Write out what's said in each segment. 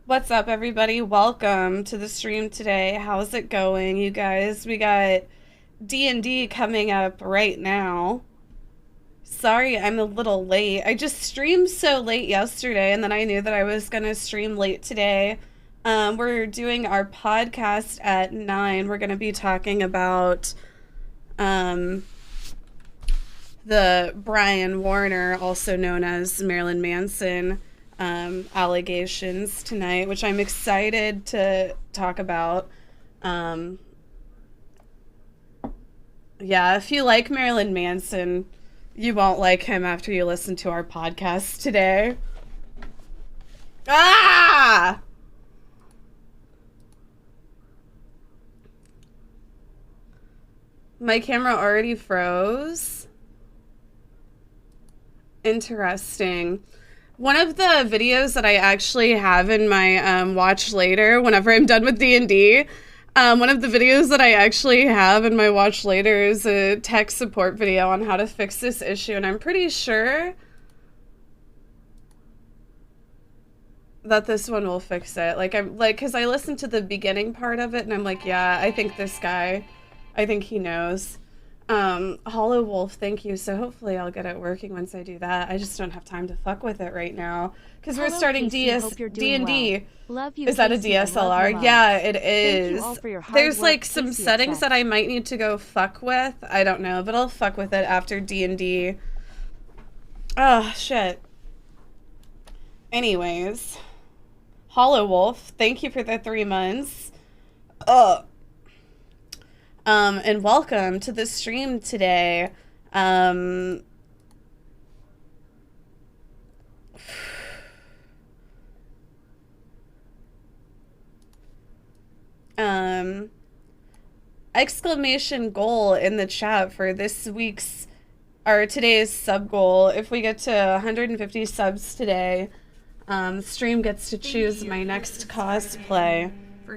What's up, everybody? Welcome to the stream today. How's it going, you guys? We got D&D coming up right now. Sorry, I'm a little late. I just streamed so late yesterday, and then I knew that I was going to stream late today. We're doing our podcast at 9. We're going to be talking about the Brian Warner, also known as Marilyn Manson, allegations tonight, which I'm excited to talk about. Yeah, if you like Marilyn Manson, you won't like him after you listen to our podcast today. Ah! My camera already froze. Interesting. One of the videos that I actually have in my watch later, whenever I'm done with D&D, one of the videos that I actually have in my watch later is a tech support video on how to fix this issue, and I'm pretty sure that this one will fix it. Because I listened to the beginning part of it, and I'm like, yeah, I think this guy, I think he knows. Hollow Wolf, thank you. So hopefully I'll get it working once I do that. I just don't have time to fuck with it right now because we're starting D&D. Love you, is that a Casey. DSLR? Yeah, it is. Thank you all for your hard There's work, like some Casey settings effect. that I might need to go fuck with. I don't know, but I'll fuck with it after D&D. Oh, shit. Anyways, Hollow Wolf, thank you for the 3 months. And welcome to the stream today. Exclamation goal in the chat for this week's or today's sub goal. If we get to 150 subs today, stream gets to choose my next cosplay.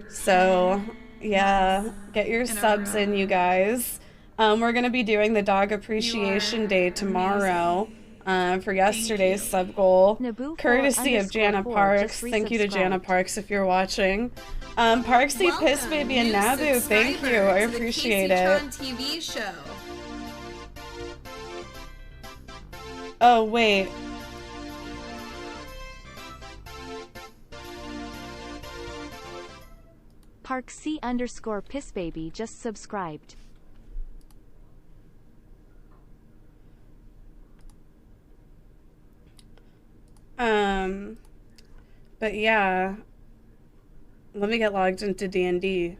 So yeah, get your subs in, you guys. We're gonna be doing the Dog Appreciation Day tomorrow for yesterday's sub goal, courtesy of Jana Parks. Thank you to Jana Parks if you're watching. Parksy, Piss Baby, and Nabu, thank you. I appreciate it. Kaceytron TV show. Oh wait. Parksy_pissbaby just subscribed. But yeah, let me get logged into D&D.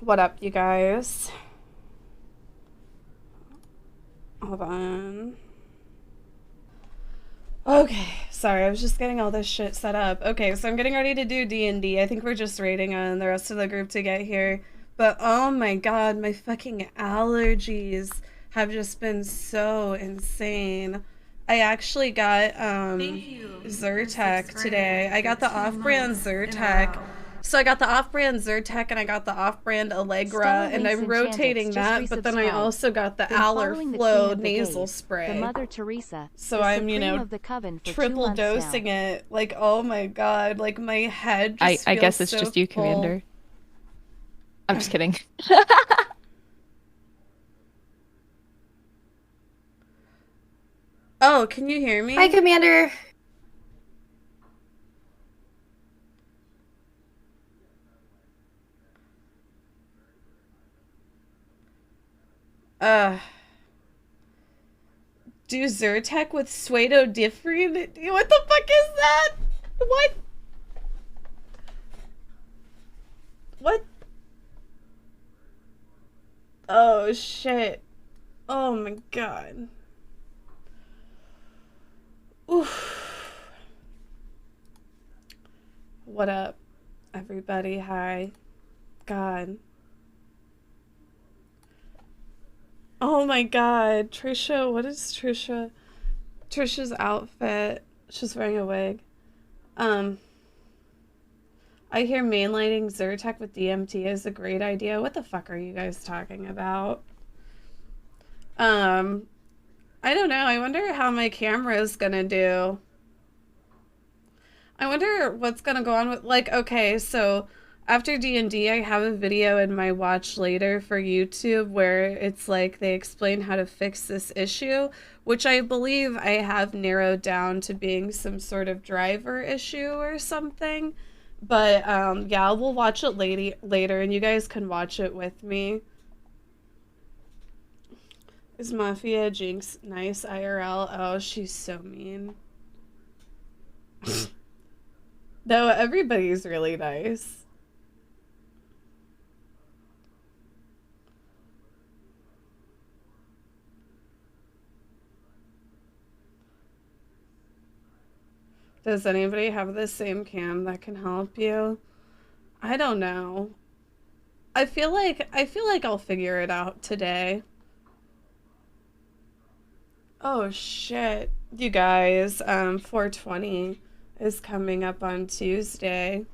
What up, you guys? Hold on. Okay, sorry, I was just getting all this shit set up. Okay, so I'm getting ready to do D&D. I think we're just waiting on the rest of the group to get here. But oh my god, my fucking allergies have just been so insane. I actually got Zyrtec today. I got the off-brand Zyrtec So I got the off-brand Zyrtec and I got the off-brand Allegra, Stella and Links I'm Enchantix rotating just that, but then I resubscribed. also got the Been following the Allerflow Queen of the nasal Gays, spray. the Mother Teresa, So the I'm, you Supreme know, of the Coven for 2 triple months dosing now. it. Like, oh my god, like my head just I feels guess it's so just you, full. Commander. I'm just kidding. Oh, can you hear me? Hi, Commander. Do Zyrtec with pseudoephedrine? What the fuck is that? What? What? Oh shit. Oh my god. Oof. What up, everybody? Hi. God. Oh my god. Trisha, what is Trisha? Trisha's outfit. She's wearing a wig. I hear mainlining Zyrtec with DMT is a great idea. What the fuck are you guys talking about? I don't know. I wonder how my camera is gonna do. I wonder what's gonna go on with, like, okay, so after D&D, I have a video in my watch later for YouTube where it's like they explain how to fix this issue, which I believe I have narrowed down to being some sort of driver issue or something. But yeah, we'll watch it later, and you guys can watch it with me. Is Mafia Jinx nice IRL? Oh, she's so mean. No, everybody's really nice. Does anybody have the same cam that can help you? I don't know. I feel like I'll figure it out today. Oh shit. You guys, 420 is coming up on Tuesday.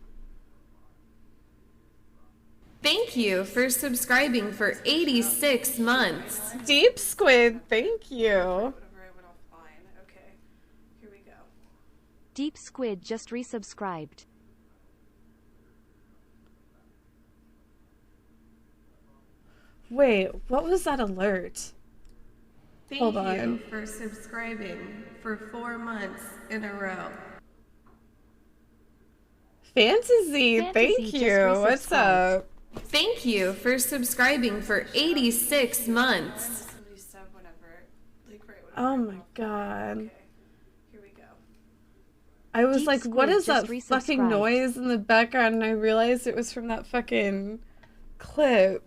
Thank you for subscribing for 86 months. Deep Squid, thank you. Okay, here we go. Deep Squid just resubscribed. Wait, what was that alert? Hold Thank on. you for subscribing for 4 months in a row. Fantasy, thank just you. What's resubscribed. up? Thank you for subscribing for 86 months. Oh my god. Okay, here we go. I was Deep like, what Squid is that just fucking resubscribed. noise in the background? And I realized it was from that fucking clip.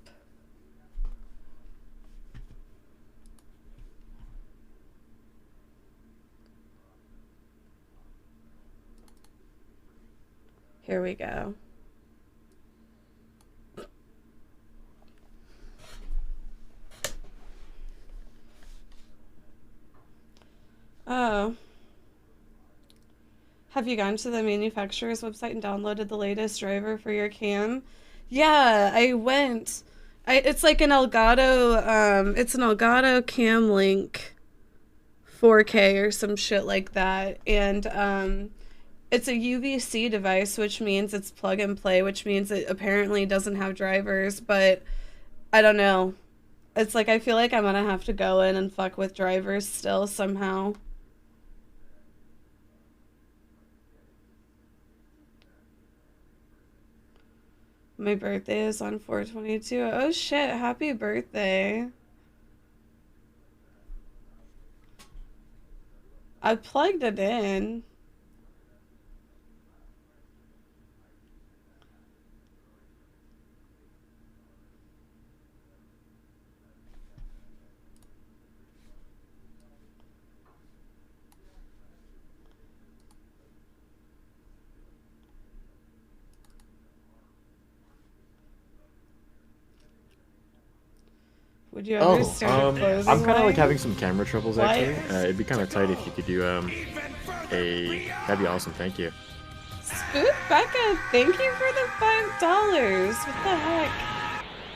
Here we go. Oh. Have you gone to the manufacturer's website and downloaded the latest driver for your cam? Yeah, I went. It's like an Elgato, it's an Elgato Cam Link 4K or some shit like that. And it's a UVC device, which means it's plug and play, which means it apparently doesn't have drivers, but I don't know. It's like I feel like I'm gonna have to go in and fuck with drivers still somehow. My birthday is on 4/22. Oh shit, happy birthday. I plugged it in. Would you ever start a clothing I'm kind of like line? having some camera troubles What? actually. It'd be kind of tight if you could do that'd be awesome. Thank you. Spook Becca, thank you for the $5. What the heck?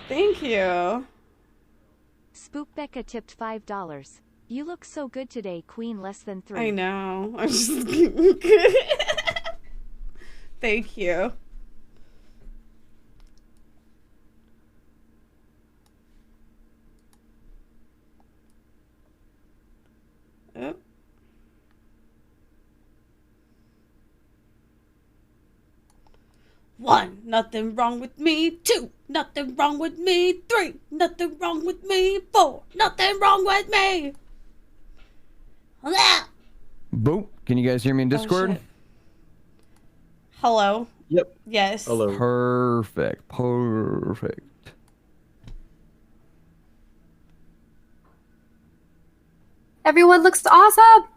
Thank you. Spook Becca tipped $5. You look so good today, Queen less than 3. I know. I'm just Thank you. Oh. One, nothing wrong with me. Two, nothing wrong with me. Three, nothing wrong with me. Four, nothing wrong with me. Ah! Boop. Can you guys hear me in Discord? shit. Hello. Yep. Yes. Hello. Perfect. Perfect. Everyone looks awesome.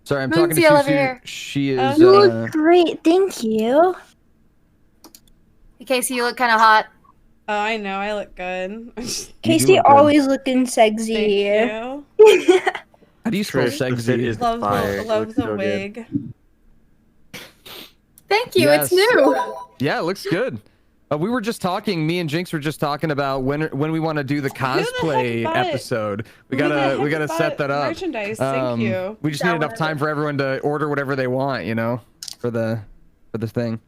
Sorry, I'm talking to Moonseal over Susu. here. She is. You look great, thank you. Casey, you look kind of hot. Oh, I know. I look good. Casey look good. always looking sexy. Thank you. How do you spell Trish, the fit sexy? is Love fire. the, It love looks the so good. wig. Thank you. Yes. It's new. Yeah, it looks good. We were just talking. Me and Jinx were just talking about when we want to do the the heck cosplay bought- episode. We who the gotta heck set bought that up. merchandise? Thank you. We just That need enough one. time for everyone to order whatever they want, you know, for the thing.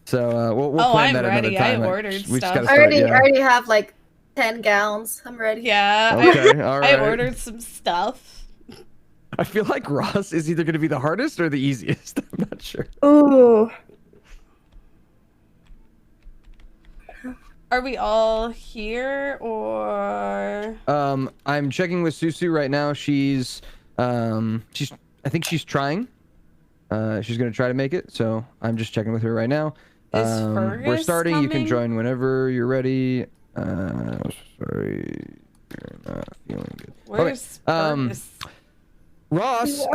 So we'll Oh, plan I'm that ready. another I time. ordered We just stuff. gotta I start, already, yeah. I already have like 10 gowns. I'm ready. Yeah. Okay, all right. I ordered some stuff. I feel like Ross is either going to be the hardest or the easiest. I'm not sure. Ooh. Are we all here or? I'm checking with Susu right now. I think she's trying. She's going to try to make it. So I'm just checking with her right now. Is We're Fergus starting. You can coming? join whenever you're ready. Sorry, you're not feeling good. Where's Fergus? Ross,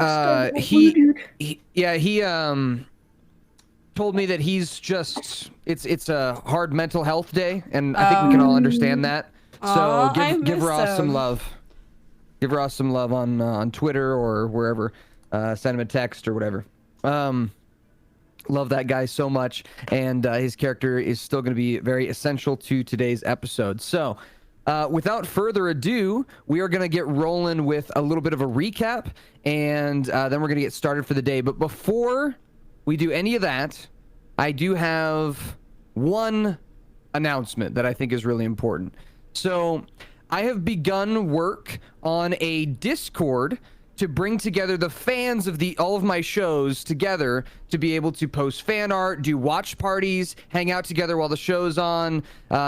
he told me that he's just it's a hard mental health day, and I think we can all understand that. So Aw, I give miss Ross some him. love. Give Ross some love on Twitter or wherever. Send him a text or whatever. Love that guy so much, and his character is still going to be very essential to today's episode. So, without further ado, we are going to get rolling with a little bit of a recap, and then we're going to get started for the day. But before we do any of that, I do have one announcement that I think is really important. So, I have begun work on a Discord to bring together the fans of all of my shows together to be able to post fan art, do watch parties, hang out together while the show's on,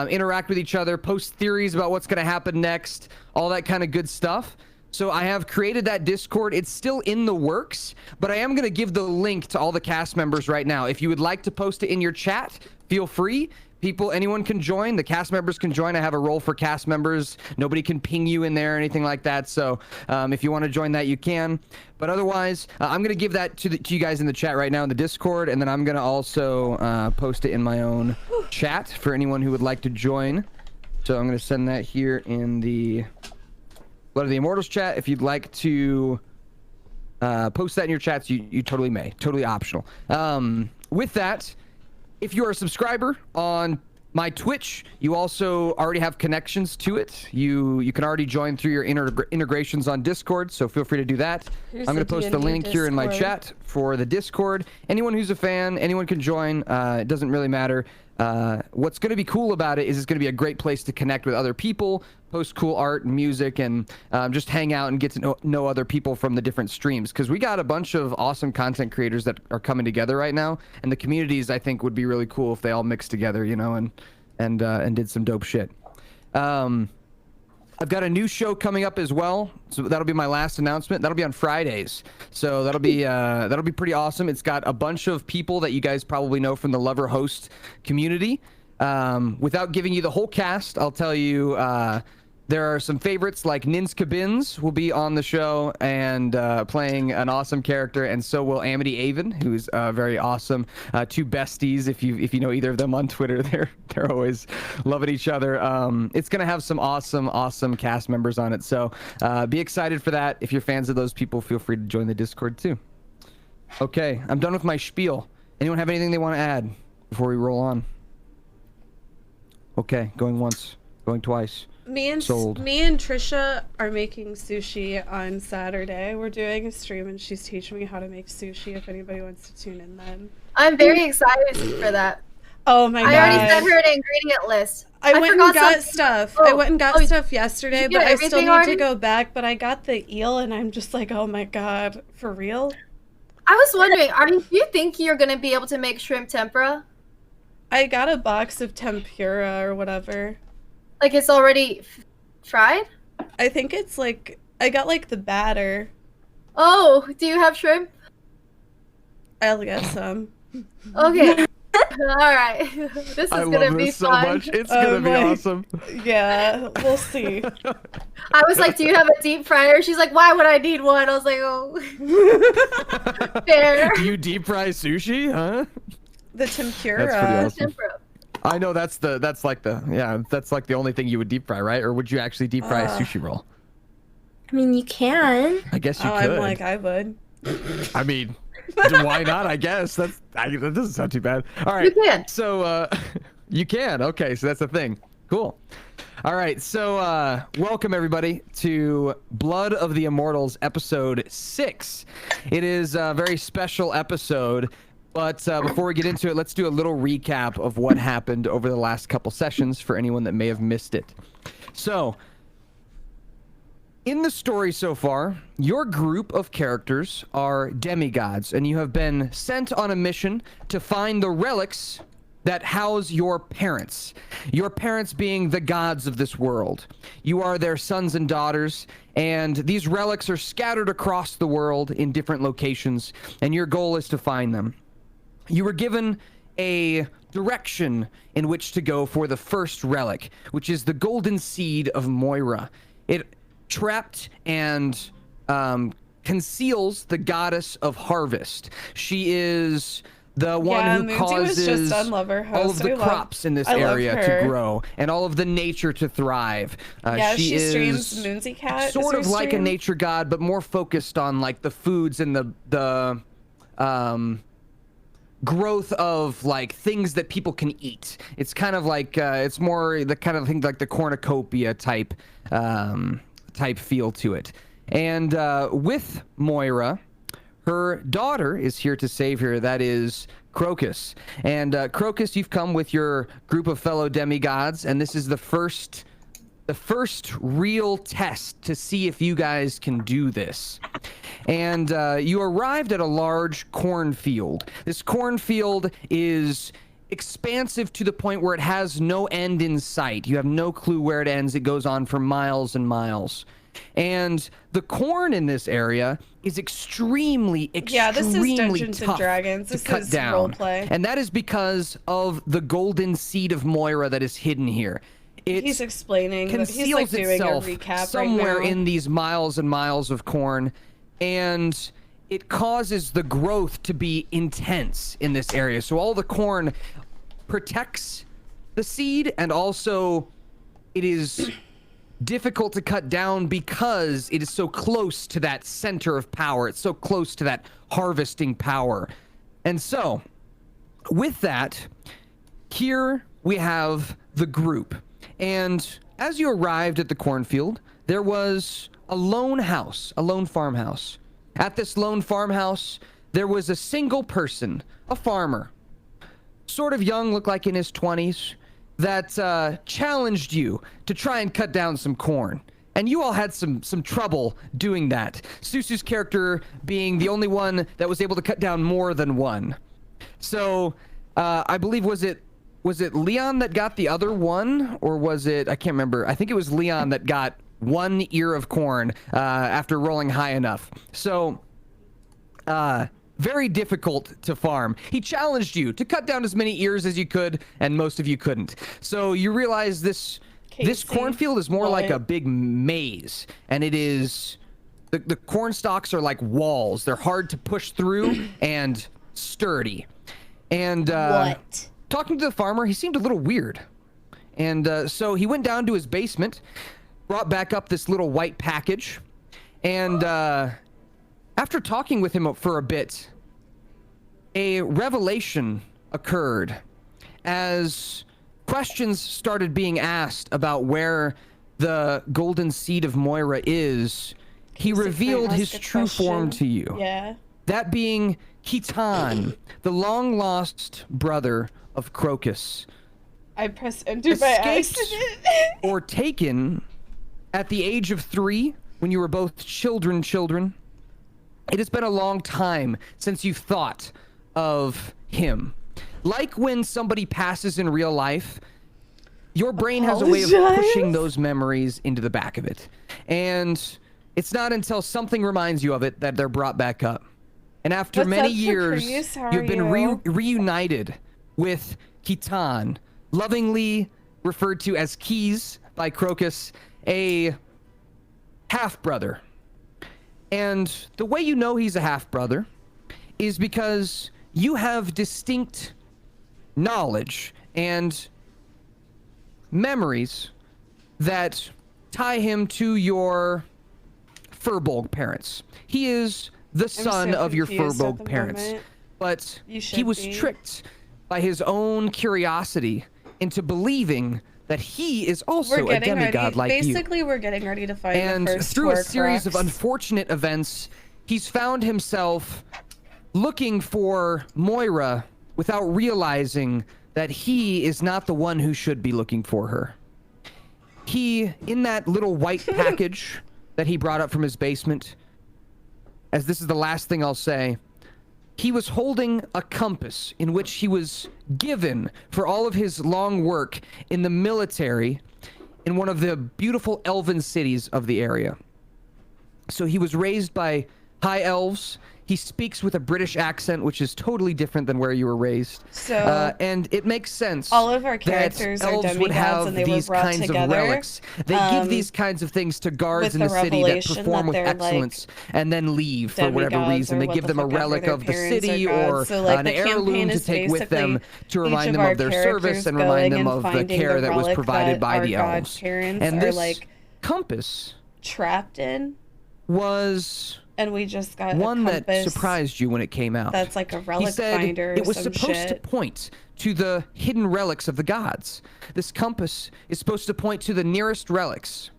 interact with each other, post theories about what's going to happen next, all that kind of good stuff. So I have created that Discord. It's still in the works, but I am going to give the link to all the cast members right now. If you would like to post it in your chat, feel free. Anyone can join. The cast members can join. I have a role for cast members. Nobody can ping you in there or anything like that. So if you want to join that, you can. But otherwise, I'm going to give that to you guys in the chat right now in the Discord. And then I'm going to also post it in my own chat for anyone who would like to join. So I'm going to send that here in the Blood of the Immortals chat. If you'd like to post that in your chats, you totally may. Totally optional. With that, if you're a subscriber on my Twitch, you also already have connections to it. You can already join through your integrations on Discord, so feel free to do that. Here's I'm going the to post the D&D link here in my Discord. chat for the Discord. Anyone who's a fan, anyone can join. It doesn't really matter. What's going to be cool about it is it's going to be a great place to connect with other people, post cool art and music, and just hang out and get to know other people from the different streams. Because we got a bunch of awesome content creators that are coming together right now, and the communities I think would be really cool if they all mixed together, you know, and did some dope shit. I've got a new show coming up as well, so that'll be my last announcement. That'll be on Fridays, so that'll be pretty awesome. It's got a bunch of people that you guys probably know from the Lover Host community. Without giving you the whole cast, I'll tell you there are some favorites like Ninska Bins will be on the show and playing an awesome character, and so will Amity Avon, who's very awesome. Two besties, if you know either of them on Twitter, they're always loving each other. It's gonna have some awesome cast members on it, so be excited for that. If you're fans of those people, feel free to join the Discord too. Okay, I'm done with my spiel. Anyone have anything they want to add before we roll on? Okay, going once, going twice. Sold. Me and Trisha are making sushi on Saturday. We're doing a stream and she's teaching me how to make sushi if anybody wants to tune in then. I'm very excited for that. Oh my god. I already sent her an ingredient list. I went and got stuff. I went and got stuff Did yesterday, you but get I still everything need already? to go back. But I got the eel and I'm just like, oh my god, for real? I was wondering, do you think you're gonna be able to make shrimp tempura? I got a box of tempura or whatever. Like it's already fried? I think it's like, I got like the batter. Oh, do you have shrimp? I'll get some. Okay. Alright. This is I gonna love be this so fun. much. It's gonna be awesome. Yeah, we'll see. I was like, do you have a deep fryer? She's like, why would I need one? I was like, oh. Fair. Do you deep fry sushi, huh? The That's pretty tempura. awesome. Tempura. I know that's like the only thing you would deep fry, right? Or would you actually deep fry a sushi roll? I mean, you can. I guess you Oh, could. I'm like, I would. I mean, why not? I guess that doesn't sound too bad. All right, You can. So you can. Okay, so that's the thing. Cool. All right, so welcome everybody to Blood of the Immortals episode 6. It is a very special episode, but before we get into it, let's do a little recap of what happened over the last couple sessions for anyone that may have missed it. So, in the story so far, your group of characters are demigods, and you have been sent on a mission to find the relics that house your parents being the gods of this world. You are their sons and daughters, and these relics are scattered across the world in different locations, and your goal is to find them. You were given a direction in which to go for the first relic, which is the golden seed of Moira. It trapped and conceals the goddess of harvest. She is the one who causes all of the crops in this area to grow and all of the nature to thrive. Yeah, she is streams Moonsy Cat. sort of like a nature god, but more focused on like the foods and the growth of like things that people can eat. It's kind of like it's more the kind of thing like the cornucopia type feel to it. And with Moira, her daughter is here to save her. That is Crocus. And Crocus, you've come with your group of fellow demigods, and this is the first real test to see if you guys can do this. And you arrived at a large cornfield. This cornfield is expansive to the point where it has no end in sight. You have no clue where it ends. It goes on for miles and miles. And the corn in this area is extremely this is Dungeons and Dragons. This is roleplay. And that is because of the golden seed of Moira that is hidden here. He's explaining. He's like doing a recap somewhere right now. in these miles and miles of corn, and it causes the growth to be intense in this area. So all the corn protects the seed, and also it is difficult to cut down because it is so close to that center of power. It's so close to that harvesting power. And so, with that, here we have the group. And as you arrived at the cornfield, there was a lone house, a lone farmhouse. At this lone farmhouse, there was a single person, a farmer, sort of young, looked like in his 20s, that challenged you to try and cut down some corn. And you all had some trouble doing that. Susu's character being the only one that was able to cut down more than one. So, I believe, was it Leon that got the other one? Or was it, I can't remember. I think it was Leon that got one ear of corn after rolling high enough. So, very difficult to farm. He challenged you to cut down as many ears as you could, and most of you couldn't. So you realize this cornfield is more like a big maze, and it is the corn stalks are like walls. They're hard to push through and sturdy. And talking to the farmer, he seemed a little weird. And so he went down to his basement, brought back up this little white package, and after talking with him for a bit, a revelation occurred as questions started being asked about where the golden seed of Moira is. He revealed his true form to you. Yeah. That being Kaceytron, the long-lost brother of Crocus. I pressed enter by Escaped accident. or taken at the age of 3 when you were both children. It has been a long time since you've thought of him. Like when somebody passes in real life, your brain has a way of pushing those memories into the back of it. And it's not until something reminds you of it that they're brought back up. And after many years, you've been reunited with Kaceytron, lovingly referred to as Keys by Crocus, a half-brother. And the way you know he's a half-brother is because you have distinct knowledge and memories that tie him to your Furbolg parents. He is the son of your Furbolg parents, but he was tricked by his own curiosity into believing that he is also a demigod like you. Basically, we're getting ready to find the first through a series of unfortunate events, he's found himself looking for Moira without realizing that he is not the one who should be looking for her. He, in that little white package that he brought up from his basement, as this is the last thing I'll say, he was holding a compass in which he was given for all of his long work in the military in one of the beautiful elven cities of the area. So he was raised by high elves. He speaks with a British accent, which is totally different than where you were raised. So, and it makes sense. All of our characters are demigods, and they were brought together. Relics. They give these kinds of things to guards in the city that perform with excellence, and then leave for whatever reason. They give them a relic of the city or an heirloom to take with them to remind them of their service and remind them of the care that was provided by the elves. And this compass trapped in was and we just got one that surprised you when it came out. That's like a relic finder. It was supposed to point to the hidden relics of the gods. This compass is supposed to point to the nearest relics.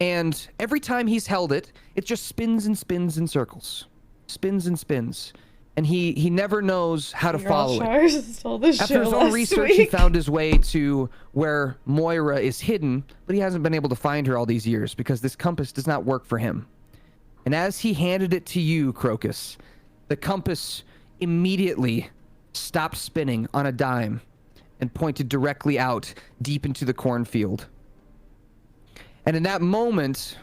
And every time he's held it, it just spins and spins in circles. Spins and spins. And he never knows how to follow it. After his own research, he found his way to where Moira is hidden, but he hasn't been able to find her all these years because this compass does not work for him. And as he handed it to you, Crocus, the compass immediately stopped spinning on a dime and pointed directly out deep into the cornfield. And in that moment,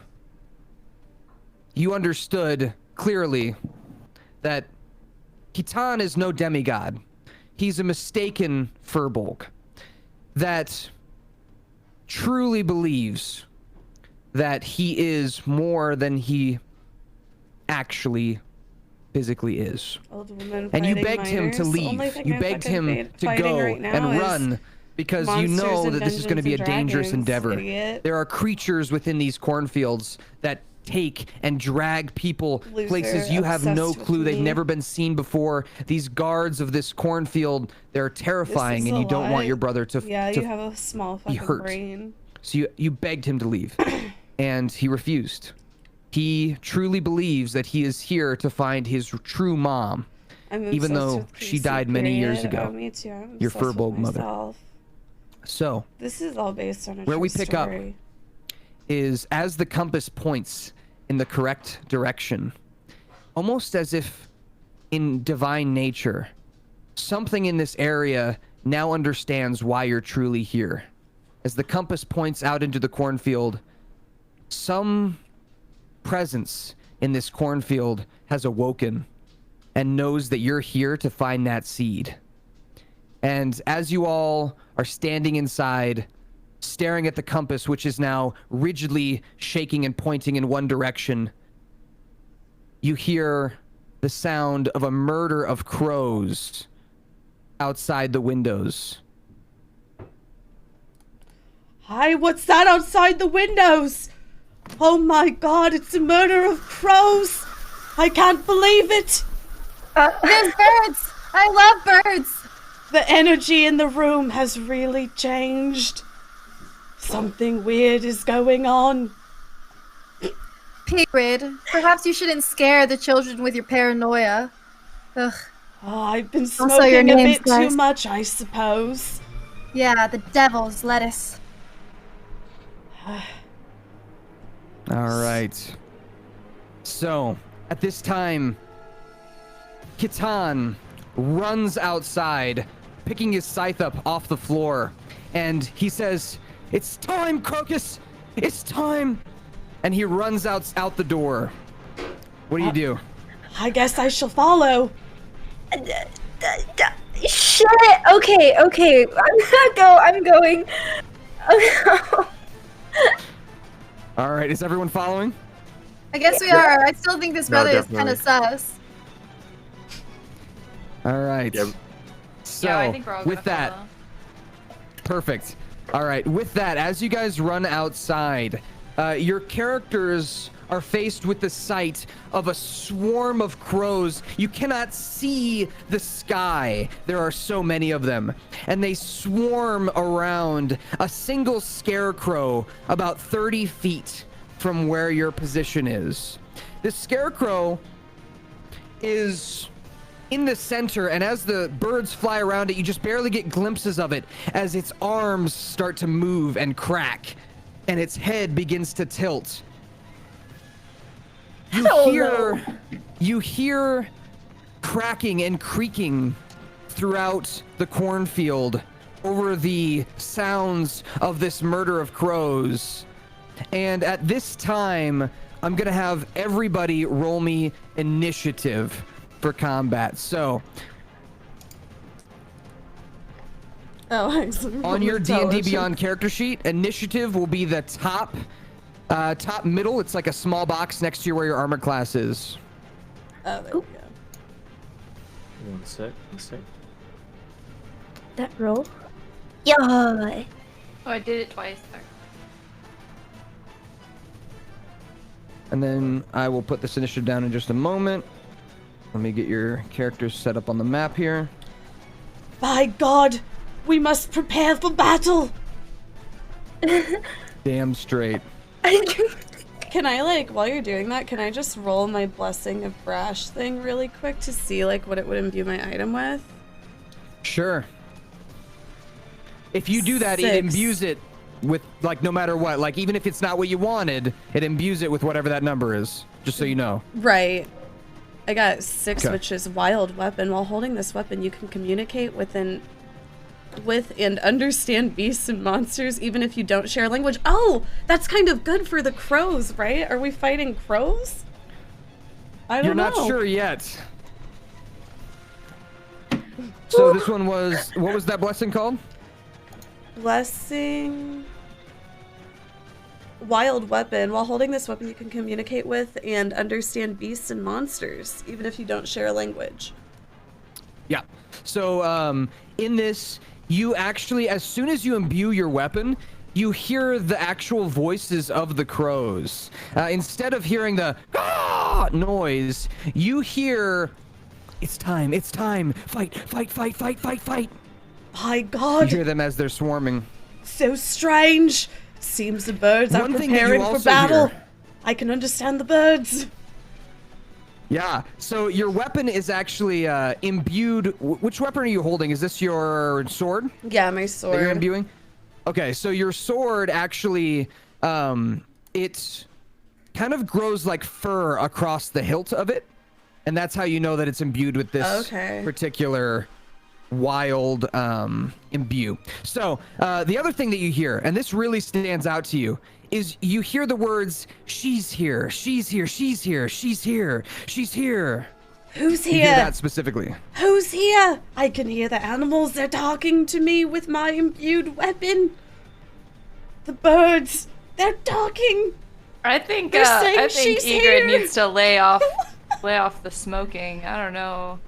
you understood clearly that Kaceytron is no demigod. He's a mistaken Furbolg that truly believes that he is more than he actually physically is. And you begged him to leave. You begged him to go and run because you know that this is going to be a dangerous endeavor. There are creatures within these cornfields that take and drag people places you have no clue. They've never been seen before. These guards of this cornfield, they're terrifying, and you don't want your brother to you have a small fucking brain. So you begged him to leave, and he refused. He truly believes that he is here to find his true mom, even though she died many years ago. Oh, me too. I'm your Furbolg mother. So this is all based on a where true we pick story. up is as the compass points in the correct direction, almost as if in divine nature, something in this area now understands why you're truly here. As the compass points out into the cornfield, some presence in this cornfield has awoken and knows that you're here to find that seed. And as you all are standing inside, staring at the compass, which is now rigidly shaking and pointing in one direction, you hear the sound of a murder of crows outside the windows. Hi, what's that outside the windows? Oh my god, it's a murder of crows! I can't believe it! There's birds! I love birds. The energy in the room has really changed. Something weird is going on. Pigrid, perhaps you shouldn't scare the children with your paranoia. Ugh. Oh, I've been Also, your smoking a name's bit too guys. much, I suppose. Yeah, the devil's lettuce. All right. So, at this time, Kitan runs outside, picking his scythe up off the floor, and he says, "It's time, Crocus! It's time!" And he runs out the door. What do you do? I guess I shall follow. Shit. Okay. I'm gonna go. I'm going. All right, is everyone following? I guess we are. I still think this No, brother is kind of sus. All right. Yep. So, Yeah, I think we're all with gonna that, follow. perfect. All right, with that, as you guys run outside, your characters are faced with the sight of a swarm of crows. You cannot see the sky. There are so many of them. And they swarm around a single scarecrow about 30 feet from where your position is. This scarecrow is in the center, and as the birds fly around it, you just barely get glimpses of it as its arms start to move and crack, and its head begins to tilt. You hear cracking and creaking throughout the cornfield over the sounds of this murder of crows. And at this time, I'm gonna have everybody roll me initiative for combat. So on your D&D Beyond character sheet, initiative will be the top middle. It's like a small box next to you where your armor class is. Oh, there we go. One sec. That roll. Yeah. Oh, I did it twice. There. And then I will put this initiative down in just a moment. Let me get your characters set up on the map here. By God, we must prepare for battle. Damn straight. Can I, like, while you're doing that, can I just roll my Blessing of Brash thing really quick to see, like, what it would imbue my item with? Sure. If you do that, it 6. imbues it with, like, no matter what. Like, even if it's not what you wanted, it imbues it with whatever that number is. Just so you know. Right. I got 6, Okay. which is Wild Weapon. While holding this weapon, you can communicate with and understand beasts and monsters, even if you don't share language. Oh, that's kind of good for the crows, right? Are we fighting crows? I don't You're know. not sure yet. So this one was, what was that blessing called? Blessing. Wild Weapon. While holding this weapon, you can communicate with and understand beasts and monsters, even if you don't share a language. Yeah. So in this, you actually, as soon as you imbue your weapon, you hear the actual voices of the crows. Instead of hearing the "ah" noise, you hear, "It's time, fight, fight, fight, fight, fight, fight." My You God, hear them as they're swarming. so strange. Seems the birds are One thing that you preparing for also battle. hear- I can understand the birds. Yeah, so your weapon is actually imbued. Which weapon are you holding? Is this your sword Yeah, my that sword. you're imbuing? Okay, so your sword actually, it kind of grows like fur across the hilt of it. And that's how you know that it's imbued with this Okay. particular wild imbue. So the other thing that you hear, and this really stands out to you, is you hear the words, "She's here, she's here, she's here, she's here, she's here." Who's You hear here? that specifically. Who's here? I can hear the animals. They're talking to me with my imbued weapon. The birds. They're talking. I think They're saying she's Egrid here. needs to lay off the smoking. I don't know.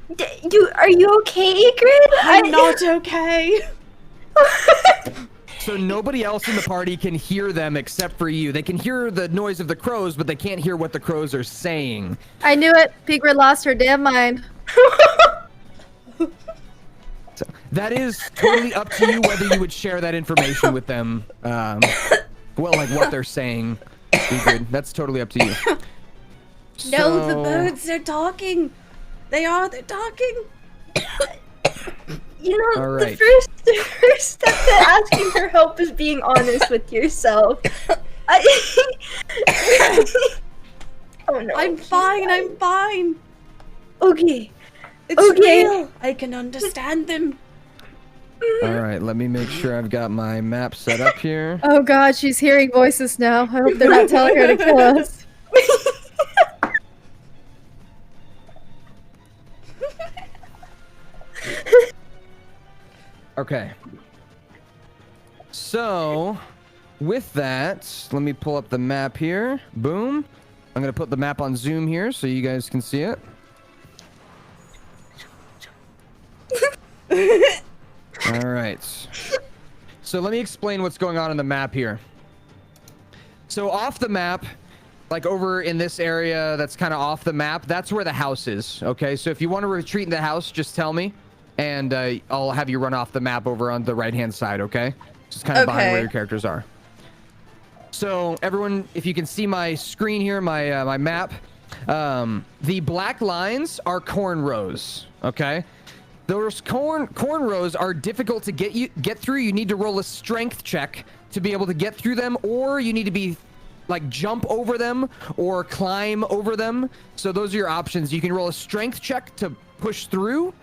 Are you okay, Ygritte? I'm not okay. So nobody else in the party can hear them except for you. They can hear the noise of the crows, but they can't hear what the crows are saying. I knew it. Pigrid lost her damn mind. That is totally up to you whether you would share that information with them. Well, like what they're saying. Ingrid. That's totally up to you. No, the birds are talking. They're talking. You know, All right. the first step to asking for help is being honest with yourself. Oh no. I'm fine. I'm fine. Okay. It's Okay. real. I can understand them. All right, let me make sure I've got my map set up here. Oh god, she's hearing voices now. I hope they're not telling her to kill us. Okay. So, with that, let me pull up the map here. Boom. I'm going to put the map on Zoom here so you guys can see it. All right. So let me explain what's going on in the map here. So off the map, like over in this area that's kind of off the map, that's where the house is. Okay, so if you want to retreat in the house, just tell me, and I'll have you run off the map over on the right-hand side, okay? Just kind of behind where your characters are. So everyone, if you can see my screen here, my map, the black lines are corn rows, okay? Those corn rows are difficult to get through. You need to roll a strength check to be able to get through them, or you need to be like jump over them or climb over them. So those are your options. You can roll a strength check to push through.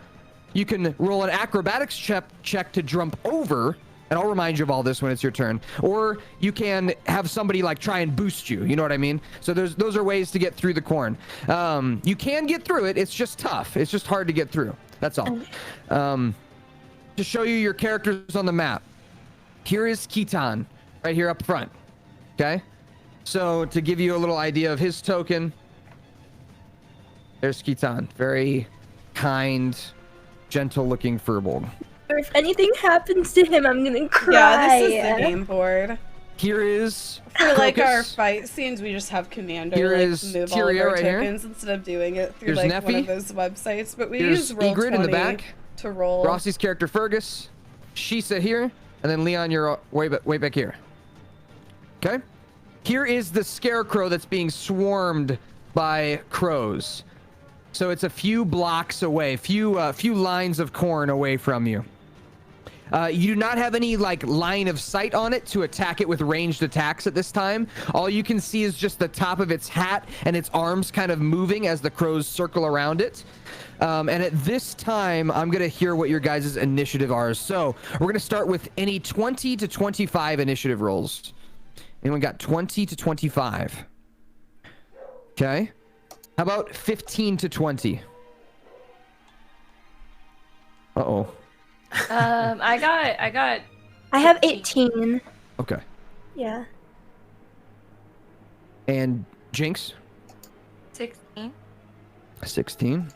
You can roll an acrobatics check to jump over, and I'll remind you of all this when it's your turn. Or you can have somebody like try and boost you. You know what I mean? So those are ways to get through the corn. You can get through it. It's just tough. It's just hard to get through. That's all. To show you your characters on the map, here is Kaceytron right here up front. Okay? So to give you a little idea of his token, there's Kaceytron. Very kind, gentle-looking furbolg. If anything happens to him, I'm gonna cry. Yeah, this is the game board. Here is For like Crocus. our fight scenes, we just have Commander Here like is move all of Tyria our right here. tokens instead of doing it through Here's like one Neffy. of those websites. But we Here's use Roll20 Egrid in the back. to roll. Rossi's character Fergus, Shisa here, and then Leon, you're way back here. Okay? Here is the scarecrow that's being swarmed by crows. So it's a few blocks away, few lines of corn away from you. You do not have any like line of sight on it to attack it with ranged attacks at this time. All you can see is just the top of its hat and its arms kind of moving as the crows circle around it. And at this time, I'm going to hear what your guys' initiative are. So we're going to start with any 20 to 25 initiative rolls. Anyone got 20 to 25? Okay. How about 15 to 20? Uh-oh. I got. I have 18. Okay. Yeah. And Jinx? 16. 16.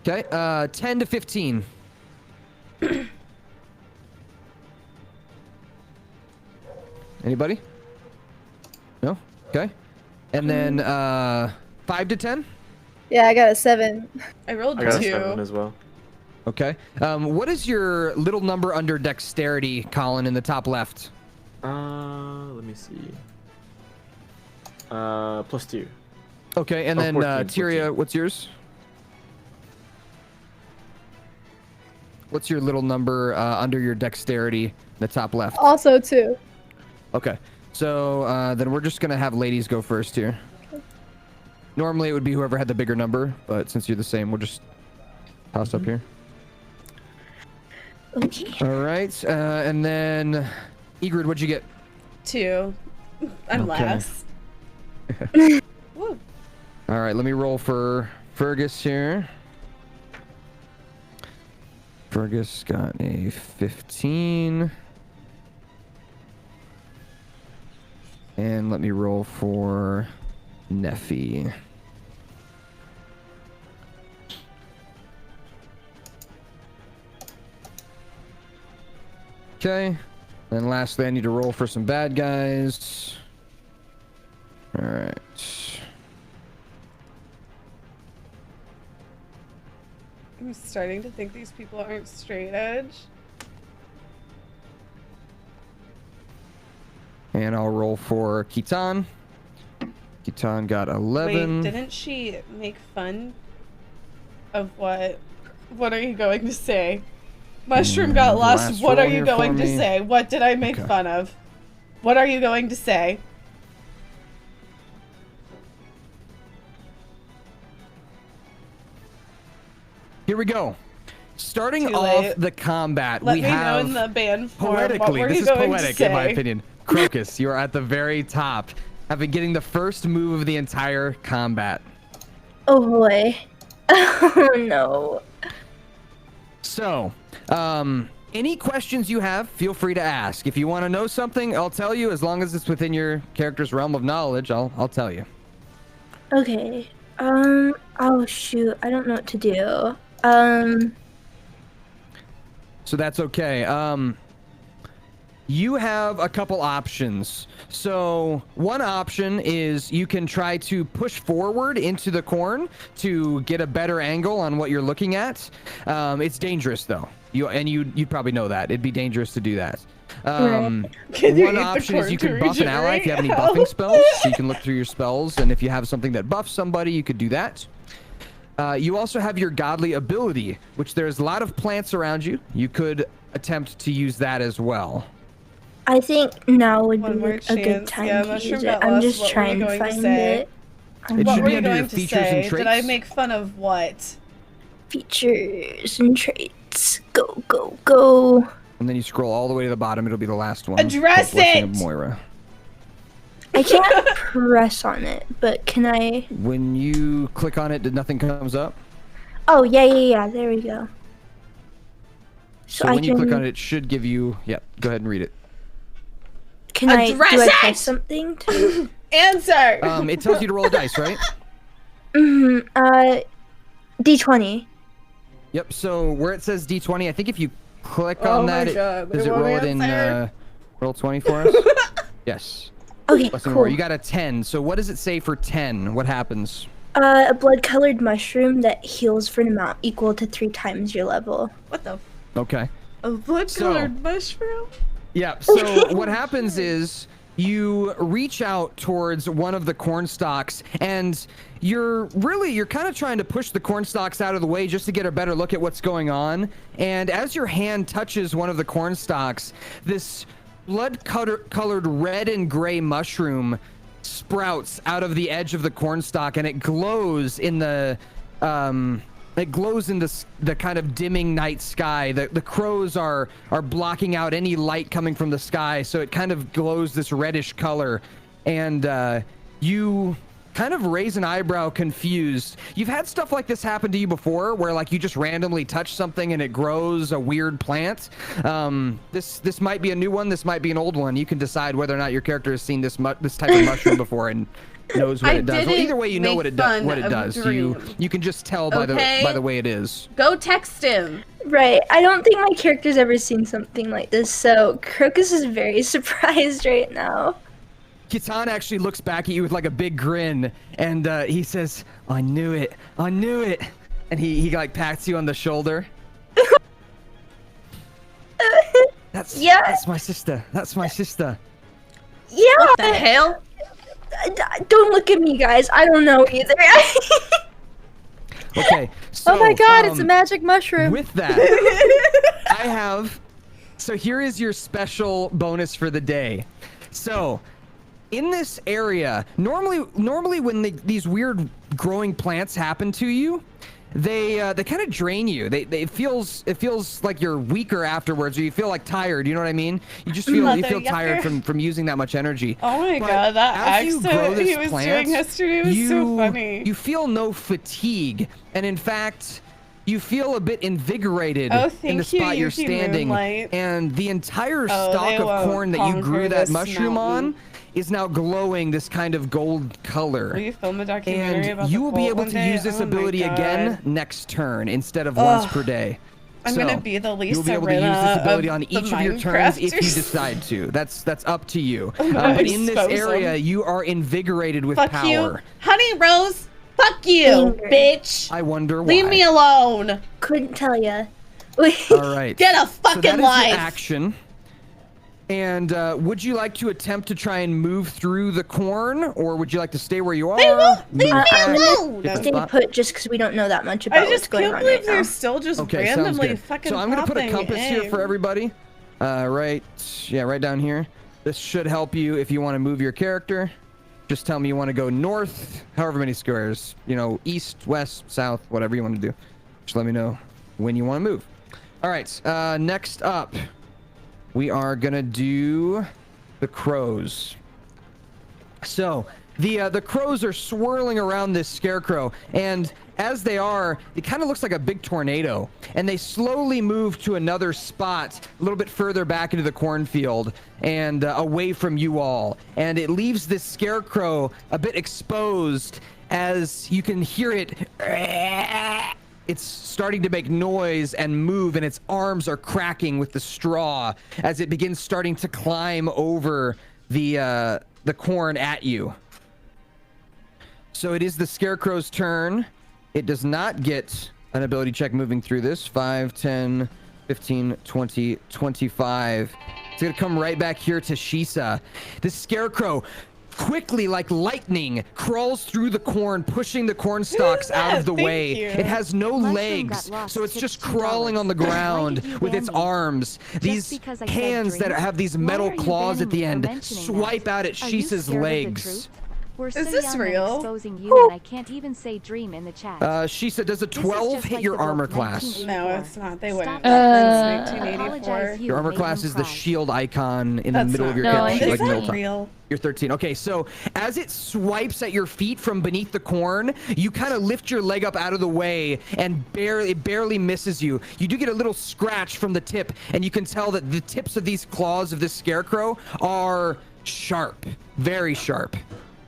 Okay, 10 to 15. Anybody? No? Okay. And then 5 to 10? Yeah, I got a 7. I rolled I got a 2. 7 as well. Okay. What is your little number under dexterity, Colin, in the top left? Let me see. +2. Okay, and Oh, then 14, Tyria, 14. what's yours? What's your little number under your dexterity in the top left? Also 2. Okay. So then we're just going to have ladies go first here. Okay. Normally it would be whoever had the bigger number, but since you're the same, we'll just toss up here. Okay. All right. And then Egrid, what'd you get? 2. I'm Okay. last. Woo. All right. Let me roll for Fergus here. Fergus got a 15. And let me roll for Neffy. Okay. And lastly, I need to roll for some bad guys. All right. I'm starting to think these people aren't straight edge. And I'll roll for Kaceytron. Kaceytron got 11. Wait, didn't she make fun of what? What are you going to say? Mushroom got lost. last What roll are you here going for to me. say? What did I make fun of? What are you going to say? Here we go. Starting Too off late. the combat, Let we me have know in the band form. What poetically. were This you is going poetic to in my say? opinion. Crocus, you are at the very top, having getting the first move of the entire combat. Oh boy. Oh no. So, any questions you have, feel free to ask. If you want to know something, I'll tell you. As long as it's within your character's realm of knowledge, I'll tell you. Okay. Oh shoot. I don't know what to do. So that's okay. You have a couple options. So one option is you can try to push forward into the corn to get a better angle on what you're looking at. It's dangerous though. You probably know that. It'd be dangerous to do that. Can you eat One the option is corn you to can buff an ally if you have any regenerate? buffing spells. So you can look through your spells, and if you have something that buffs somebody, you could do that. You also have your godly ability, which there's a lot of plants around you. You could attempt to use that as well. I think now would One be more a good chance. time Yeah, to Mushroom use it. got I'm lost. just What were you trying to going to find say? it. It What should were be you under your going to features and say? traits. Did I make fun of what? Features and traits. Go, go, go. And then you scroll all the way to the bottom. It'll be the last one. Address Called Blessing it! of Moira. I can't press on it, but can I? When you click on it, nothing comes up. Oh, yeah. There we go. So I when you click can- on it, it should give you. Yep. Go ahead and read it. Can I? Do Address I it! press something to? Answer! It tells you to roll a dice, right? D20. Yep. So where it says D20, I think if you click Oh on my that, God, does they it won't roll it in answer. roll 20 for us? Yes. Okay, Blessing of cool. Moira. You got a 10. So what does it say for 10? What happens? A blood-colored mushroom that heals for an amount equal to 3 times your level. What the? Okay. A blood-colored mushroom? Yeah, so what happens is you reach out towards one of the corn stalks, and you're kind of trying to push the corn stalks out of the way just to get a better look at what's going on. And as your hand touches one of the corn stalks, this blood-colored red and gray mushroom sprouts out of the edge of the corn stalk, and it glows in the kind of dimming night sky. The crows are blocking out any light coming from the sky, so it kind of glows this reddish color. And you kind of raise an eyebrow, confused. You've had stuff like this happen to you before, where like you just randomly touch something and it grows a weird plant. This might be a new one. This might be an old one. You can decide whether or not your character has seen this type of mushroom before and knows what I it does. Well, didn't either way, you know make what it fun does. of Dream. You can just tell by Okay. the way it is. Go text him. Right. I don't think my character's ever seen something like this, so Crocus is very surprised right now. Kaceytron actually looks back at you with like a big grin, and he says, I knew it, and he like pats you on the shoulder. That's my sister. Yeah. What the hell? Don't look at me, guys. I don't know either. Okay. So, Oh my god, it's a magic mushroom. With that, I have. So here is your special bonus for the day. So, in this area, normally when these weird growing plants happen to you, they kind of drain you. It feels like you're weaker afterwards, or you feel like tired. You know what I mean? You just feel tired from using that much energy. Oh my But god, that as you grow accent this he was plant, doing yesterday was so funny. You feel no fatigue, and in fact, you feel a bit invigorated Oh, in the thank you, spot you're Yuki standing. Moonlight. And the entire Oh, stalk they of won't corn that you conquer grew that this mushroom mountain. on is now glowing this kind of gold color. Will you film a documentary And about you the will be cult able one to day? use this Oh my ability again God. next turn instead of once per day. I'm So, gonna be the Lisa you'll be able to use Rinna this ability of on the each of your turns if you Minecrafters. decide to. That's up to you. I'm gonna But in this expose area, them. you are invigorated with Fuck power. you. Honey Rose, Fuck you, Angry. bitch. I wonder why. Leave me alone. Couldn't tell ya. All right. Get a So fucking that is life. your action. And would you like to attempt to try and move through the corn, or would you like to stay where you are? They won't leave Move me back? alone. Different Stay spot? put just because we don't know that much about I what's just going can't on believe right they're now. still just Okay, sounds randomly good. fucking So I'm gonna put a popping compass here in. for everybody. Right down here. This should help you if you want to move your character. Just tell me you want to go north, however many squares. You know, east, west, south, whatever you want to do. Just let me know when you want to move. All right. Next up, we are gonna do the crows. So the crows are swirling around this scarecrow, and as they are, it kind of looks like a big tornado, and they slowly move to another spot a little bit further back into the cornfield and away from you all, and it leaves this scarecrow a bit exposed as you can hear it. It's starting to make noise and move, and its arms are cracking with the straw as it begins starting to climb over the corn at you. So it is the scarecrow's turn. It does not get an ability check moving through this. 5, 10, 15, 20, 25. It's gonna come right back here to Shisa. The scarecrow quickly, like lightning, crawls through the corn, pushing the corn stalks out of the Thank way. you. It has no Mushroom legs, got lost, so it's just $16. crawling on the Why ground did you with ban its me? arms. These because I said hands that drink? have these Why metal are you claws at banning the me for end mentioning swipe that? out at Are you Shisa's scared of the legs. truth? We're Is so this young and real? exposing you, and I can't even say dream in the chat. Shisa, does a This is 12 just hit like your the book armor class? 1984. No, it's not. They Stop wouldn't. that. Since Apologize 1984. you Your armor made class him is the cry. shield icon in That's the middle not of your No, character it's sheet, Is like that middle top. real? You're 13. Okay, so as it swipes at your feet from beneath the corn, you kind of lift your leg up out of the way, and it barely misses you. You do get a little scratch from the tip, and you can tell that the tips of these claws of this scarecrow are sharp, very sharp.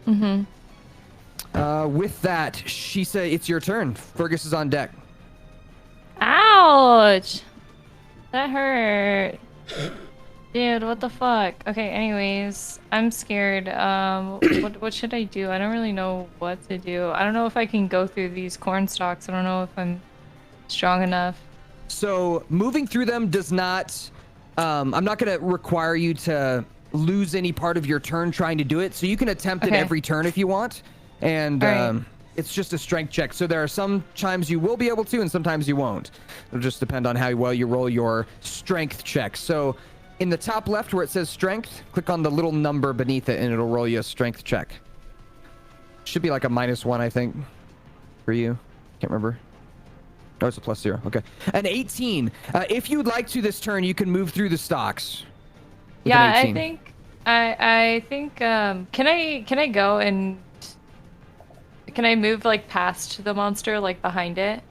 Mm-hmm. With that, Shisa, it's your turn. Fergus is on deck. Ouch! That hurt. Dude, what the fuck? Okay, anyways, I'm scared. What should I do? I don't really know what to do. I don't know if I can go through these corn stalks. I don't know if I'm strong enough. So moving through them does not, I'm not going to require you to lose any part of your turn trying to do it. So you can attempt it Okay. every turn if you want. And Alright. it's just a strength check. So there are some times you will be able to and sometimes you won't. It'll just depend on how well you roll your strength check. So in the top left where it says strength, click on the little number beneath it and it'll roll you a strength check. Should be like a -1, I think, for you. Can't remember. Oh, it's a +0. Okay. An 18. If you'd like to this turn, you can move through the stocks. with an Yeah, 18. I think can I go and can I move like past the monster, like behind it?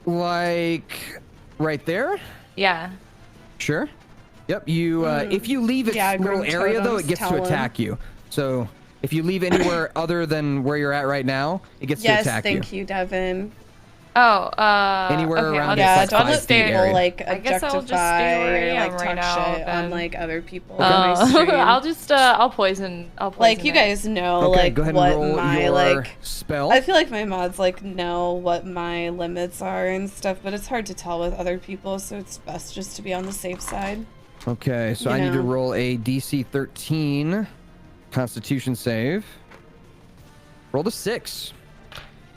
Like right there? Yeah. Sure. Yep. You if you leave its Yeah, little group area though, totems it gets to tell 'em. attack you. So if you leave anywhere other than where you're at right now, it gets to Yes, attack thank you, Devin. Oh, Anywhere okay, around I'll it's Yeah, like just, I'll don't five just let feet stay. people area. like I guess I'll just stay objectify where I or am like right talk now, shit then. on like other people on my stream. I'll just I'll poison. Like you it. guys know Okay, like go ahead what and roll my your like spell. I feel like my mods like know what my limits are and stuff, but it's hard to tell with other people, so it's best just to be on the safe side. Okay, so You I need to know. roll a DC 13 Constitution save. Rolled a 6.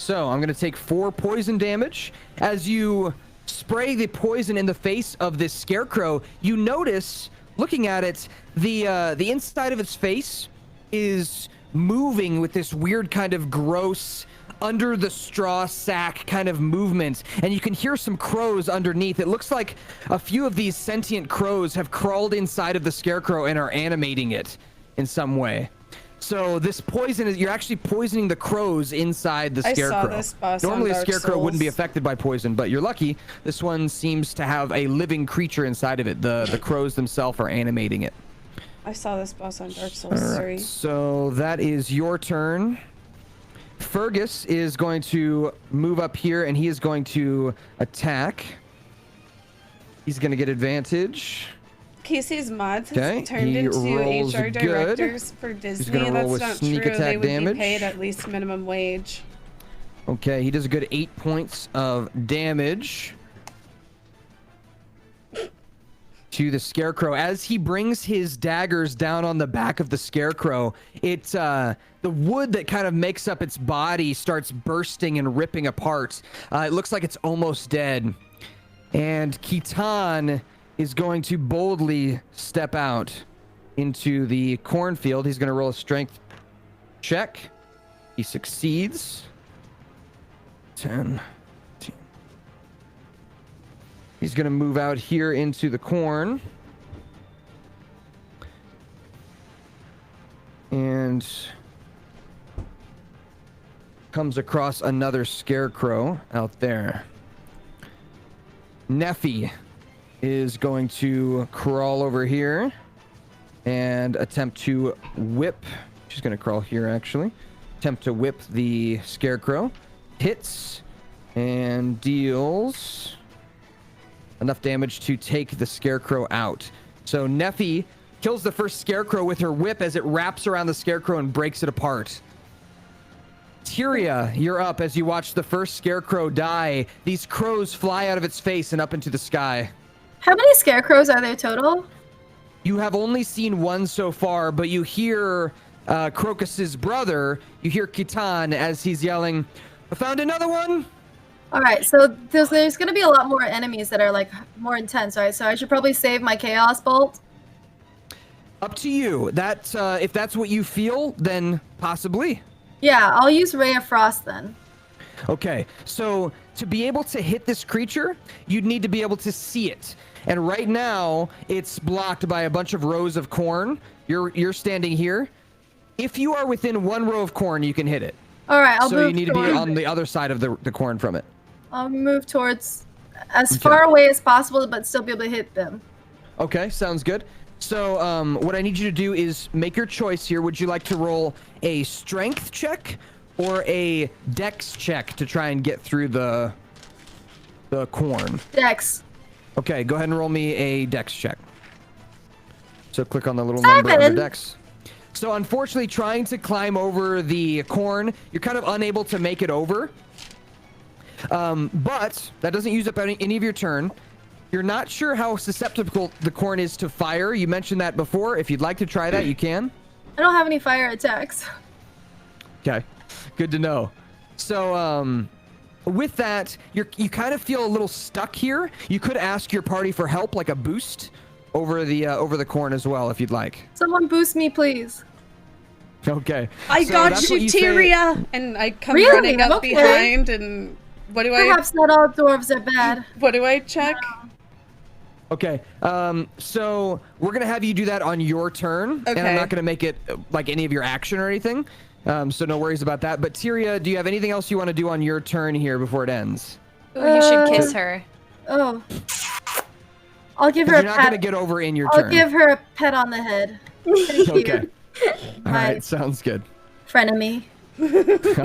So I'm going to take 4 poison damage. As you spray the poison in the face of this scarecrow, you notice, looking at it, the inside of its face is moving with this weird kind of gross under the straw sack kind of movement, and you can hear some crows underneath. It looks like a few of these sentient crows have crawled inside of the scarecrow and are animating it in some way. So this poison is, you're actually poisoning the crows inside the I saw scarecrow. this boss on Normally a Dark scarecrow wouldn't be Souls. affected by poison, but you're lucky. This one seems to have a living creature inside of it. The crows themselves are animating it. I saw this boss on Dark Souls All 3. right, so that is your turn. Fergus is going to move up here and he is going to attack. He's going to get advantage. Casey's mods has Okay, turned he into rolls HR good. directors for Disney. gonna roll with That's not sneak true. attack They would damage. be paid at least minimum wage. Okay, he does a good 8 points of damage to the Scarecrow. As he brings his daggers down on the back of the Scarecrow, it's the wood that kind of makes up its body starts bursting and ripping apart. It looks like it's almost dead. And Kaceytron is going to boldly step out into the cornfield. He's going to roll a strength check. He succeeds. 10. 10. He's going to move out here into the corn. And comes across another Scarecrow out there. Neffy is going to crawl over here and attempt to whip. She's going to crawl here, actually. Attempt to whip the Scarecrow. Hits and deals enough damage to take the Scarecrow out. So Neffy kills the first Scarecrow with her whip as it wraps around the Scarecrow and breaks it apart. Tyria, you're up as you watch the first Scarecrow die. These crows fly out of its face and up into the sky. How many scarecrows are there total? You have only seen one so far, but you hear Crocus's brother. You hear Kaceytron as he's yelling, "I found another one!" All right, so there's going to be a lot more enemies that are like more intense, right? So I should probably save my Chaos Bolt. Up to you. That if that's what you feel, then possibly. Yeah, I'll use Ray of Frost then. Okay, so to be able to hit this creature, you'd need to be able to see it. And right now, it's blocked by a bunch of rows of corn. You're standing here. If you are within one row of corn, you can hit it. All right, I'll so move you need to be towards on the other side of the corn from it. I'll move towards as far away as possible, but still be able to hit them. Okay, sounds good. So what I need you to do is make your choice here. Would you like to roll a strength check or a dex check to try and get through the corn? Dex. Okay, go ahead and roll me a dex check. So click on the little number on the dex. So unfortunately, trying to climb over the corn, you're kind of unable to make it over. But that doesn't use up any of your turn. You're not sure how susceptible the corn is to fire. You mentioned that before. If you'd like to try that, you can. I don't have any fire attacks. Okay, good to know. So with that, you kind of feel a little stuck here. You could ask your party for help, like a boost over the corn as well, if you'd like. Someone boost me, please. Okay. I so got that's you, what you say- Tyria! And I come Really? running up Okay. behind, and what do Perhaps not all dwarves are bad. what do I check? Okay, so we're gonna have you do that on your turn, and I'm Okay. not gonna make it like any of your action or anything, so no worries about that. But Tyria, do you have anything else you want to do on your turn here before it ends? Ooh, you should kiss her. Oh. I'll give 'Cause her a you're not pat. gonna get over in your I'll turn. give her a pet on the head. Thank Okay. you. All My right, sounds good. frenemy.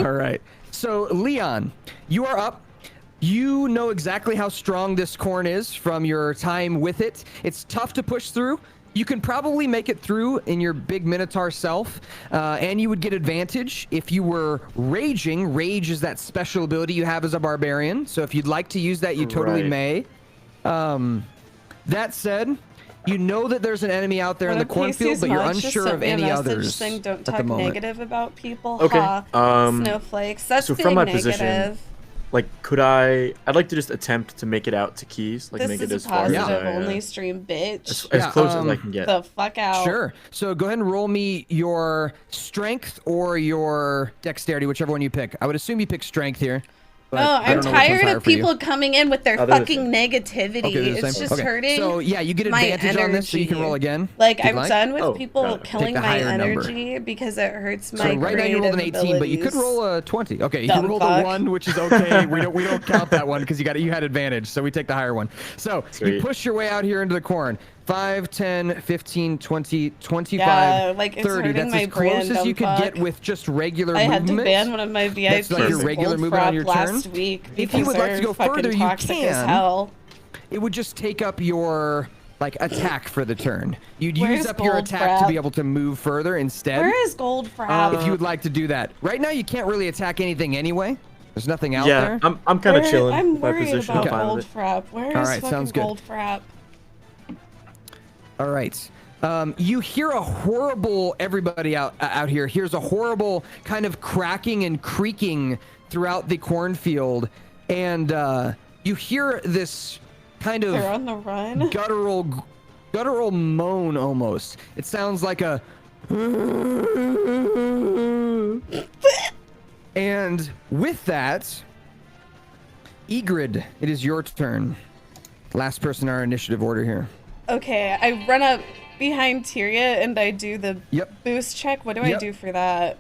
All right. So Leon, you are up. You know exactly how strong this corn is from your time with it. It's tough to push through. You can probably make it through in your big Minotaur self, and you would get advantage if you were raging. Rage is that special ability you have as a barbarian. So if you'd like to use that, you totally may. That said, you know that there's an enemy out there in the cornfield, but you're unsure of any others Saying, don't at the talk moment. negative about people. Okay, Ha. Snowflakes. That's so being from my negative. position, like, I'd like to just attempt to make it out to Keys, like This make it is as a far as positive I, only stream, bitch. as close as I can get. The fuck out. Sure. So go ahead and roll me your strength or your dexterity, whichever one you pick. I would assume you pick strength here. but No, I I'm don't know which one's tired higher of for you. people coming in with their Oh, they're the fucking negativity. Okay, they're the It's same? just Okay. hurting. So yeah, you get my advantage on this, so you can energy. roll again. Like, if you'd I'm done with Oh, people got it. killing Take the my higher number. energy because it hurts my So right now you rolled an creative 18, but you could abilities. roll a 20. Okay, Dumb you rolled fuck. a 1, which is okay. we don't count that one because you had advantage, so we take the higher one. So you Sweet. push your way out here into the corn. 5, 10, 15, 20, 25, Yeah, like, it's 30. hurting That's my as close brain, as you could dumb get fuck. with just regular I had movement. to ban one of my VIPs. That's like your regular movement on your turn. last week If you because would like to they're go fucking further, you toxic as can. hell. It would just take up your like attack for the turn. You'd Where's use up your Gold attack to Frap? be able to move further instead. Where is Gold Frap? If you would like to do that. Right now, you can't really attack anything anyway. There's nothing out Yeah, there. I'm kind of chilling I'm with my worried position. about I'm fine Gold with it. Frap. Where is Alright, fucking sounds good. Gold Frap? All right. You hear a horrible, everybody out here hears a horrible kind of cracking and creaking throughout the cornfield. And you hear this kind They're of on the run. guttural moan almost. It sounds like a... And with that, Egrid, it is your turn. Last person in our initiative order here. Okay, I run up behind Tyria and I do the Yep. boost check. What do I Yep. do for that?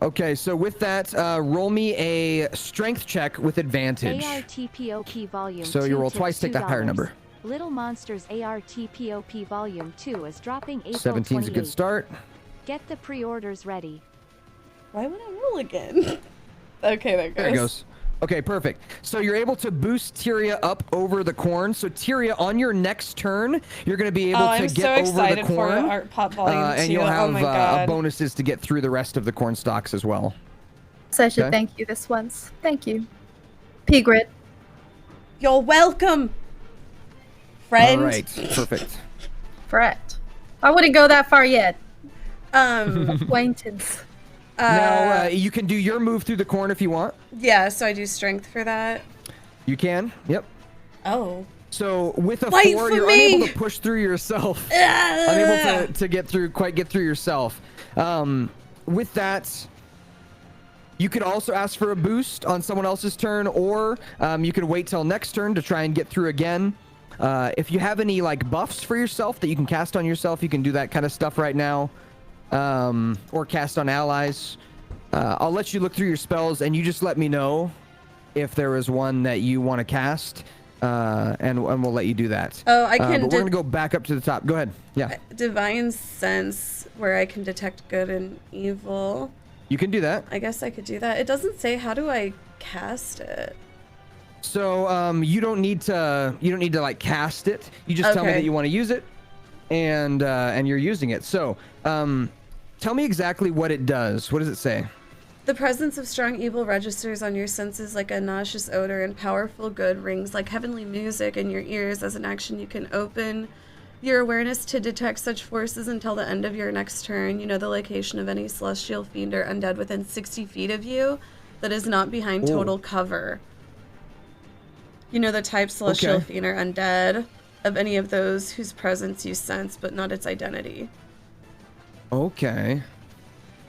Okay, so with that, roll me a strength check with advantage. ARTPOP Volume So 2 you roll tips twice, take that higher $2. number. Little Monsters ARTPOP Volume 2 is dropping April 17 is a good 28th. start. Get the pre-orders ready. Why would I roll again? Okay, there it goes. There it goes. Okay, perfect. So you're able to boost Tyria up over the corn. So Tyria, on your next turn, you're going to be able to I'm get so over excited the for corn. Art Pop Volume 2. And you'll have oh my god. bonuses to get through the rest of the corn stalks as well. So I should Okay. thank you this once. Thank you. Pigrid. You're welcome, friend. All right, perfect. Correct. I wouldn't go that far yet. Acquaintance. Now, you can do your move through the corn if you want. Yeah, so I do strength for that. You can. Yep. Oh. So with a Fight 4, for you're me! unable to push through yourself. Unable to get through yourself. With that, you could also ask for a boost on someone else's turn, or you could wait till next turn to try and get through again. If you have any like buffs for yourself that you can cast on yourself, you can do that kind of stuff right now. Or cast on allies. I'll let you look through your spells, and you just let me know if there is one that you want to cast, and we'll let you do that. Oh, I can But we're gonna go back up to the top. Go ahead. Yeah, Divine Sense, where I can detect good and evil. you can do that. I guess I could do that. It doesn't say how do I cast it. So you don't need to like cast it. You just tell me Okay. that you want to use it, and you're using it. So tell me exactly what it does. What does it say? The presence of strong evil registers on your senses like a nauseous odor, and powerful good rings like heavenly music in your ears. As an action, you can open your awareness to detect such forces until the end of your next turn. You know the location of any celestial fiend or undead within 60 feet of you that is not behind total cover. You know the type celestial Okay. fiend or undead of any of those whose presence you sense, but not its identity. Okay.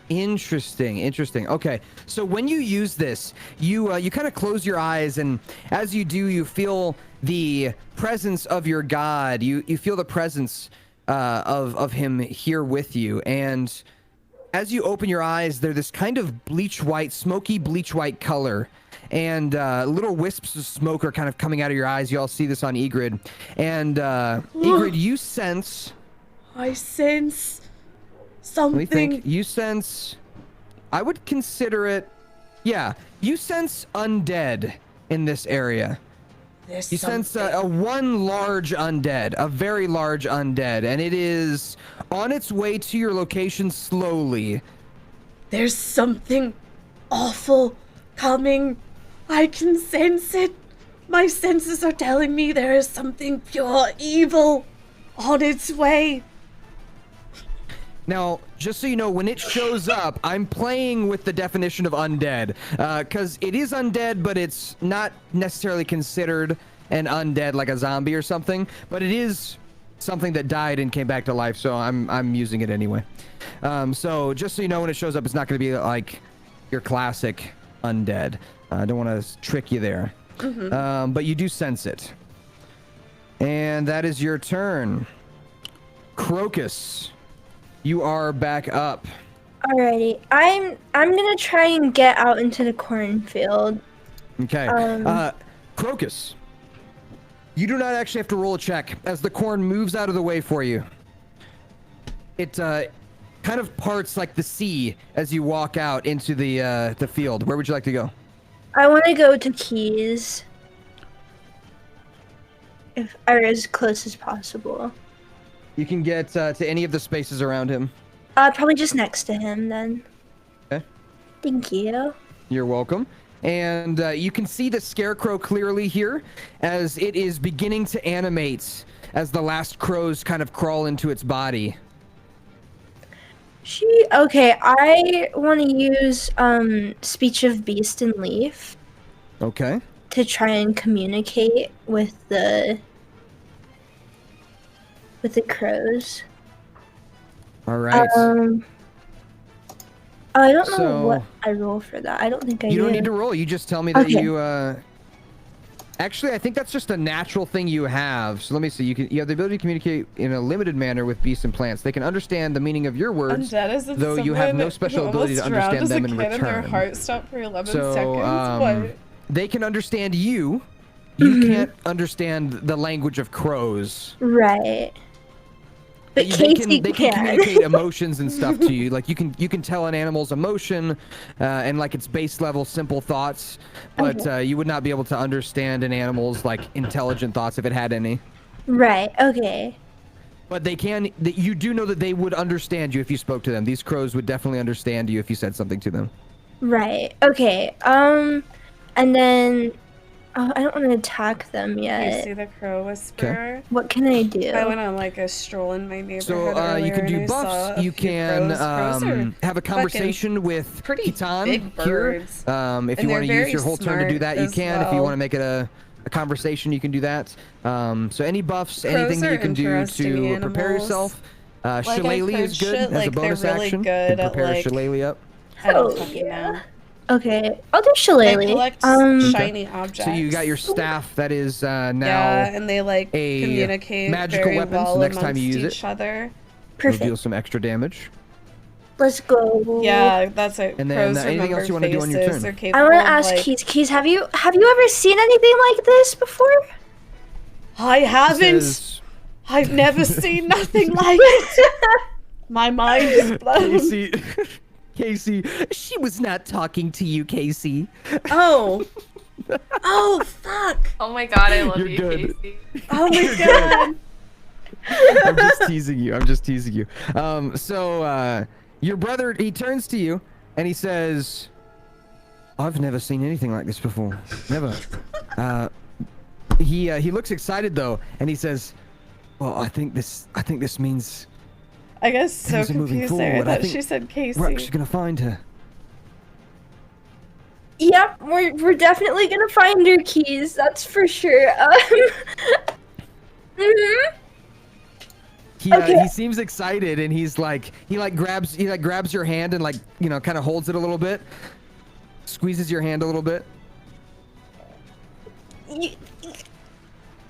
Interesting. Okay. So when you use this, you kind of close your eyes, and as you do, you feel the presence of your god. You feel the presence of him here with you, and as you open your eyes, they're this kind of bleach white, smoky bleach white color, and little wisps of smoke are kind of coming out of your eyes. You all see this on Egrid, and Egrid, you sense. I sense Let me something. think. You sense. I would consider it. Yeah, you sense undead in this area. There's You sense something. a one large undead, a very large undead, and it is on its way to your location slowly. There's something awful coming. I can sense it. My senses are telling me there is something pure evil on its way. Now, just so you know, when it shows up, I'm playing with the definition of undead, because it is undead, but it's not necessarily considered an undead like a zombie or something, but it is something that died and came back to life, so I'm using it anyway. So just so you know, when it shows up, it's not going to be like your classic undead. I don't want to trick you there. But you do sense it. And that is your turn. Crocus. You are back up. Alrighty, I'm gonna try and get out into the cornfield. Okay. Crocus. You do not actually have to roll a check as the corn moves out of the way for you. It kind of parts like the sea as you walk out into the field. Where would you like to go? I want to go to Keys, if or as close as possible. You can get to any of the spaces around him. Probably just next to him then. Okay. Thank you. You're welcome. And you can see the scarecrow clearly here as it is beginning to animate as the last crows kind of crawl into its body. Okay, I want to use speech of beast and leaf Okay. to try and communicate with the crows. All right. I don't know So- what I roll for that. I don't think I You do. don't need to roll. You just tell me that Okay. you actually, I think that's just a natural thing you have. So let me see. You have the ability to communicate in a limited manner with beasts and plants. They can understand the meaning of your words, Undead is though you have no special ability to understand them in And their return. heart stopped for 11 So seconds. What? they can understand you. You can't understand the language of crows. Right. But They Casey can communicate emotions and stuff to you. Like you can tell an animal's emotion and like its base level simple thoughts, but you would not be able to understand an animal's like intelligent thoughts if it had any. Right. Okay. But they can. You do know that they would understand you if you spoke to them. These crows would definitely understand you if you said something to them. Right. Okay. And then I don't want to attack them You yet. see the crow whisperer? What can I do? I went on like a stroll in my neighborhood So earlier you can and do I saw buffs. a You few can crows. Crows are have a conversation with pretty Kitan big here. birds. If And you they're want to use very your whole turn to do smart that, you as can. If you well. want to make it a conversation, you can do that. So any buffs, Crows anything that you are can do interesting to prepare animals. yourself. Like, I've Shillelagh is heard good shit, as a like, they're bonus really action. good You at, prepare like, Shillelagh up. I don't Oh, fucking yeah. know. Okay, I'll do They Shillelagh. collect shiny objects. So you got your staff that is now yeah, and they like a communicate magical very weapon, so well next time you amongst use each it, other. it'll deal Perfect. some extra damage. Let's go. Yeah, that's it. And then, Crows anything remember else you wanna do on your faces. turn? They're I capable want of, to ask like, Keys, have you ever seen anything like this before? I haven't. Says, I've never seen nothing like it. My mind is blown. Casey, she was not talking to you, Casey. Oh. Oh, fuck. Oh my god, I love You're you, good. Casey. Oh my god. I'm just teasing you. I'm just teasing you. So your brother, he turns to you and he says, "I've never seen anything like this before. Never." He looks excited though, and he says, "Well, I think this means I guess so things are moving confused there. I forward. I thought think she said Casey. we're actually gonna find her." Yep, we're definitely gonna find her Keys. That's for sure. He seems excited, and he grabs your hand and kind of holds it a little bit, squeezes your hand a little bit. I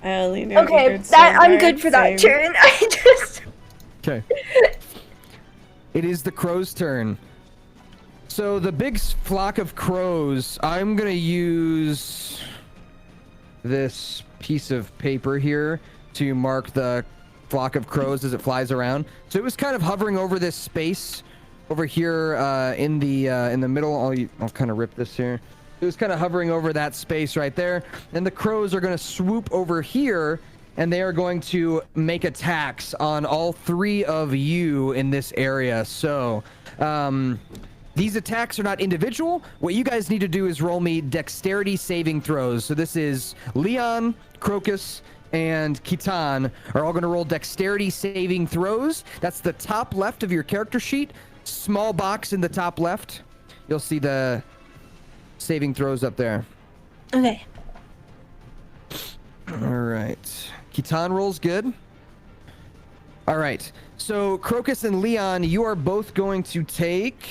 only know you Okay, heard that I'm Sandra good for that sing. turn. I just Okay. It is the crow's turn. So the big flock of crows, I'm gonna use this piece of paper here to mark the flock of crows as it flies around. So it was kind of hovering over this space over here in the middle. I'll kind of rip this here. It was kind of hovering over that space right there. And the crows are going to swoop over here, and they are going to make attacks on all three of you in this area. So these attacks are not individual. What you guys need to do is roll me dexterity saving throws. So this is Leon, Crocus, and Kitan are all going to roll dexterity saving throws. That's the top left of your character sheet. Small box in the top left. You'll see the saving throws up there. okay. All right. Kitan rolls good. All right. So Crocus and Leon, you are both going to take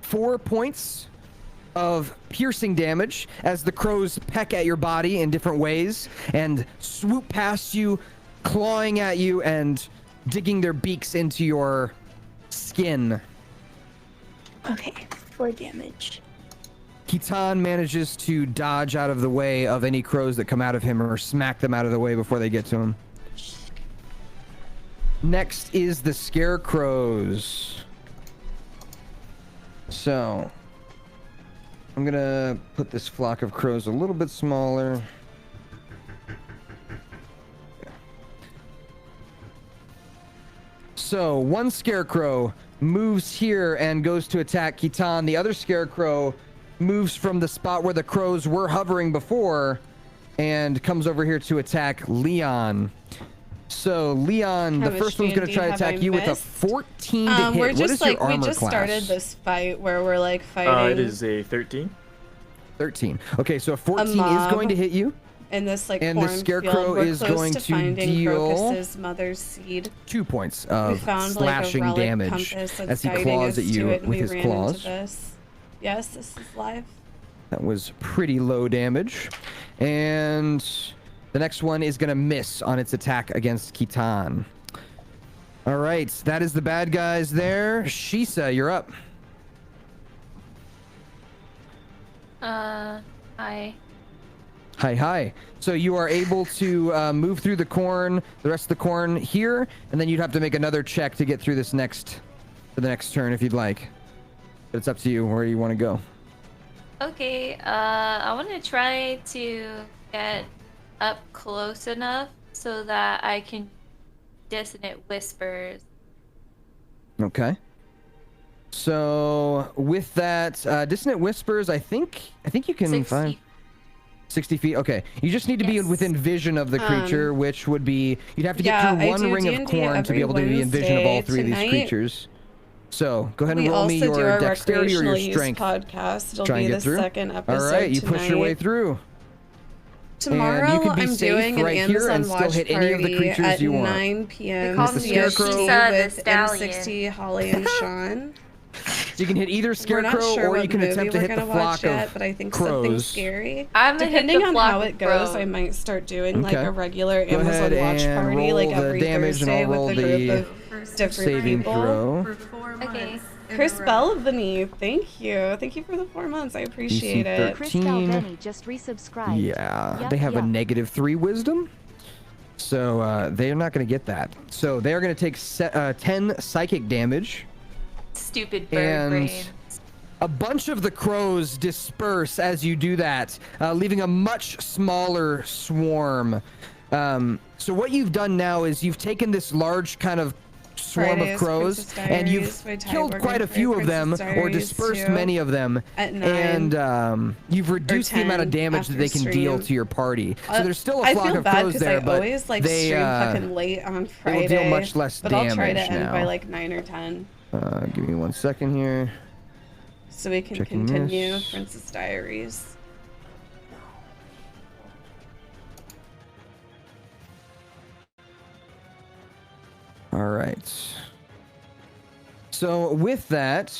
4 points of piercing damage as the crows peck at your body in different ways and swoop past you, clawing at you and digging their beaks into your skin. Okay, 4 damage. Kitan manages to dodge out of the way of any crows that come out of him or smack them out of the way before they get to him. Next is the scarecrows. So I'm gonna put this flock of crows a little bit smaller. So one scarecrow moves here and goes to attack Kitan. The other scarecrow moves from the spot where the crows were hovering before and comes over here to attack Leon. So Leon, How the much first one's going to D&D try to have attack I you with a missed? 14 to hit. We're What just is your like we armor just class? started this fight where we're like fighting It is a 13. 13. Okay, so a 14 is mob. going to hit you. in this like And the cornfield. scarecrow We're is close going to to finding deal Crocus's mother's seed. 2 points We of found slashing like a relic damage compass that's as he guiding claws us at you to it, and with we his ran claws. Into this. Yes, this is live. That was pretty low damage. And the next one is going to miss on its attack against Kitan. All right, that is the bad guys there. Shisa, you're up. Hi. Hi. So you are able to move through the corn, the rest of the corn here, and then you'd have to make another check to get through this for the next turn if you'd like. But it's up to you where you want to go. Okay, I want to try to get up close enough so that I can dissonant whispers. Okay. So with that dissonant whispers, I think you can 60. find 60 feet. Okay, you just need to be Yes. within vision of the creature, which would be you'd have to get yeah, through I one do ring of D&D corn to be every able to be in vision of all Wednesday. three of these Tonight, creatures. So go ahead and We roll me also do your our dexterity or your recreational use strength. podcast. It'll Try and be get the through. second episode All right, you tonight. push your way through. Tomorrow, And you can be I'm safe doing right an here Amazon and still watch hit party any of the creatures at you want. 9 p.m. call the me Scarecrow. Shisa the with Stallion. M60, Holly, and Sean. So you can hit either We're scarecrow not sure or what you can movie attempt to we're hit the gonna watch flock yet, of but I think something crows. scary. I'm gonna hit Depending the on flock how of it goes, crows. I might start doing like Okay. a regular Go Amazon ahead watch and party like roll the every damage, and Thursday I'll roll with a the group of different saving people. throw. For 4 months. Okay. in Chris a row. Belvany, thank you. Thank you for the 4 months. I appreciate DC it. Chris 13. Galvani just resubscribed. Yeah, Yup, they have a yup. -3 wisdom. So they're not going to get that. So they are going to take 10 psychic damage. Stupid bird And brain. a bunch of the crows disperse as you do that, leaving a much smaller swarm. So what you've done now is you've taken this large kind of swarm Fridays, of crows Princess and Diaries you've by Ty killed Morgan quite a for few of them Princess or Diaries dispersed 2 many of them. at 9 And you've reduced the amount of 10 damage that after they can deal stream. to your party. So there's still a I flock feel of bad crows because there, I but always like they stream fucking late on they Friday. will deal much less but I'll try to damage end now. by like 9 or 10, Give me 1 second here. so we can Checking continue this. Princess Diaries. All right. So with that,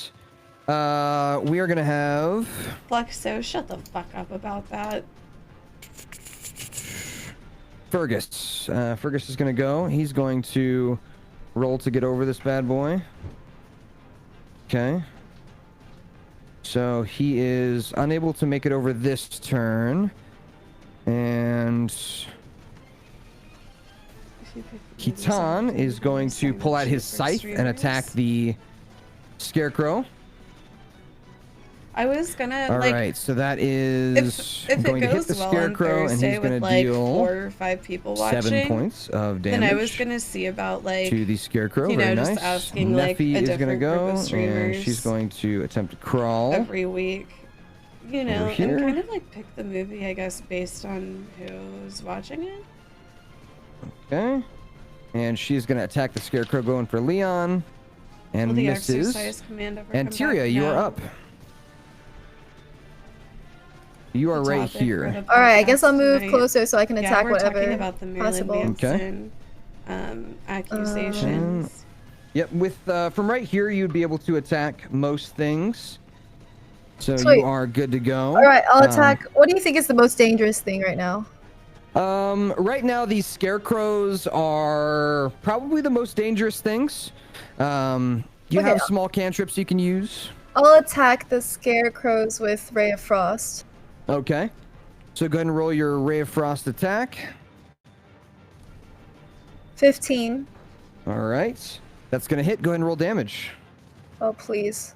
we are gonna have Flexo, shut the fuck up about that. Fergus. Fergus is gonna go. He's going to roll to get over this bad boy. Okay. So he is unable to make it over this turn, and Kitan is going to pull out his scythe and attack the scarecrow. I was gonna All right, like so that is if going it to hit goes the well on scarecrow, and Thursday he's going with to like deal 4 or 5 people watching, 7 points of damage. then I was gonna see about like to the scarecrow. you know, Very just nice. asking, like, Neffy a is going to different go, group of and streamers she's going to attempt to crawl. every week, you know, here. and kind of like pick the movie, I guess, based on who's watching it. Okay. And she's going to attack the scarecrow, going for Leon, and Will the misses. exercise command ever And come back? Tyria, you are No. up. You are The right topic for here. the All right, I guess I'll podcast move tonight. closer so I can Yeah, attack we're whatever talking about the Marilyn possible. Manson accusations. Yep, with from right here, you'd be able to attack most things. So Sweet. you are good to go. All right, I'll attack. What do you think is the most dangerous thing right now? Right now, these scarecrows are probably the most dangerous things. You Okay. have small cantrips you can use. I'll attack the scarecrows with Ray of Frost. Okay. So go ahead and roll your Ray of Frost attack. 15. All right. That's going to hit. Go ahead and roll damage. Oh, please.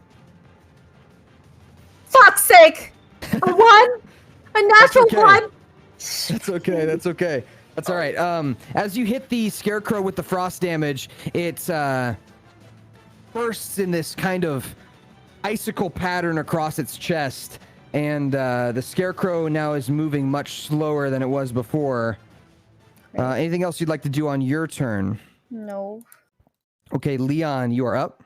Fuck's sake! A 1? A natural okay. 1? That's okay. That's okay. That's all right. As you hit the scarecrow with the frost damage, it bursts in this kind of icicle pattern across its chest, and the scarecrow now is moving much slower than it was before. Anything else you'd like to do on your turn? No. Okay, Leon, you are up.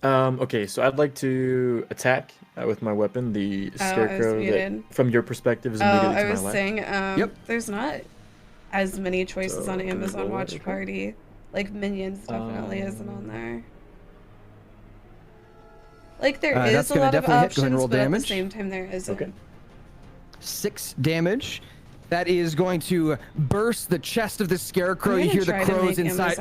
Okay, so I'd like to attack with my weapon, the scarecrow that, from your perspective, is immediately to my I was left. saying, there's not as many choices on Amazon Watch Party. Like, Minions definitely isn't on there. Like, there is a lot of options, but at the same time, there isn't. Okay. 6 damage. That is going to burst the chest of the scarecrow. You hear the crows inside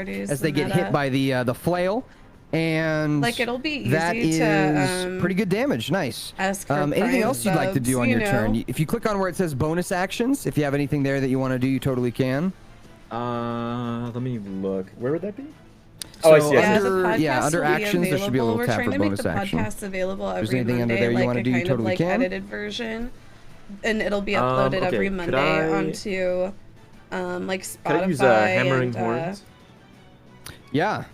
as they get hit by the flail. And like, it'll be easy that is pretty good damage. Nice. Anything else you'd like to do on your turn? If you click on where it says bonus actions, if you have anything there that you want to do, you totally can. Let me look. Where would that be? So I see. Under actions, there should be a little tab for bonus action. We're trying to make the podcast available every There's anything Monday, under there you like want to do, you totally can. edited version, and it'll be uploaded every Monday onto like Spotify. Could I use hammering horns? Yeah.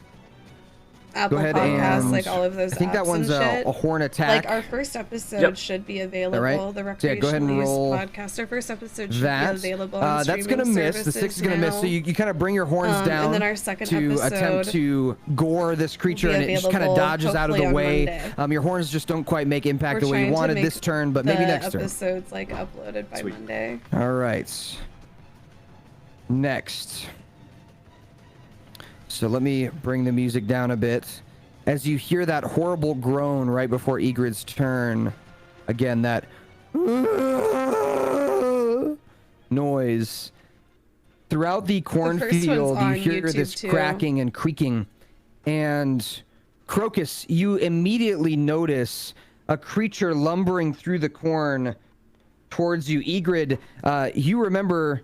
Apple Go ahead Podcasts, and like all of those. I think that one's a horn attack. Like our first episode should be available. Right? The So go ahead and roll podcast. Our first episode should be available. On that's gonna miss. The 6 is gonna miss. So you kind of bring your horns down and then our second to attempt to gore this creature, and it just kind of dodges out of the way. Your horns just don't quite make impact the way you wanted this turn, but maybe next turn. Episodes like uploaded by Monday. All right. Next. So let me bring the music down a bit. As you hear that horrible groan right before Egrid's turn, again, that noise. Throughout the cornfield, you hear this cracking and creaking. And Crocus, you immediately notice a creature lumbering through the corn towards you. Egrid, you remember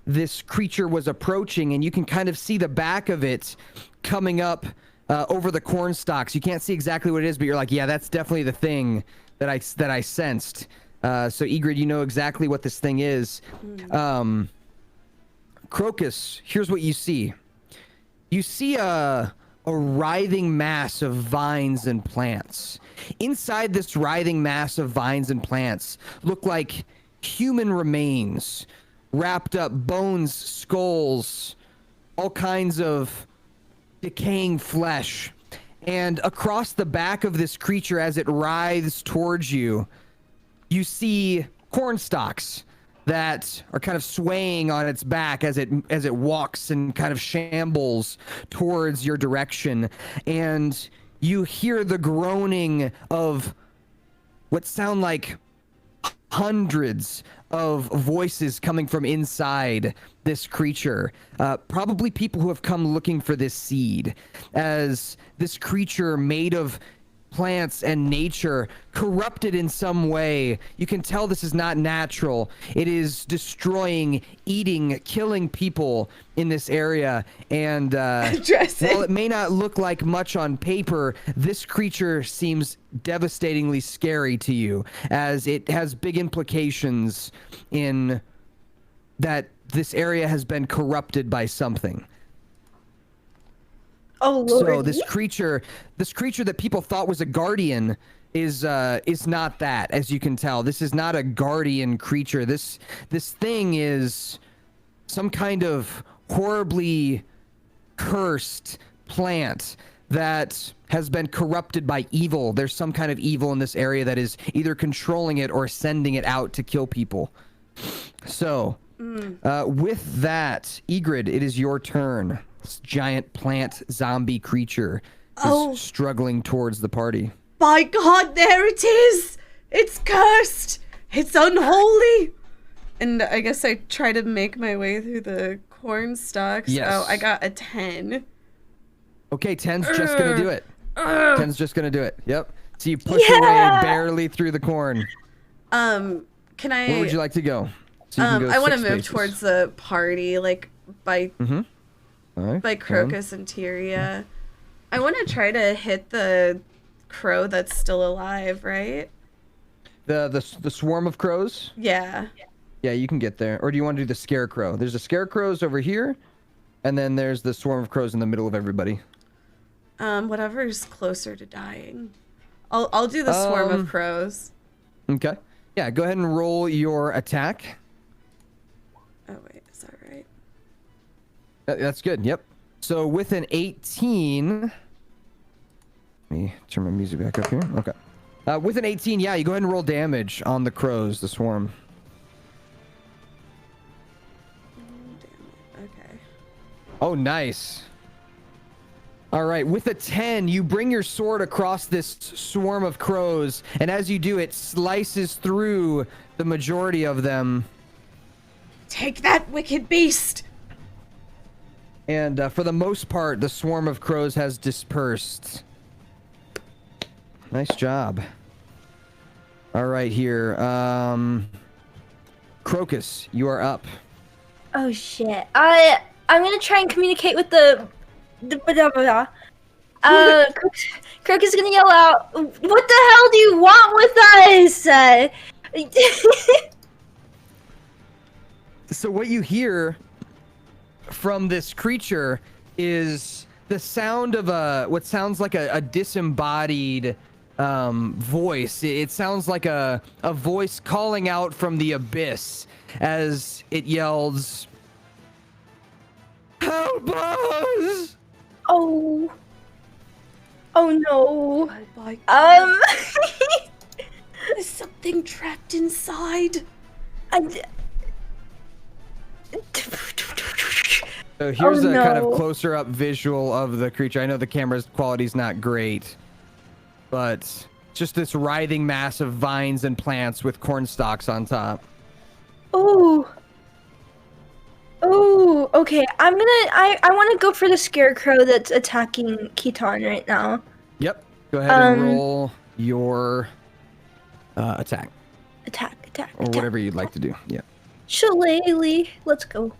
this creature was approaching, and you can kind of see the back of it coming up over the corn stalks. You can't see exactly what it is, but you're like, yeah, that's definitely the thing that I sensed. So Egrid, you know exactly what this thing is. Crocus, here's what you see. You see a writhing mass of vines and plants. Inside this writhing mass of vines and plants look like human remains, wrapped up bones, skulls, all kinds of decaying flesh. And across the back of this creature, as it writhes towards you, you see corn stalks that are kind of swaying on its back as it walks and kind of shambles towards your direction. And you hear the groaning of what sound like hundreds of voices coming from inside this creature. Probably people who have come looking for this seed, as this creature made of plants and nature, corrupted in some way. You can tell this is not natural. It is destroying, eating, killing people in this area. And while it may not look like much on paper, this creature seems devastatingly scary to you, as it has big implications in that this area has been corrupted by something. Oh, Lord. So this creature that people thought was a guardian is not that, as you can tell. This is not a guardian creature. This thing is some kind of horribly cursed plant that has been corrupted by evil. There's some kind of evil in this area that is either controlling it or sending it out to kill people. So, with that, Egrid, it is your turn. This giant plant zombie creature is struggling towards the party. My God, there it is! It's cursed! It's unholy! And I guess I try to make my way through the corn stalks. Yes. Oh, I got a 10. Okay, 10's just gonna do it. 10's just gonna do it. Yep. So you push your way barely through the corn. Can I... Where would you like to go? So you can go I want to 6 move spaces. towards the party, like by Right, by Crocus and Tyria. I want to try to hit the crow that's still alive, right? The swarm of crows? Yeah. Yeah, you can get there. Or do you want to do the scarecrow? There's the scarecrows over here. And then there's the swarm of crows in the middle of everybody. Whatever's closer to dying. I'll do the swarm of crows. Okay. Yeah, go ahead and roll your attack. Oh wait, is that right? That's good. Yep. So with an 18, let me turn my music back up here. Okay. With an 18, yeah, you go ahead and roll damage on the crows, the swarm. Okay. Oh, nice. All right, with a 10, you bring your sword across this swarm of crows, and as you do, it slices through the majority of them. Take that, wicked beast! And for the most part, the swarm of crows has dispersed. Nice job. All right, here. Crocus, you are up. Oh shit. I'm gonna try and communicate with the Crocus is gonna yell out, "What the hell do you want with us?" So what you hear from this creature is the sound of what sounds like a disembodied voice. It sounds like a voice calling out from the abyss as it yells, "Help us!" Oh no. Oh my God. There's something trapped inside. So here's a kind of closer up visual of the creature. I know the camera's quality's not great, but just this writhing mass of vines and plants with corn stalks on top. Oh, okay. I want to go for the scarecrow that's attacking Kaceytron right now. Yep. Go ahead and roll your attack. Attack. Or whatever you'd like to do. Yeah. Shillelagh. Let's go.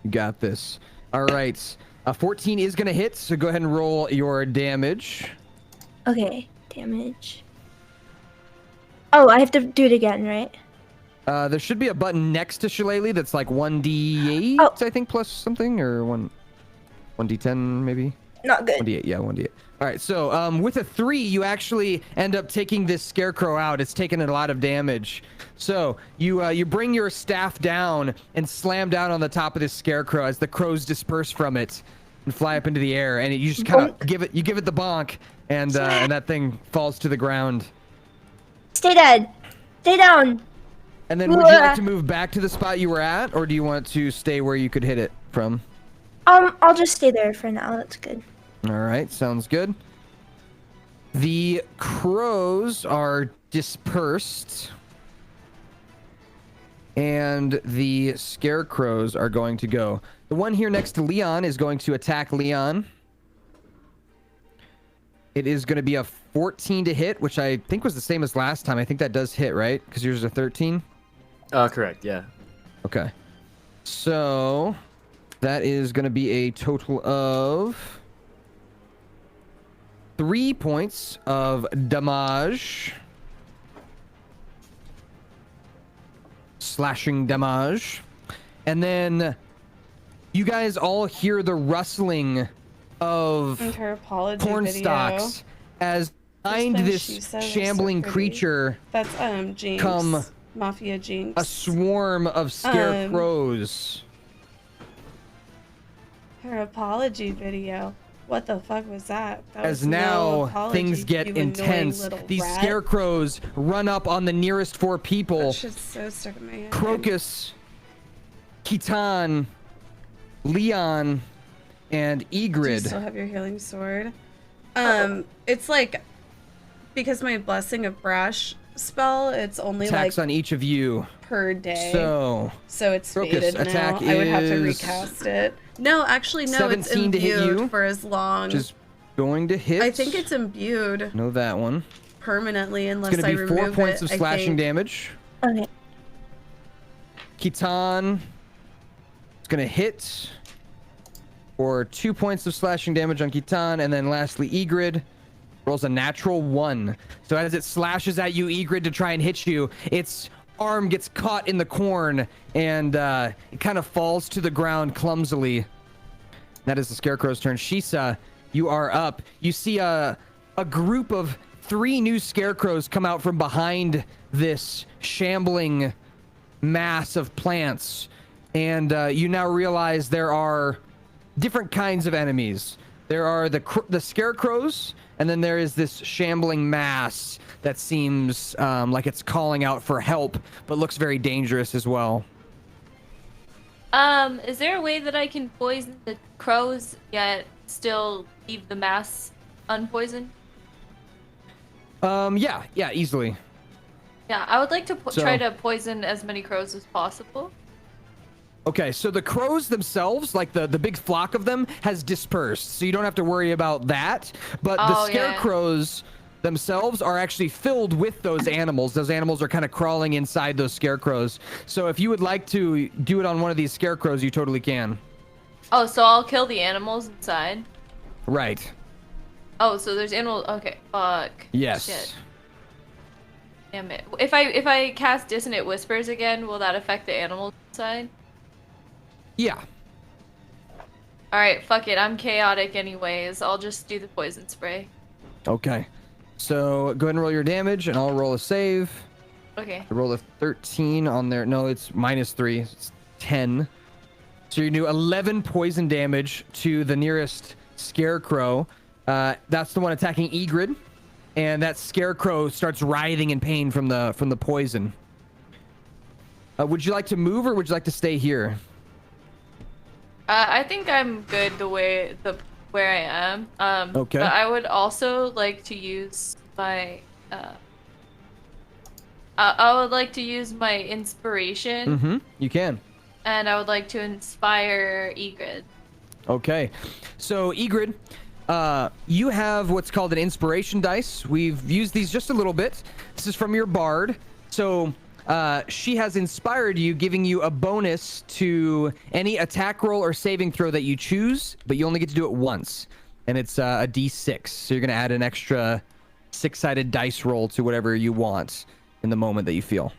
You got this. All right. 14 is going to hit, so go ahead and roll your damage. Okay. Damage. Oh, I have to do it again, right? There should be a button next to Shillelagh that's like 1d8, I think, plus something, or 1d10 maybe? Not good. 1d8, yeah, 1d8. All right, so with a 3, you actually end up taking this scarecrow out. It's taken a lot of damage. So you bring your staff down and slam down on the top of this scarecrow as the crows disperse from it and fly up into the air. And you just kind of give it the bonk, and that thing falls to the ground. Stay dead. Stay down. And then would you like to move back to the spot you were at, or do you want to stay where you could hit it from? I'll just stay there for now. That's good. All right, sounds good. The crows are dispersed, and the scarecrows are going to go. The one here next to Leon is going to attack Leon. It is going to be a 14 to hit, which I think was the same as last time. I think that does hit, right? Because yours is a 13? Correct, yeah. Okay. So that is going to be a total of 3 points of damage. Slashing damage. And then you guys all hear the rustling of corn stalks as behind this shambling creature that's Jinx. Come Mafia Jinx. a swarm of scarecrows. Her apology video. What the fuck was that? As now things get intense. These scarecrows run up on the nearest 4 people. That shit's so stuck in my head. Crocus, Kaceytron, Leon, and Egrid. Do you still have your healing sword? It's like, because my Blessing of Brash spell, it's only attacks like on each of you per day. So it's Crocus faded now. attack I would have to is recast it. No, actually, no. It's 17 to hit imbued you, for as long. which is going to hit. I think it's imbued Know that one. permanently unless It's I going to be remove 4 points it, of I slashing think. damage. Okay. Kaceytron is going to hit for 2 points of slashing damage on Kaceytron, and then lastly Egrid rolls a natural 1. So as it slashes at you, Egrid, to try and hit you, its arm gets caught in the corn, and it kind of falls to the ground clumsily. That is the Scarecrow's turn. Shisa, you are up. You see a group of 3 new Scarecrows come out from behind this shambling mass of plants. And you now realize there are different kinds of enemies. There are the Scarecrows, and then there is this shambling mass that seems like it's calling out for help, but looks very dangerous as well. Is there a way that I can poison the crows yet still leave the mass unpoisoned? Yeah, easily. Yeah, I would like to try to poison as many crows as possible. Okay, so the crows themselves, like the big flock of them, has dispersed, so you don't have to worry about that. But the Scarecrows themselves are actually filled with those animals. Those animals are kind of crawling inside those Scarecrows. So if you would like to do it on one of these Scarecrows, you totally can. Oh, so I'll kill the animals inside? Right. Oh, so there's animals. Okay, fuck. Yes. Shit. Damn it. If I cast Dissonant Whispers again, will that affect the animals inside? Yeah. Alright, fuck it. I'm chaotic anyways. I'll just do the poison spray. Okay. So go ahead and roll your damage, and I'll roll a save. Okay. I roll a 13 on there. No, it's -3. It's 10. So you do 11 poison damage to the nearest Scarecrow. That's the one attacking Egrid. And that Scarecrow starts writhing in pain from the poison. Would you like to move, or would you like to stay here? I think I'm good where I am. Okay. But I would also like to use my I would like to use my inspiration. Mm-hmm. You can. And I would like to inspire Egrid. Okay. So Egrid, you have what's called an inspiration dice. We've used these just a little bit. This is from your bard. So she has inspired you, giving you a bonus to any attack roll or saving throw that you choose, but you only get to do it once. And it's a d6. So you're going to add an extra 6-sided dice roll to whatever you want in the moment that you feel.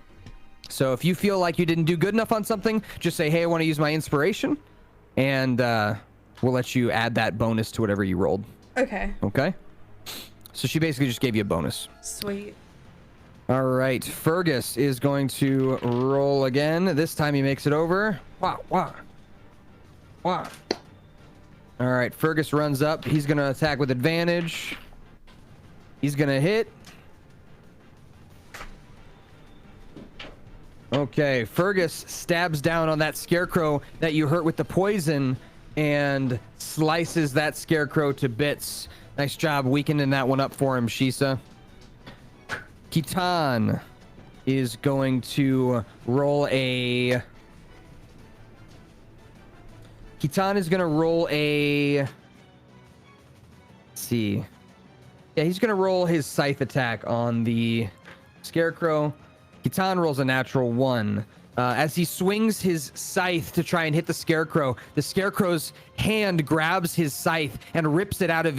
So if you feel like you didn't do good enough on something, just say, hey, I want to use my inspiration. And we'll let you add that bonus to whatever you rolled. Okay. Okay? So she basically just gave you a bonus. Sweet. All right. Fergus is going to roll again. This time he makes it over. Wow. All right. Fergus runs up. He's going to attack with advantage. He's going to hit. Okay. Fergus stabs down on that Scarecrow that you hurt with the poison and slices that Scarecrow to bits. Nice job weakening that one up for him, Shisa. Kitan is going to roll a... Let's see. Yeah, he's going to roll his scythe attack on the Scarecrow. Kitan rolls a natural 1. As he swings his scythe to try and hit the Scarecrow's hand grabs his scythe and rips it out of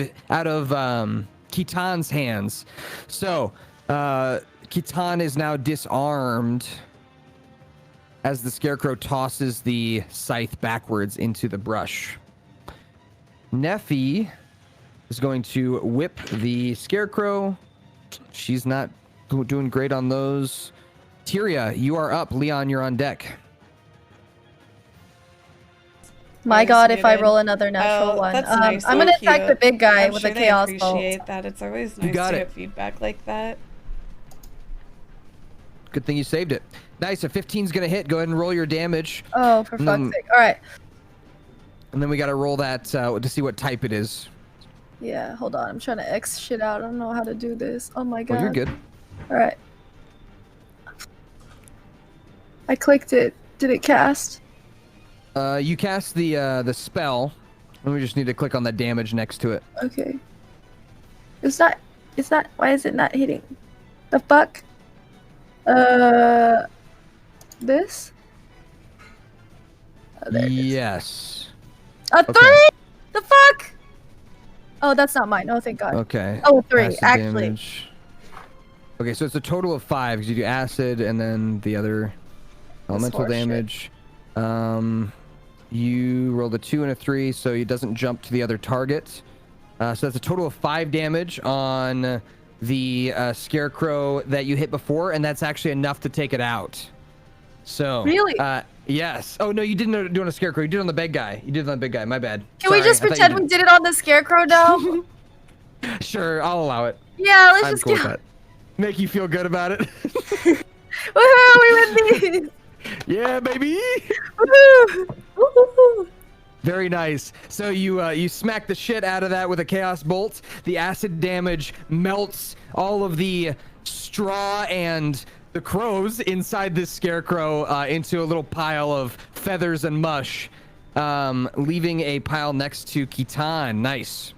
Kitan's hands. So, Kitan is now disarmed as the Scarecrow tosses the scythe backwards into the brush. Neffy is going to whip the Scarecrow. She's not doing great on those. Tyria, you are up. Leon, you're on deck. My God, if I roll another natural one. That's nice. I'm going to attack the big guy with a chaos bolt. I appreciate that. It's always nice to get feedback like that. Good thing you saved it. Nice. A 15's going to hit. Go ahead and roll your damage. Oh, for fuck's sake. All right. And then we got to roll that to see what type it is. Yeah, hold on. I'm trying to X shit out. I don't know how to do this. Oh my God. Oh, you're good. All right. I clicked it. Did it cast? You cast the spell, and we just need to click on the damage next to it. Okay. It's not. Why is it not hitting? The fuck? This? Oh, there it is. Yes. A 3? Okay. The fuck? Oh, that's not mine. Oh, thank God. Okay. Oh, 3, acid actually. Damage. Okay, so it's a total of 5 because you do acid and then the other elemental damage. You rolled a 2 and a 3, so it doesn't jump to the other target. So that's a total of 5 damage on the scarecrow that you hit before, and that's actually enough to take it out. So Really? Yes. Oh no, you didn't do it on a scarecrow. You did it on the big guy. You did it on the big guy. My bad. Can we just pretend we did it on the scarecrow now? Sure, I'll allow it. Yeah, let's I'm just cool go. with that. Make you feel good about it. Woohoo! We win these. Yeah, baby. Woohoo! Woohoo! Very nice. So you smack the shit out of that with a chaos bolt. The acid damage melts all of the straw and the crows inside this scarecrow into a little pile of feathers and mush, leaving a pile next to Kaceytron. Nice.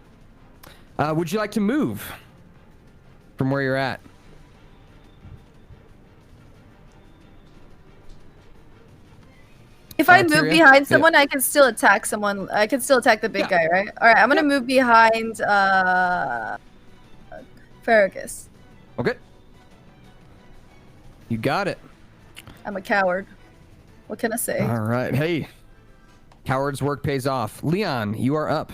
Would you like to move from where you're at? If I move behind someone, I can still attack someone. I can still attack the big guy, right? All right, I'm gonna move behind Farragus. Okay. You got it. I'm a coward. What can I say? All right. Hey, coward's work pays off. Leon, you are up.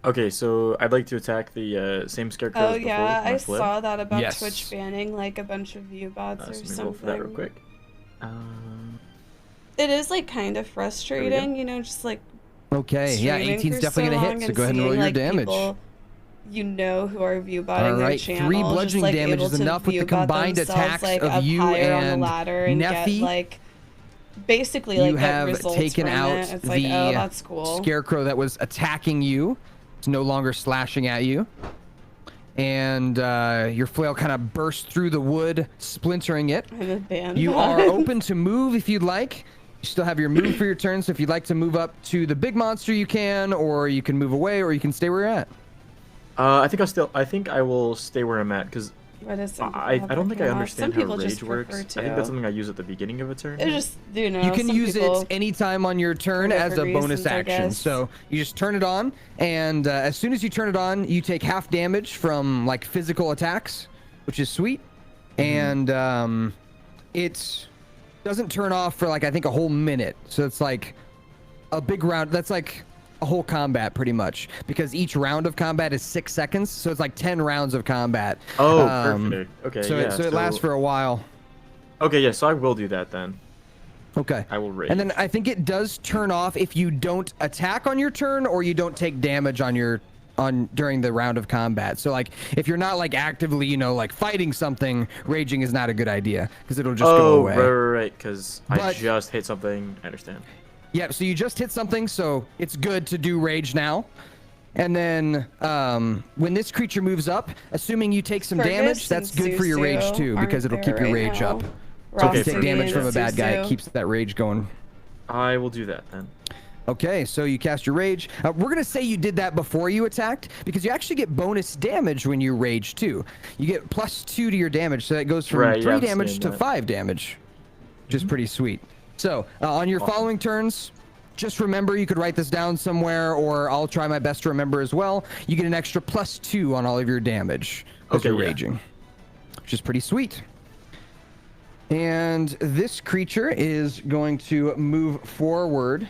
Okay, so I'd like to attack the same scarecrow as before. Yeah, I flip. saw that about Twitch banning like a bunch of view bots or Let me something. roll for that real quick. It is like kind of frustrating, you know, just like. Okay, yeah, 18's definitely gonna hit. So go ahead and roll your damage. People, you know, who are view botting their channel. 3 bludgeoning just, damage is enough with the combined attacks of you and Neffy. Like, basically, you have taken out it's the like, oh, that's cool. scarecrow that was attacking you. It's no longer slashing at you. And your flail kind of bursts through the wood, splintering it. I'm a band. You are open to move if you'd like. You still have your move for your turn, so if you'd like to move up to the big monster, you can, or you can move away, or you can stay where you're at. I think I will stay where I'm at because I don't think I understand how rage works. I think that's something I use at the beginning of a turn. It just, you know, you can use it anytime on your turn as a bonus action. So you just turn it on, and as soon as you turn it on, you take half damage from like physical attacks, which is sweet. And it doesn't turn off for like I think a whole minute. So it's like a big round. That's like a whole combat pretty much, because each round of combat is 6 seconds, so it's like 10 rounds of combat. Oh, perfect. Okay, so it lasts for a while. Okay, yeah, so I will do that then. Okay. I will rage. And then I think it does turn off if you don't attack on your turn or you don't take damage during the round of combat. So like if you're not like actively, you know, like fighting something, raging is not a good idea because it'll just go away. Oh, right, because I just hit something. I understand. Yeah, so you just hit something, so it's good to do rage now. And then when this creature moves up, assuming you take some damage, that's good for your rage too, because it'll keep your rage up. So if you take damage from a bad guy, it keeps that rage going. I will do that then. Okay, so you cast your rage. We're going to say you did that before you attacked, because you actually get bonus damage when you rage too. You get +2 to your damage, so that goes from 3 damage to 5 damage, which is pretty sweet. So, on your following turns, just remember, you could write this down somewhere, or I'll try my best to remember as well. You get an extra +2 on all of your damage as you're raging, which is pretty sweet. And this creature is going to move forward.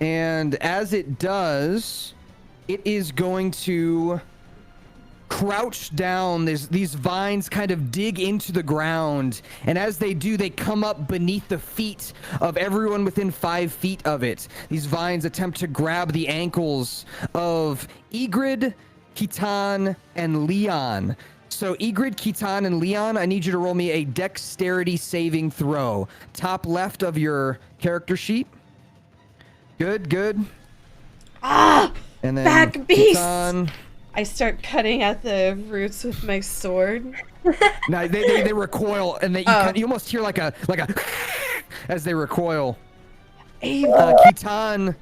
And as it does, it is going to crouch down. These vines kind of dig into the ground, and as they do, they come up beneath the feet of everyone within 5 feet of it. These vines attempt to grab the ankles of Ygritte, Kaceytron, and Leon. So Ygritte, Kaceytron, and Leon, I need you to roll me a dexterity saving throw. Top left of your character sheet. Good. Ah! And then back beast! Kaceytron. I start cutting at the roots with my sword. No, they recoil, and you almost hear like a as they recoil. Kaceytron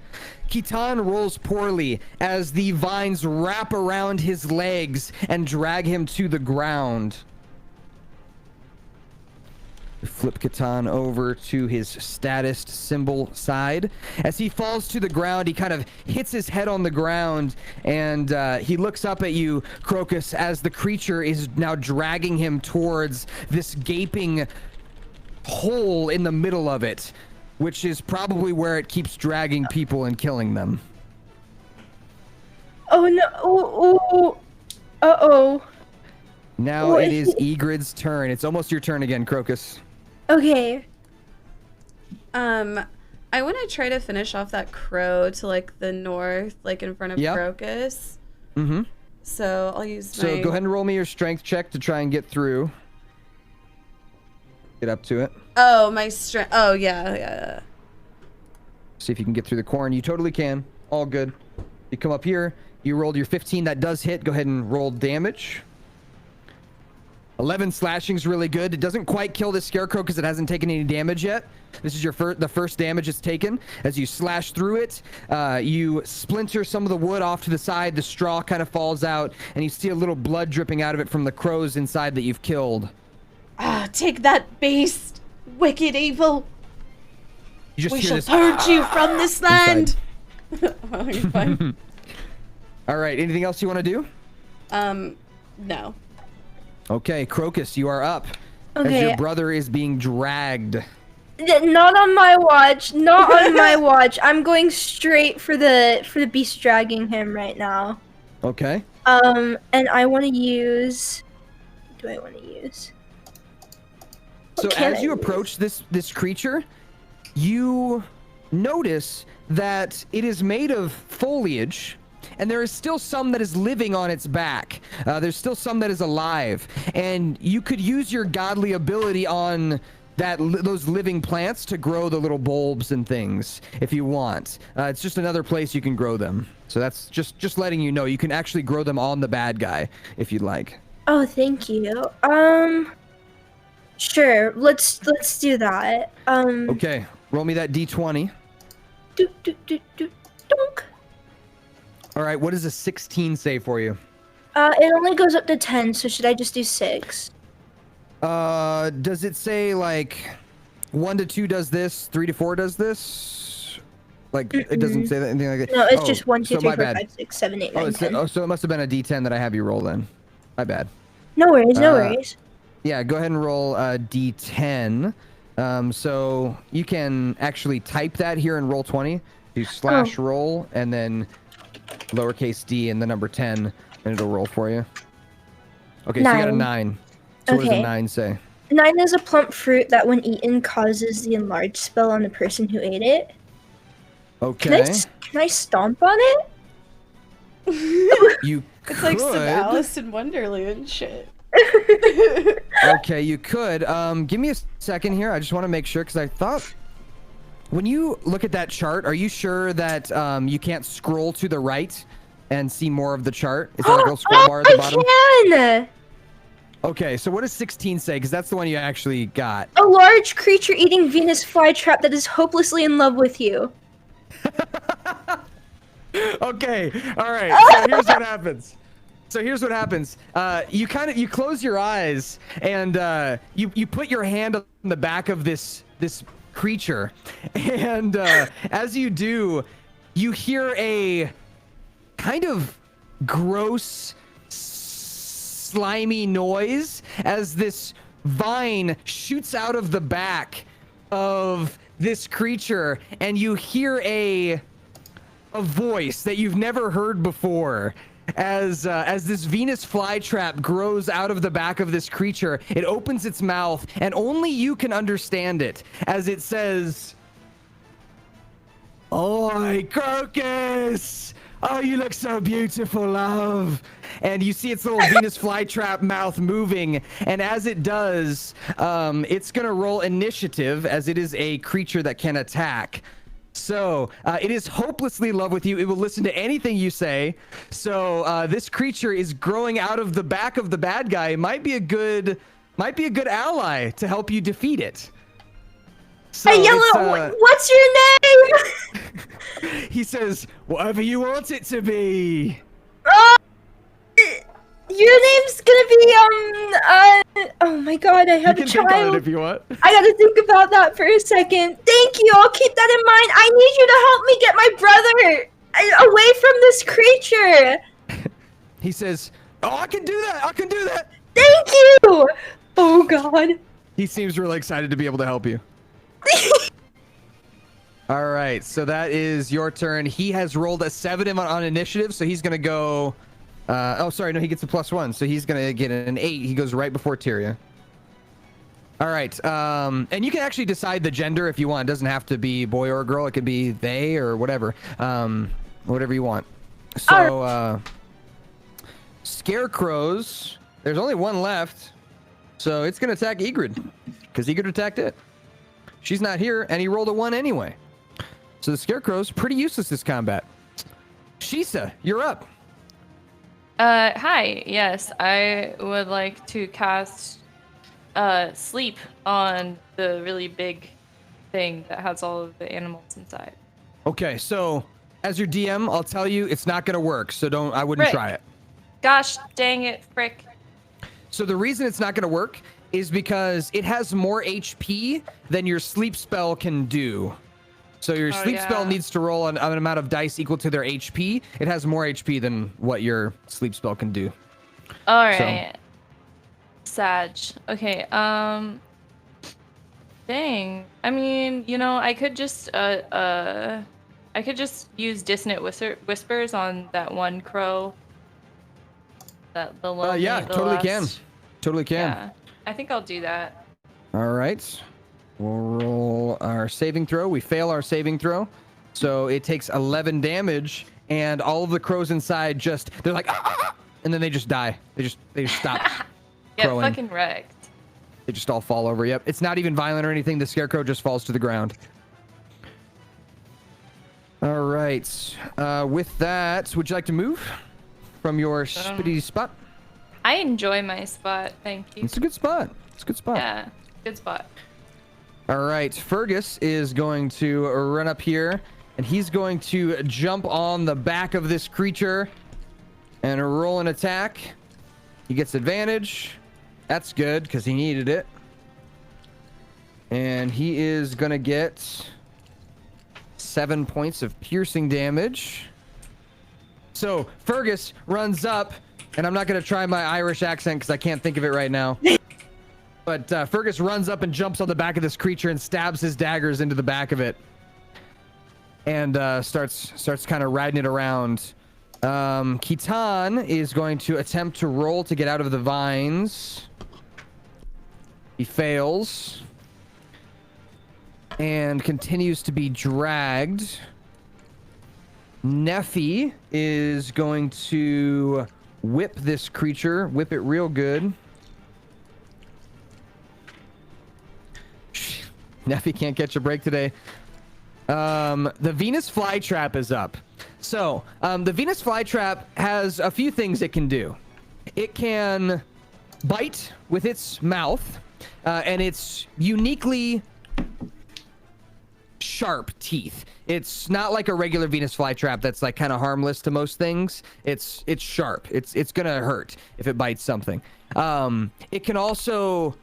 rolls poorly as the vines wrap around his legs and drag him to the ground. Flip Kaceytron over to his status symbol side. As he falls to the ground, he kind of hits his head on the ground, and he looks up at you, Crocus, as the creature is now dragging him towards this gaping hole in the middle of it. which is probably where it keeps dragging people and killing them. Oh no! Oh. Uh-oh. Now it is Egrid's turn. It's almost your turn again, Crocus. Okay. I want to try to finish off that crow to like the north, like in front of Crocus. Mm-hmm. So I'll use So go ahead and roll me your strength check to try and get through. Get up to it. Oh, my strength. Oh, yeah. See if you can get through the corn. You totally can. All good. You come up here. You rolled your 15. That does hit. Go ahead and roll damage. 11 slashing's really good. It doesn't quite kill this scarecrow because it hasn't taken any damage yet. This is the first damage it's taken. As you slash through it, you splinter some of the wood off to the side. The straw kind of falls out, and you see a little blood dripping out of it from the crows inside that you've killed. Ah, take that beast, wicked evil. You just we hear shall purge you from this land. Oh, you're fine. All right. Anything else you want to do? No. Okay, Crocus, you are up. Okay. As your brother is being dragged. Not on my watch. Not on my watch. I'm going straight for the beast dragging him right now. Okay. And I want to use. What do I want to use? So as you approach this creature, you notice that it is made of foliage, and there is still some that is living on its back. There's still some that is alive, and you could use your godly ability on those living plants to grow the little bulbs and things if you want. It's just another place you can grow them. So that's just letting you know you can actually grow them on the bad guy if you'd like. Oh, thank you. Sure. Let's do that. Okay, roll me that d20. Donk. All right, what does a 16 say for you? It only goes up to 10, so should I just do 6? Does it say like 1 to 2 does this, 3 to 4 does this? Like it doesn't say that anything like that. No, it's just 1, 2, 3, 4, 5, 6, 7, 8, 9, 10. So it must have been a D10 that I have you roll then. My bad. No worries, no worries. Yeah, go ahead and roll a D10. So you can actually type that here in Roll20. Do / roll and then lowercase d and the number 10, and it'll roll for you. Okay, 9. So you got a 9. So what does a 9 say? 9 is a plump fruit that when eaten causes the enlarge spell on the person who ate it. Okay. Can I stomp on it? You It's could. like some Alice in Wonderland shit. Okay, you could. Give me a second here. I just want to make sure because I thought when you look at that chart, are you sure that you can't scroll to the right and see more of the chart? Is there like a little scroll bar at the bottom? I can! Okay, so what does 16 say? Because that's the one you actually got. A large creature eating Venus flytrap that is hopelessly in love with you. Okay, all right. So here's what happens. You close your eyes and you put your hand on the back of this creature, and as you do, you hear a kind of gross, slimy noise as this vine shoots out of the back of this creature, and you hear a voice that you've never heard before. As this Venus flytrap grows out of the back of this creature, it opens its mouth, and only you can understand it, as it says, "Oi, Crocus! Oh, you look so beautiful, love." And you see its little Venus flytrap mouth moving, and as it does, it's gonna roll initiative, as it is a creature that can attack. So it is hopelessly in love with you. It will listen to anything you say. So this creature is growing out of the back of the bad guy. It might be a good ally to help you defeat it. So hey, Yellow, what's your name? He says, "Whatever you want it to be." Your name's gonna be oh my god, I have a child. You can think on it if you want. I gotta think about that for a second. Thank you, I'll keep that in mind. I need you to help me get my brother away from this creature. He says, "Oh, I can do that. I can do that." Thank you. Oh god. He seems really excited to be able to help you. All right, so that is your turn. He has rolled a 7 on initiative, so he's gonna go. Oh, sorry, no, he gets a +1, so he's gonna get an 8. He goes right before Tyria. All right, and you can actually decide the gender if you want. It doesn't have to be boy or girl. It could be they or whatever, whatever you want. So, scarecrows. There's only one left, so it's gonna attack Egrid because Egrid attacked it. She's not here, and he rolled a 1 anyway. So the scarecrow's pretty useless this combat. Shisa, you're up. Hi. Yes, I would like to cast sleep on the really big thing that has all of the animals inside. Okay, so as your DM, I'll tell you it's not gonna work, so I wouldn't try it. Gosh dang it, frick. So the reason it's not gonna work is because it has more HP than your sleep spell can do. So your sleep spell needs to roll an amount of dice equal to their HP. It has more HP than what your sleep spell can do. All right. Sag. Okay. Dang. I mean, you know, I could just use dissonant whispers on that one crow. That the lonely, yeah, totally can. Totally can. Yeah. I think I'll do that. All right. We'll roll our saving throw. We fail our saving throw. So it takes 11 damage, and all of the crows inside they're like, ah! And then they just die. They just stop Get crowing. fucking wrecked. They just all fall over. Yep. It's not even violent or anything. The scarecrow just falls to the ground. All right. With that, would you like to move from your spitty spot? I enjoy my spot. Thank you. It's a good spot. It's a good spot. Yeah, good spot. All right. Fergus is going to run up here, and he's going to jump on the back of this creature and roll an attack. He gets advantage. That's good because he needed it. And he is going to get 7 points of piercing damage. So Fergus runs up, and I'm not going to try my Irish accent because I can't think of it right now. But Fergus runs up and jumps on the back of this creature and stabs his daggers into the back of it. And starts kind of riding it around. Kitan is going to attempt to roll to get out of the vines. He fails. And continues to be dragged. Neffy is going to whip this creature. Whip it real good. Neffy can't catch a break today. The Venus flytrap is up. So, the Venus flytrap has a few things it can do. It can bite with its mouth, and it's uniquely sharp teeth. It's not like a regular Venus flytrap that's like kind of harmless to most things. It's sharp. It's gonna hurt if it bites something. It can also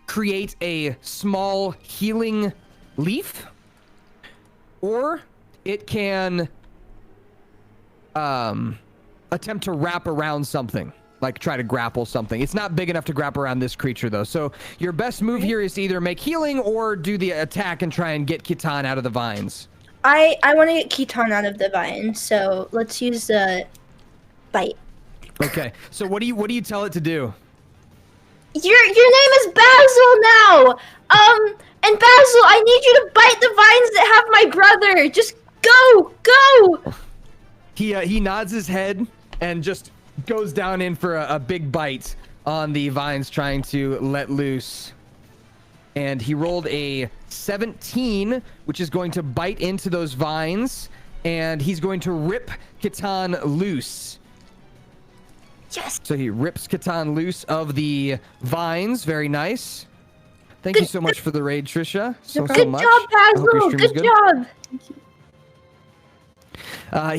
create a small healing leaf, or it can attempt to wrap around something, like try to grapple something. It's not big enough to grapple around this creature though. So your best move here is to either make healing or do the attack and try and get Kitan out of the vines. I want to get Kaceytron out of the vine, so let's use the bite. Okay. So what do you tell it to do? Your name is Basil now. And Basil, I need you to bite the vines that have my brother. Just go. He nods his head and just goes down in for a big bite on the vines, trying to let loose. And he rolled a 17, which is going to bite into those vines, and he's going to rip Kitan loose. Yes. So he rips Kitan loose of the vines. Very nice. Thank you so much for the raid, Trisha. So much. Good job, Basil. Good job.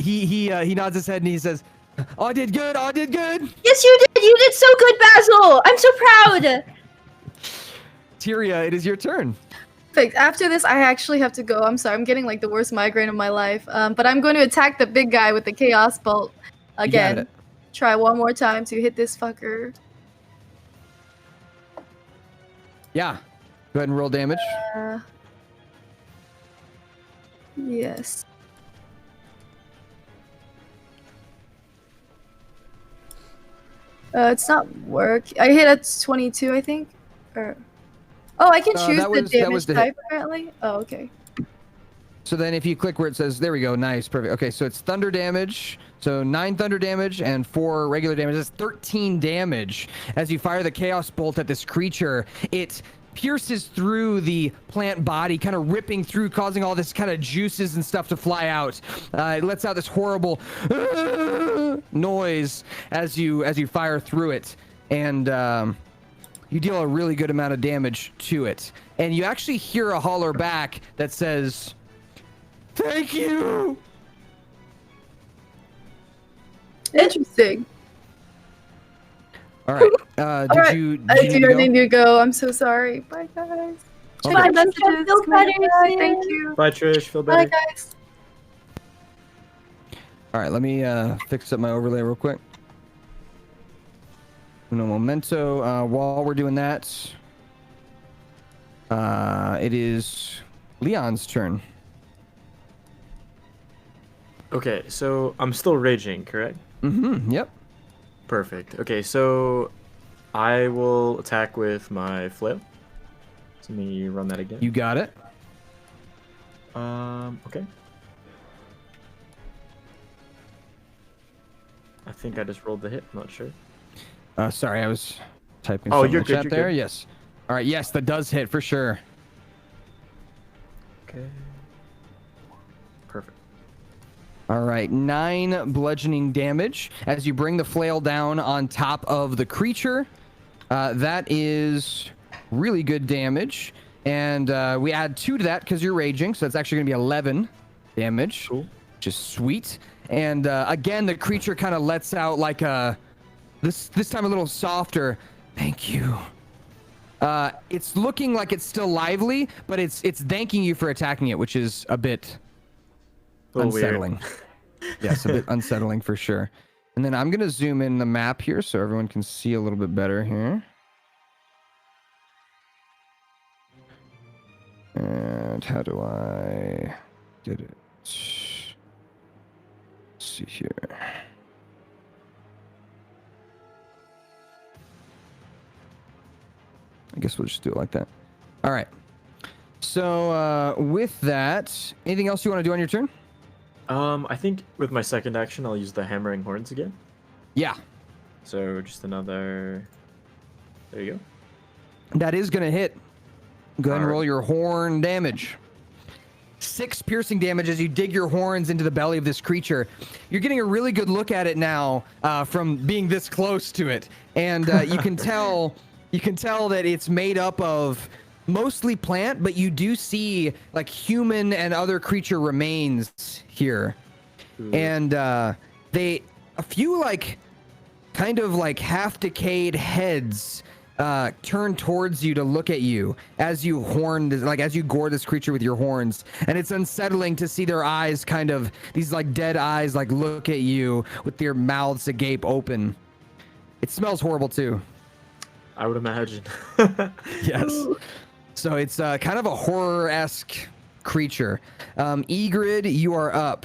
He nods his head and he says, "Oh, I did good. Oh, I did good." Yes, you did. You did so good, Basil. I'm so proud. Tyria, it is your turn. Perfect. After this, I actually have to go. I'm sorry. I'm getting like the worst migraine of my life. But I'm going to attack the big guy with the chaos bolt again. Try one more time to hit this fucker. Yeah. Go ahead and roll damage. Yes. It's not work. I hit at 22, I think. Or oh, I can choose the damage type apparently. Oh, okay. So then if you click where it says, there we go, nice, perfect. Okay, so it's thunder damage. So 9 thunder damage and 4 regular damage. That's 13 damage. As you fire the Chaos Bolt at this creature, it pierces through the plant body, kind of ripping through, causing all this kind of juices and stuff to fly out. It lets out this horrible noise as you fire through it. And you deal a really good amount of damage to it. And you actually hear a holler back that says, "Thank you." Interesting. All right. Did you need to go? I'm so sorry. Bye, guys. Okay. Bye, messages. Feel better soon. Thank you. Bye, Trish. Feel better. Bye, guys. All right, let me fix up my overlay real quick. Uno momento. While we're doing that, it is Leon's turn. Okay, so I'm still raging, correct? Mm-hmm. Yep. Perfect. Okay, so I will attack with my flail. So let me run that again. You got it. Okay. I think I just rolled the hit. I'm not sure. Sorry, I was typing. Oh, something you're in the good. chat You're there. good. Yes. All right. Yes, that does hit for sure. Okay. Perfect. All right, 9 bludgeoning damage as you bring the flail down on top of the creature. That is really good damage. And we add 2 to that because you're raging, so it's actually going to be 11 damage. Cool. Which is sweet. And again, the creature kind of lets out like a... This time a little softer. Thank you. It's looking like it's still lively, but it's thanking you for attacking it, which is a bit... unsettling. Yes, a bit unsettling for sure. And then I'm going to zoom in the map here so everyone can see a little bit better here. And how do I get it? Let's see here. I guess we'll just do it like that. All right. So with that, anything else you want to do on your turn? I think with my second action, I'll use the hammering horns again. Yeah. So just another... There you go. That is going to hit. Go ahead and roll Alright. your horn damage. 6 piercing damage as you dig your horns into the belly of this creature. You're getting a really good look at it now from being this close to it. And you can tell that it's made up of mostly plant, but you do see like human and other creature remains here. Ooh. And a few like kind of like half decayed heads turn towards you to look at you as you gore this creature with your horns. And it's unsettling to see their eyes kind of, these like dead eyes, like look at you with their mouths agape open. It smells horrible too. I would imagine. Yes. So it's kind of a horror-esque creature. Egrid, you are up.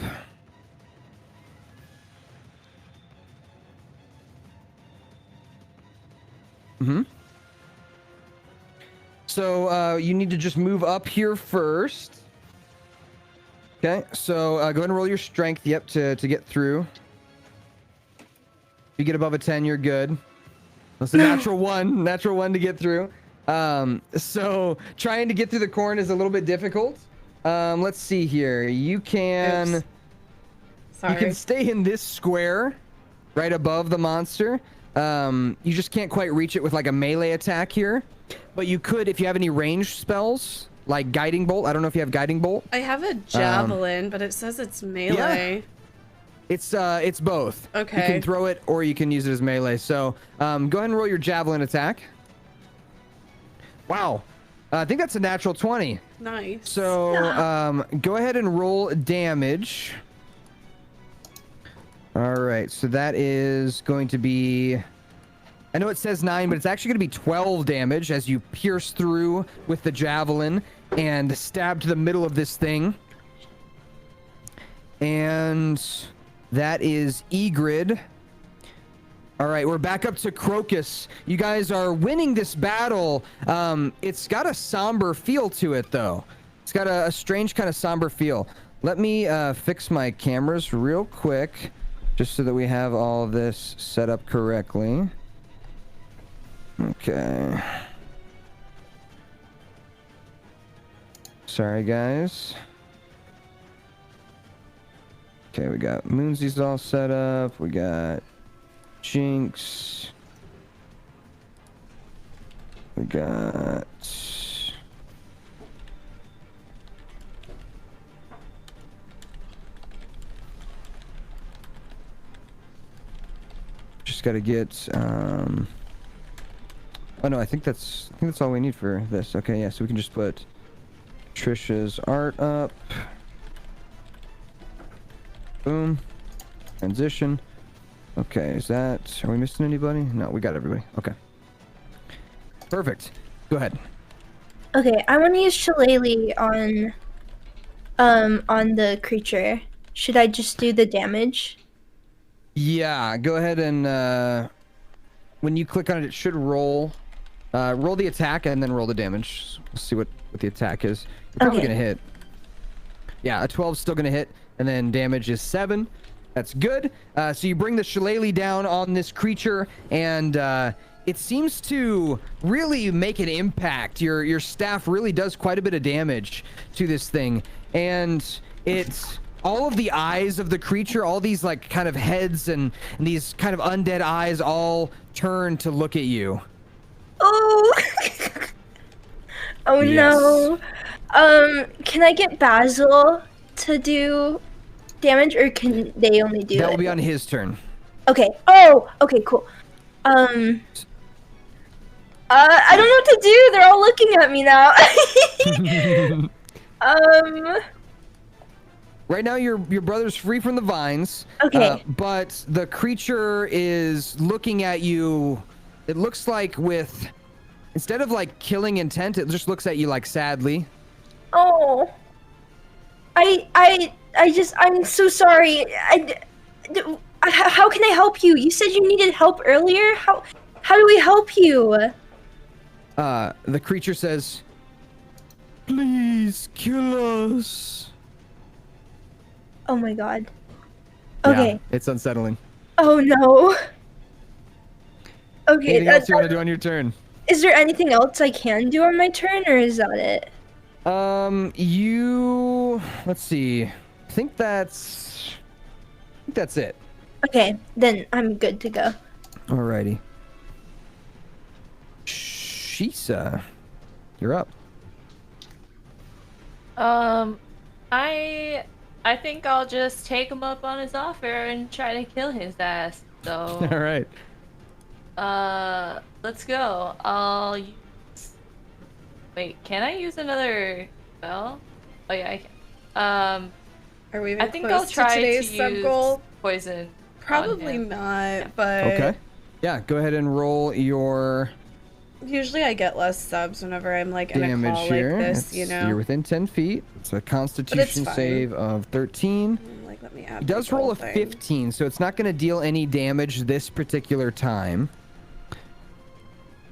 Mm-hmm. So you need to just move up here first. Okay, so go ahead and roll your strength, yep, to get through. If you get above a 10, you're good. That's a natural one to get through. So trying to get through the corn is a little bit difficult. Let's see here. You can stay in this square right above the monster. You just can't quite reach it with like a melee attack here, but you could if you have any ranged spells like guiding bolt. I don't know if you have guiding bolt. I have a javelin, but it says it's melee. Yeah. It's both. Okay. You can throw it or you can use it as melee. So go ahead and roll your javelin attack. Wow. I think that's a natural 20. Nice. So go ahead and roll damage. All right. So that is going to be... I know it says 9, but it's actually going to be 12 damage as you pierce through with the javelin and stab to the middle of this thing. And that is Egrid. All right, we're back up to Crocus. You guys are winning this battle. It's got a somber feel to it, though. It's got a strange kind of somber feel. Let me fix my cameras real quick, just so that we have all of this set up correctly. Okay. Sorry, guys. Okay, we got Moonsies all set up. We got Jinx. We got... Just gotta get, oh no, I think that's all we need for this. Okay, yeah, so we can just put Trisha's art up. Boom. Transition. Okay, are we missing anybody? No, we got everybody. Okay. Perfect. Go ahead. Okay, I want to use Shillelagh on the creature. Should I just do the damage? Yeah, go ahead and when you click on it, it should roll. Roll the attack and then roll the damage. We'll see what the attack is. You're probably gonna hit. Yeah, a 12 is still gonna hit, and then damage is 7. That's good. So you bring the Shillelagh down on this creature, and it seems to really make an impact. Your staff really does quite a bit of damage to this thing, and it's all of the eyes of the creature, all these like kind of heads and these kind of undead eyes all turn to look at you. Oh. Oh yes. No. Can I get Basil to do damage, or can they only do That will be on his turn. Okay. Oh, okay, cool. I don't know what to do. They're all looking at me now. Right now, your brother's free from the vines. Okay. But the creature is looking at you. It looks like instead of like killing intent, it just looks at you like sadly. Oh. I'm so sorry. How can I help you? You said you needed help earlier. How do we help you? The creature says, "Please kill us." Oh my god. Okay. Yeah, it's unsettling. Oh no. Okay. Anything else you want to do on your turn? Is there anything else I can do on my turn, or is that it? Let's see. I think that's it. Okay, then I'm good to go. Alrighty. Shisa, you're up. I think I'll just take him up on his offer and try to kill his ass. So. All right. Let's go. I'll use... Wait, can I use another spell? Oh yeah, I can. Are we even I think close I'll try to today's to sub use goal? poison. Probably not, but Okay. Yeah, go ahead and roll your usually I get less subs whenever I'm like in a damage call here. like this, you know. You're within 10 feet. It's a Constitution save of 13. Like, let me add. It does roll a 15, so it's not going to deal any damage this particular time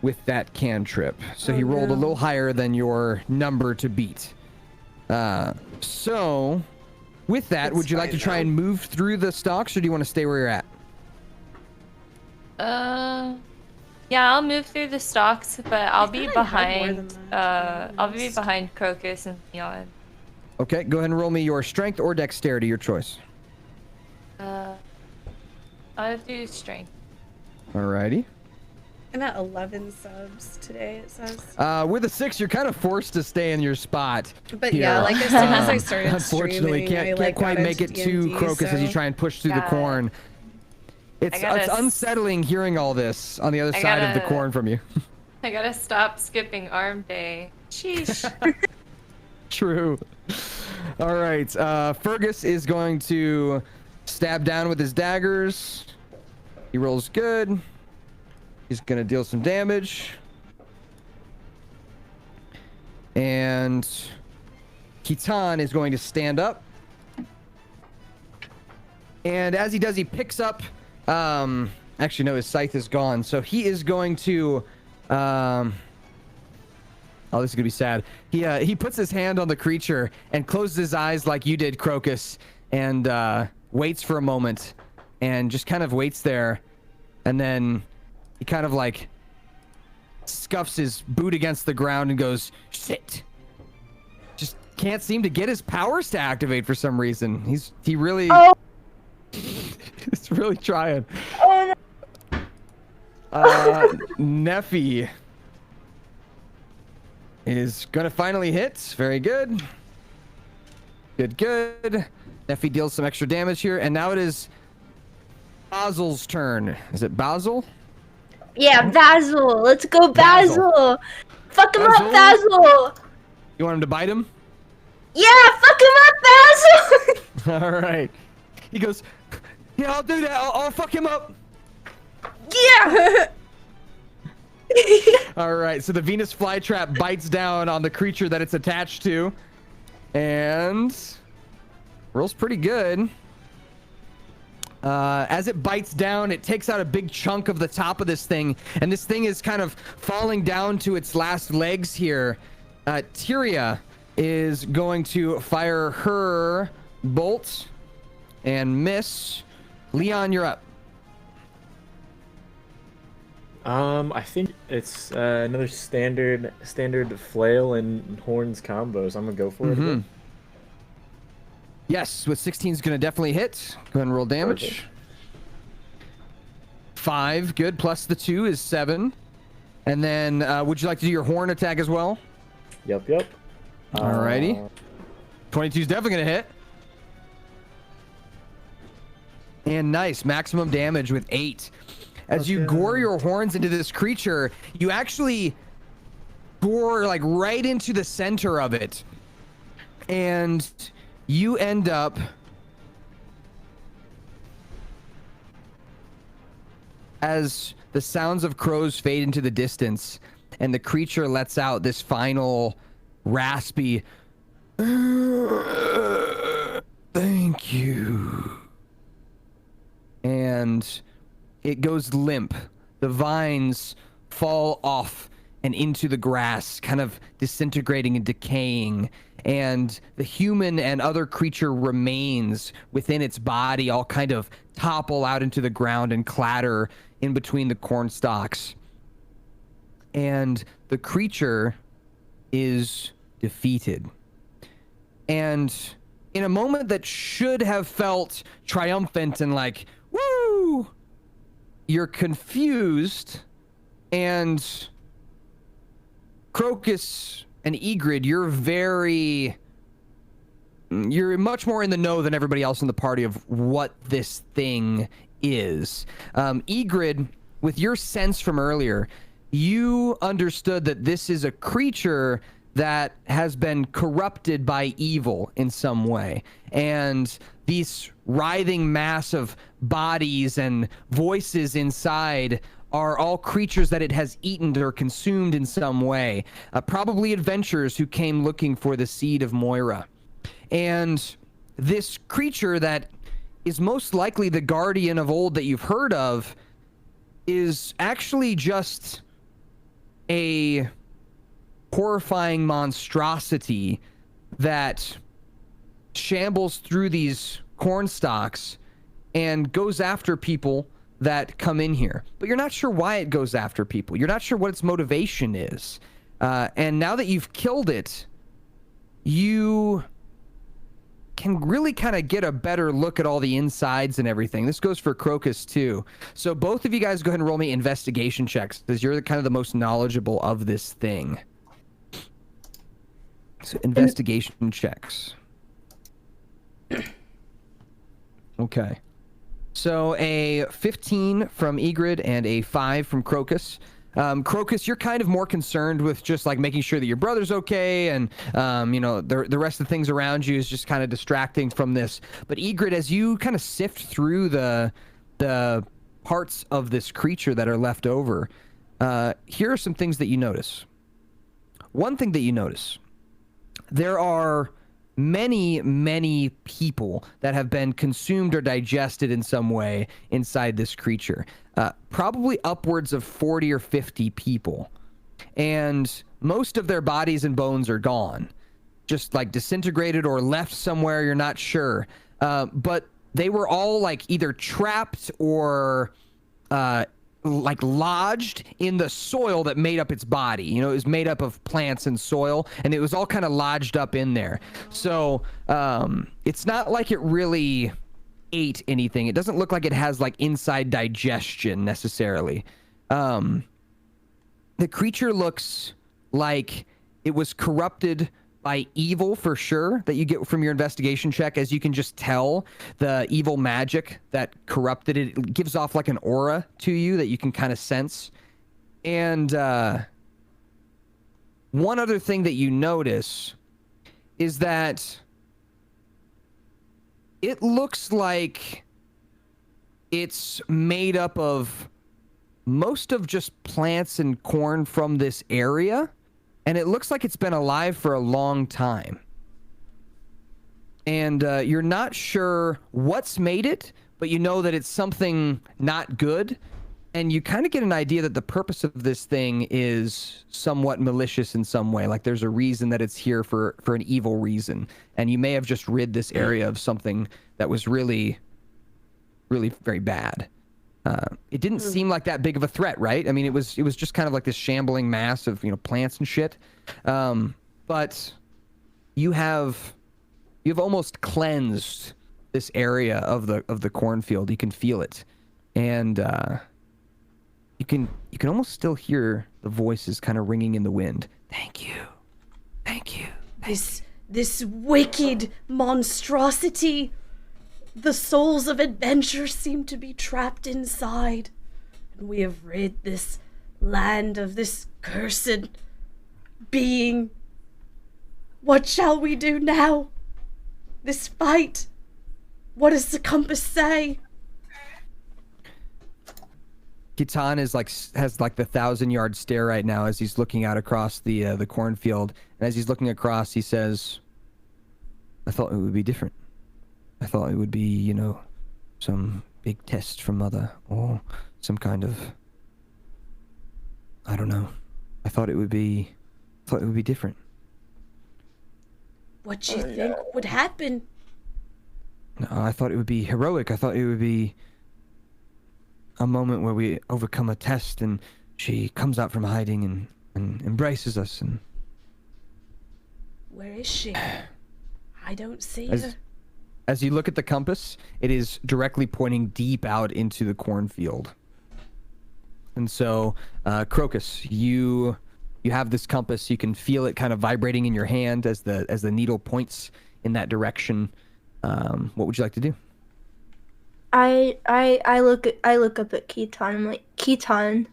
with that cantrip. So he rolled a little higher than your number to beat. So with that, would you like to try and move through the stalks, or do you want to stay where you're at? Yeah, I'll move through the stalks, but I'll be behind. I'll be behind Crocus and Leon. Okay, go ahead and roll me your strength or dexterity, your choice. I'll do strength. Alrighty. I'm at 11 subs today, it says. With a 6, you're kind of forced to stay in your spot. But here. yeah, like as soon as I started unfortunately, streaming, can't quite make it to Crocus as you try and push through the corn. It's unsettling hearing all this on the other side of the corn from you. I gotta stop skipping arm day. Sheesh. True. All right. Fergus is going to stab down with his daggers. He rolls good. He's going to deal some damage. And Kitan is going to stand up. And as he does, he picks up, actually no, his scythe is gone. So he is going to, oh, this is gonna be sad. He puts his hand on the creature and closes his eyes like you did, Crocus, and waits for a moment and just kind of waits there. And then he kind of like scuffs his boot against the ground and goes, "Sit." Just can't seem to get his powers to activate for some reason. He really he's really trying. Oh no. Neffy is gonna finally hit. Very good. Good. Neffy deals some extra damage here, and now it is Basil's turn. Is it Basil? Yeah, Basil. Let's go, Basil. Fuck him up, Basil. You want him to bite him? Yeah, fuck him up, Basil. All right. He goes, yeah, I'll do that. I'll fuck him up. Yeah. All right. So the Venus flytrap bites down on the creature that it's attached to, and rolls pretty good. As it bites down, it takes out a big chunk of the top of this thing, and this thing is kind of falling down to its last legs here. Tyria is going to fire her bolt and miss. Leon, you're up. I think it's another standard flail and horns combos. I'm gonna go for it. Yes, with 16 is gonna definitely hit. Go ahead and roll damage. Perfect. 5, good. Plus the 2 is 7. And then, would you like to do your horn attack as well? Yep. Alrighty. 22 is definitely gonna hit. And nice, maximum damage with 8. As you gore your horns into this creature, you actually gore like right into the center of it. And you end up as the sounds of crows fade into the distance and the creature lets out this final raspy thank you, and it goes limp. The vines fall off and into the grass, kind of disintegrating and decaying, and the human and other creature remains within its body all kind of topple out into the ground and clatter in between the corn stalks. And the creature is defeated. And in a moment that should have felt triumphant and like, woo, you're confused, and Crocus and Egrid, you're much more in the know than everybody else in the party of what this thing is. Egrid, with your sense from earlier, you understood that this is a creature that has been corrupted by evil in some way. And these writhing mass of bodies and voices inside are all creatures that it has eaten or consumed in some way. Probably adventurers who came looking for the seed of Moira. And this creature that is most likely the guardian of old that you've heard of is actually just a horrifying monstrosity that shambles through these corn stalks and goes after people that come in here. But you're not sure why it goes after people. You're not sure what its motivation is. And now that you've killed it, you can really kind of get a better look at all the insides and everything. This goes for Crocus too. So both of you guys go ahead and roll me investigation checks, because you're kind of the most knowledgeable of this thing. So investigation checks. Okay. So a 15 from Egrid and a 5 from Crocus. Crocus, you're kind of more concerned with just like making sure that your brother's okay, and you know, the rest of the things around you is just kind of distracting from this. But Egrid, as you kind of sift through the parts of this creature that are left over, here are some things that you notice. One thing that you notice: there are many people that have been consumed or digested in some way inside this creature. Probably upwards of 40 or 50 people. And most of their bodies and bones are gone. Just like disintegrated or left somewhere, you're not sure. But they were all like either trapped or like lodged in the soil that made up its body. You know, it was made up of plants and soil, and it was all kind of lodged up in there. So it's not like it really ate anything. It doesn't look like it has like inside digestion necessarily. The creature looks like it was corrupted by evil for sure, that you get from your investigation check, as you can just tell the evil magic that corrupted it. It gives off like an aura to you that you can kind of sense. And one other thing that you notice is that it looks like it's made up of most of just plants and corn from this area. And it looks like it's been alive for a long time. And you're not sure what's made it, but you know that it's something not good. And you kind of get an idea that the purpose of this thing is somewhat malicious in some way. Like there's a reason that it's here for an evil reason. And you may have just rid this area of something that was really, really very bad. It didn't seem like that big of a threat, right? I mean, it was just kind of like this shambling mass of, you know, plants and shit. But you have almost cleansed this area of the cornfield. You can feel it, and you can almost still hear the voices kind of ringing in the wind. Thank you, thank you. This wicked monstrosity. The souls of adventure seem to be trapped inside, and we have rid this land of this cursed being. What shall we do now? This fight? What does the compass say? Kitan has like the 1,000-yard stare right now as he's looking out across the cornfield, and as he's looking across, he says, "I thought it would be different. I thought it would be, you know, some big test from Mother, or some kind of, I don't know. I thought it would be different." What do you think would happen? No, I thought it would be heroic. I thought it would be a moment where we overcome a test and she comes out from hiding and embraces us. And where is she? I don't see her. As you look at the compass, it is directly pointing deep out into the cornfield. And so, Crocus, you have this compass. You can feel it kind of vibrating in your hand as the needle points in that direction. What would you like to do? I look up at Kaceytron. I'm like, Kaceytron,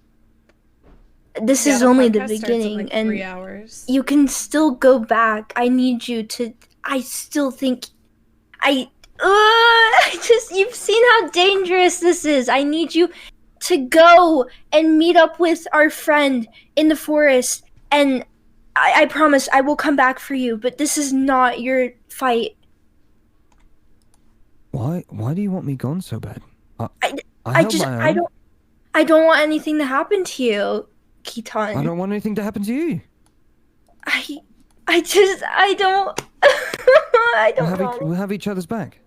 this is only the beginning, like and 3 hours. You can still go back. I need you to. I still think. You've seen how dangerous this is. I need you to go and meet up with our friend in the forest, and I promise I will come back for you, but this is not your fight. Why do you want me gone so bad? I don't want anything to happen to you, Kaceytron. I don't want anything to happen to you. I don't We'll have each other's back.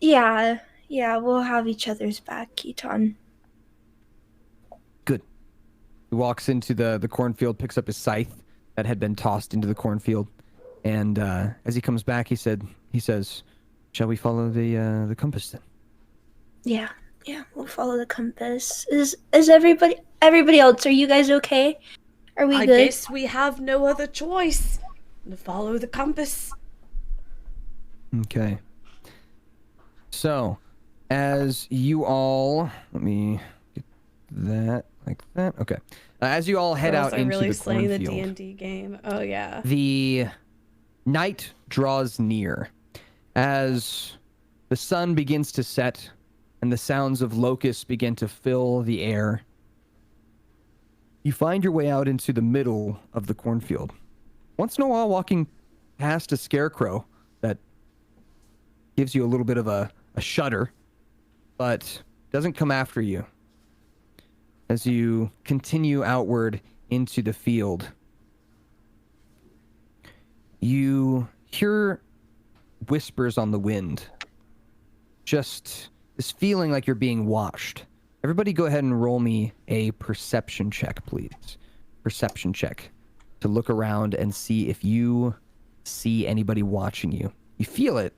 Yeah, we'll have each other's back, Kaceytron. Good. He walks into the cornfield, picks up his scythe that had been tossed into the cornfield, and as he comes back, he says, "Shall we follow the compass then?" Yeah, we'll follow the compass. Is everybody else? Are you guys okay? Are we good? I guess we have no other choice than to follow the compass. Okay. So, as you all, let me get that like that. Okay. As you all head out into really the slaying the cornfield, D&D game. Oh yeah. the night draws near as the sun begins to set and the sounds of locusts begin to fill the air. You find your way out into the middle of the cornfield. Once in a while walking past a scarecrow that gives you a little bit of a shudder, but doesn't come after you. As you continue outward into the field, you hear whispers on the wind. Just this feeling like you're being watched. Everybody go ahead and roll me a perception check, please. Perception check. To look around and see if you see anybody watching you. You feel it.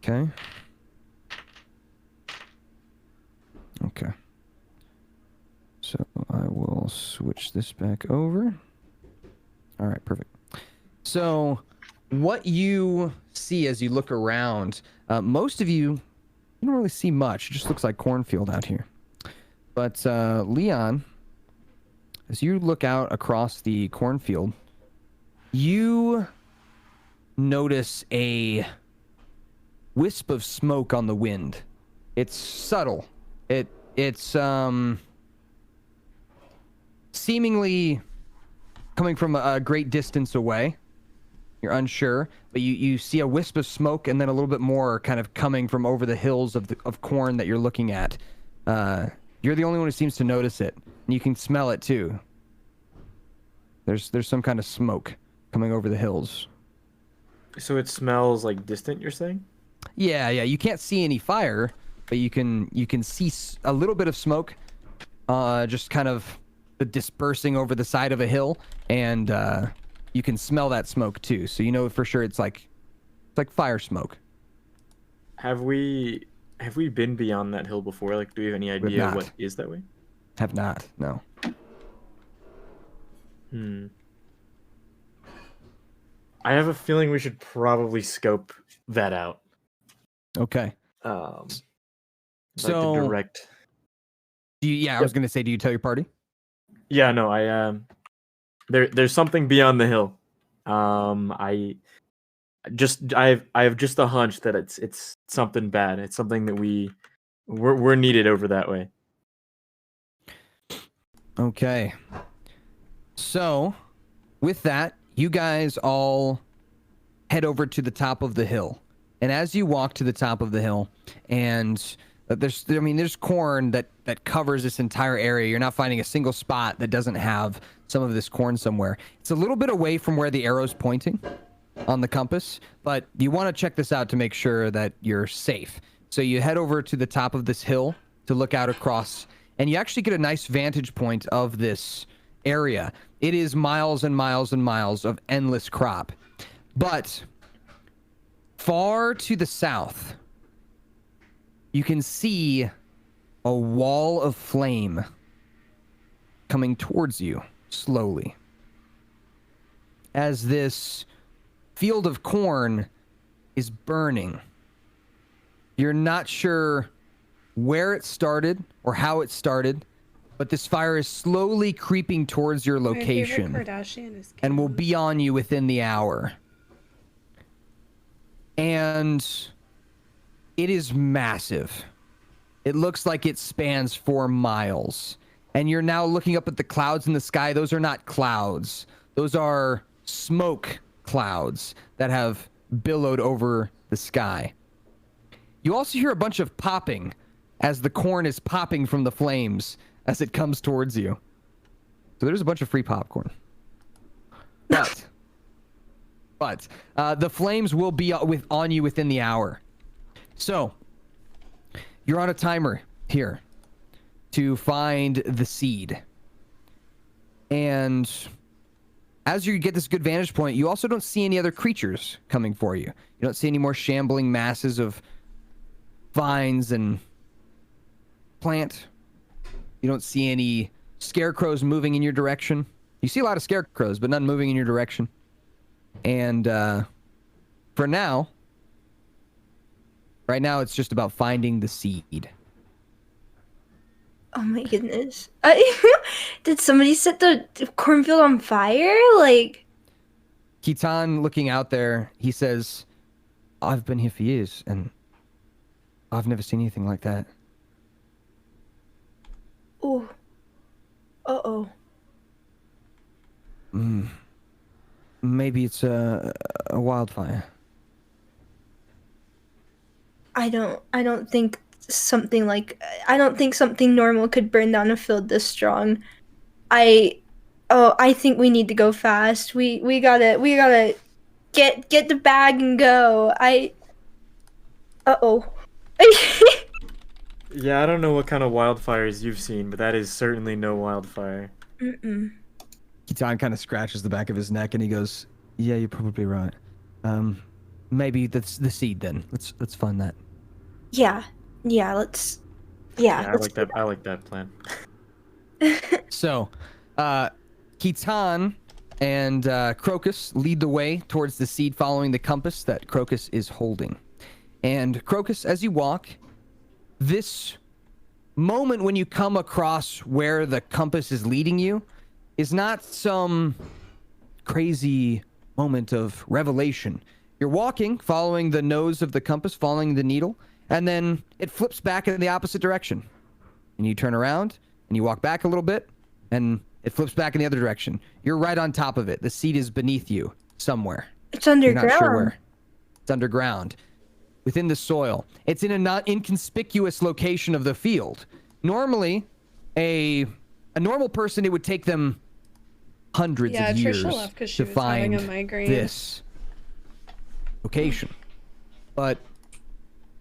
Okay. Okay. So I will switch this back over. All right, perfect. So what you see as you look around, most of you don't really see much. It just looks like cornfield out here. But Leon, as you look out across the cornfield, you notice a wisp of smoke on the wind. It's subtle. It's seemingly coming from a great distance away. You're unsure, but you see a wisp of smoke and then a little bit more kind of coming from over the hills of corn that you're looking at. You're the only one who seems to notice it, and you can smell it too. There's some kind of smoke coming over the hills. So it smells like distant, you're saying? Yeah. You can't see any fire, but you can see a little bit of smoke, just kind of dispersing over the side of a hill, and you can smell that smoke too. So you know for sure it's like fire smoke. Have we been beyond that hill before? Like, do we have any idea what is that way? Have not. No. I have a feeling we should probably scope that out. Okay. So like direct. I was gonna say, do you tell your party? Yeah, no, there's something beyond the hill. I have just a hunch that it's something bad. It's something that we're needed over that way. Okay. So, with that, you guys all head over to the top of the hill. And as you walk to the top of the hill, and there's corn that covers this entire area. You're not finding a single spot that doesn't have some of this corn somewhere. It's a little bit away from where the arrow's pointing on the compass, but you want to check this out to make sure that you're safe. So you head over to the top of this hill to look out across, and you actually get a nice vantage point of this area. It is miles and miles and miles of endless crop. But far to the south, you can see a wall of flame coming towards you slowly. As this field of corn is burning. You're not sure where it started or how it started, but this fire is slowly creeping towards your location and will be on you within the hour. And it is massive. It looks like it spans 4 miles. And you're now looking up at the clouds in the sky. Those are not clouds. Those are smoke clouds that have billowed over the sky. You also hear a bunch of popping as the corn is popping from the flames as it comes towards you. So there's a bunch of free popcorn. But the flames will be on you within the hour. So you're on a timer here to find the seed. And as you get this good vantage point, you also don't see any other creatures coming for you. You don't see any more shambling masses of vines and plant. You don't see any scarecrows moving in your direction. You see a lot of scarecrows, but none moving in your direction. And for now, right now, it's just about finding the seed. Oh my goodness. Did somebody set the cornfield on fire? Like... Kitan, looking out there, he says, I've been here for years, and I've never seen anything like that. Oh. Uh-oh. maybe it's a wildfire. I don't think I don't think something normal could burn down a field this strong. I think we need to go fast. We gotta get the bag and go. Uh-oh. Yeah, I don't know what kind of wildfires you've seen, but that is certainly no wildfire. Mm-mm. Kaceytron kind of scratches the back of his neck and he goes, "Yeah, you're probably right. Maybe that's the seed then. Let's find that." Yeah, let's. Yeah, I Let's like that. I like that plan. So, Kaceytron and Crocus lead the way towards the seed, following the compass that Crocus is holding. And Crocus, as you walk, this moment when you come across where the compass is leading you is not some crazy moment of revelation. You're walking, following the nose of the compass, following the needle, and then it flips back in the opposite direction. And you turn around, and you walk back a little bit, and it flips back in the other direction. You're right on top of it. The seed is beneath you somewhere. It's underground. You're not sure where. It's underground, within the soil. It's in a not inconspicuous location of the field. Normally, a normal person, it would take them hundreds of years Trisha left 'cause she to was having a find migraine. this location. But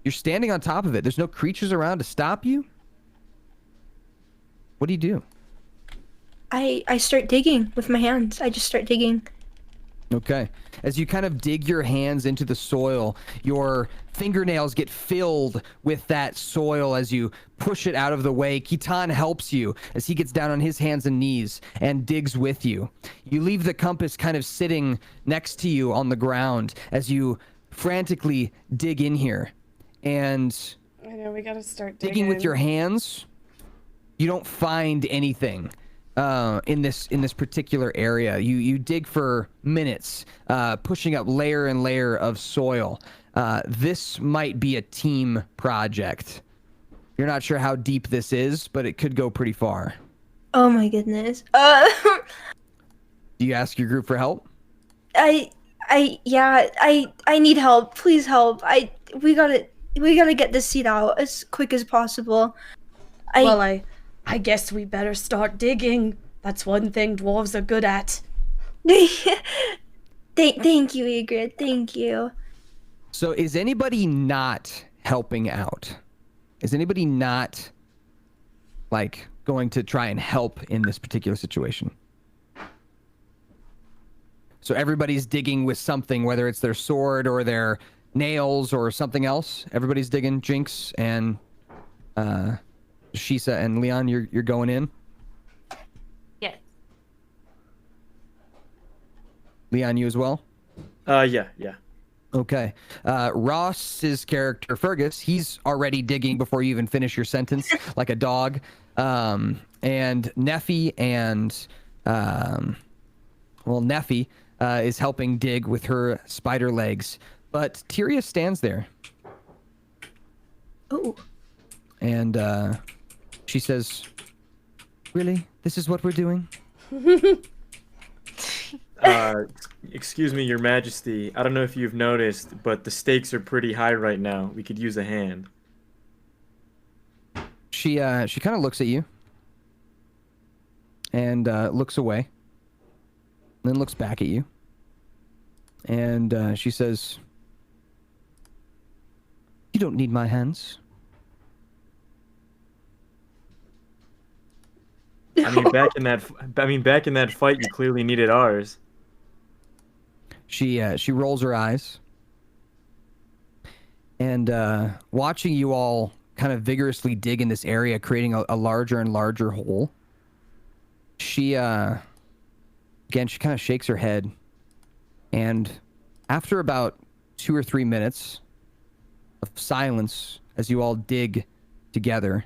you're standing on top of it. There's no creatures around to stop you. What do you do? I start digging with my hands. I just start digging. Okay. As you kind of dig your hands into the soil, your fingernails get filled with that soil as you push it out of the way. Kaceytron helps you as he gets down on his hands and knees and digs with you. You leave the compass kind of sitting next to you on the ground as you frantically dig in here. And I know, we gotta start digging with your hands, you don't find anything in this particular area. You dig for minutes, pushing up layer and layer of soil. This might be a team project. You're not sure how deep this is, but it could go pretty far. Oh my goodness. Do you ask your group for help? I need help. Please help. We gotta get this seed out as quick as possible. I guess we better start digging. That's one thing dwarves are good at. Thank you, Ygritte. Thank you. So is anybody not helping out? Is anybody not, like, going to try and help in this particular situation? So everybody's digging with something, whether it's their sword or their nails or something else. Everybody's digging. Jinx and Shisa and Leon, you're going in? Yes. Leon, you as well? Yeah. Okay. Ross's character, Fergus, he's already digging before you even finish your sentence, like a dog. And Neffy and, Neffy is helping dig with her spider legs. But Tyria stands there. Oh. And she says, "Really? This is what we're doing?" Excuse me, Your Majesty. I don't know if you've noticed, but the stakes are pretty high right now. We could use a hand. She kind of looks at you and looks away, then looks back at you, and she says, "You don't need my hands." I mean, back in that fight, you clearly needed ours. She rolls her eyes, and watching you all kind of vigorously dig in this area, creating a larger and larger hole. She again, she kind of shakes her head, and after about 2 or 3 minutes of silence as you all dig together,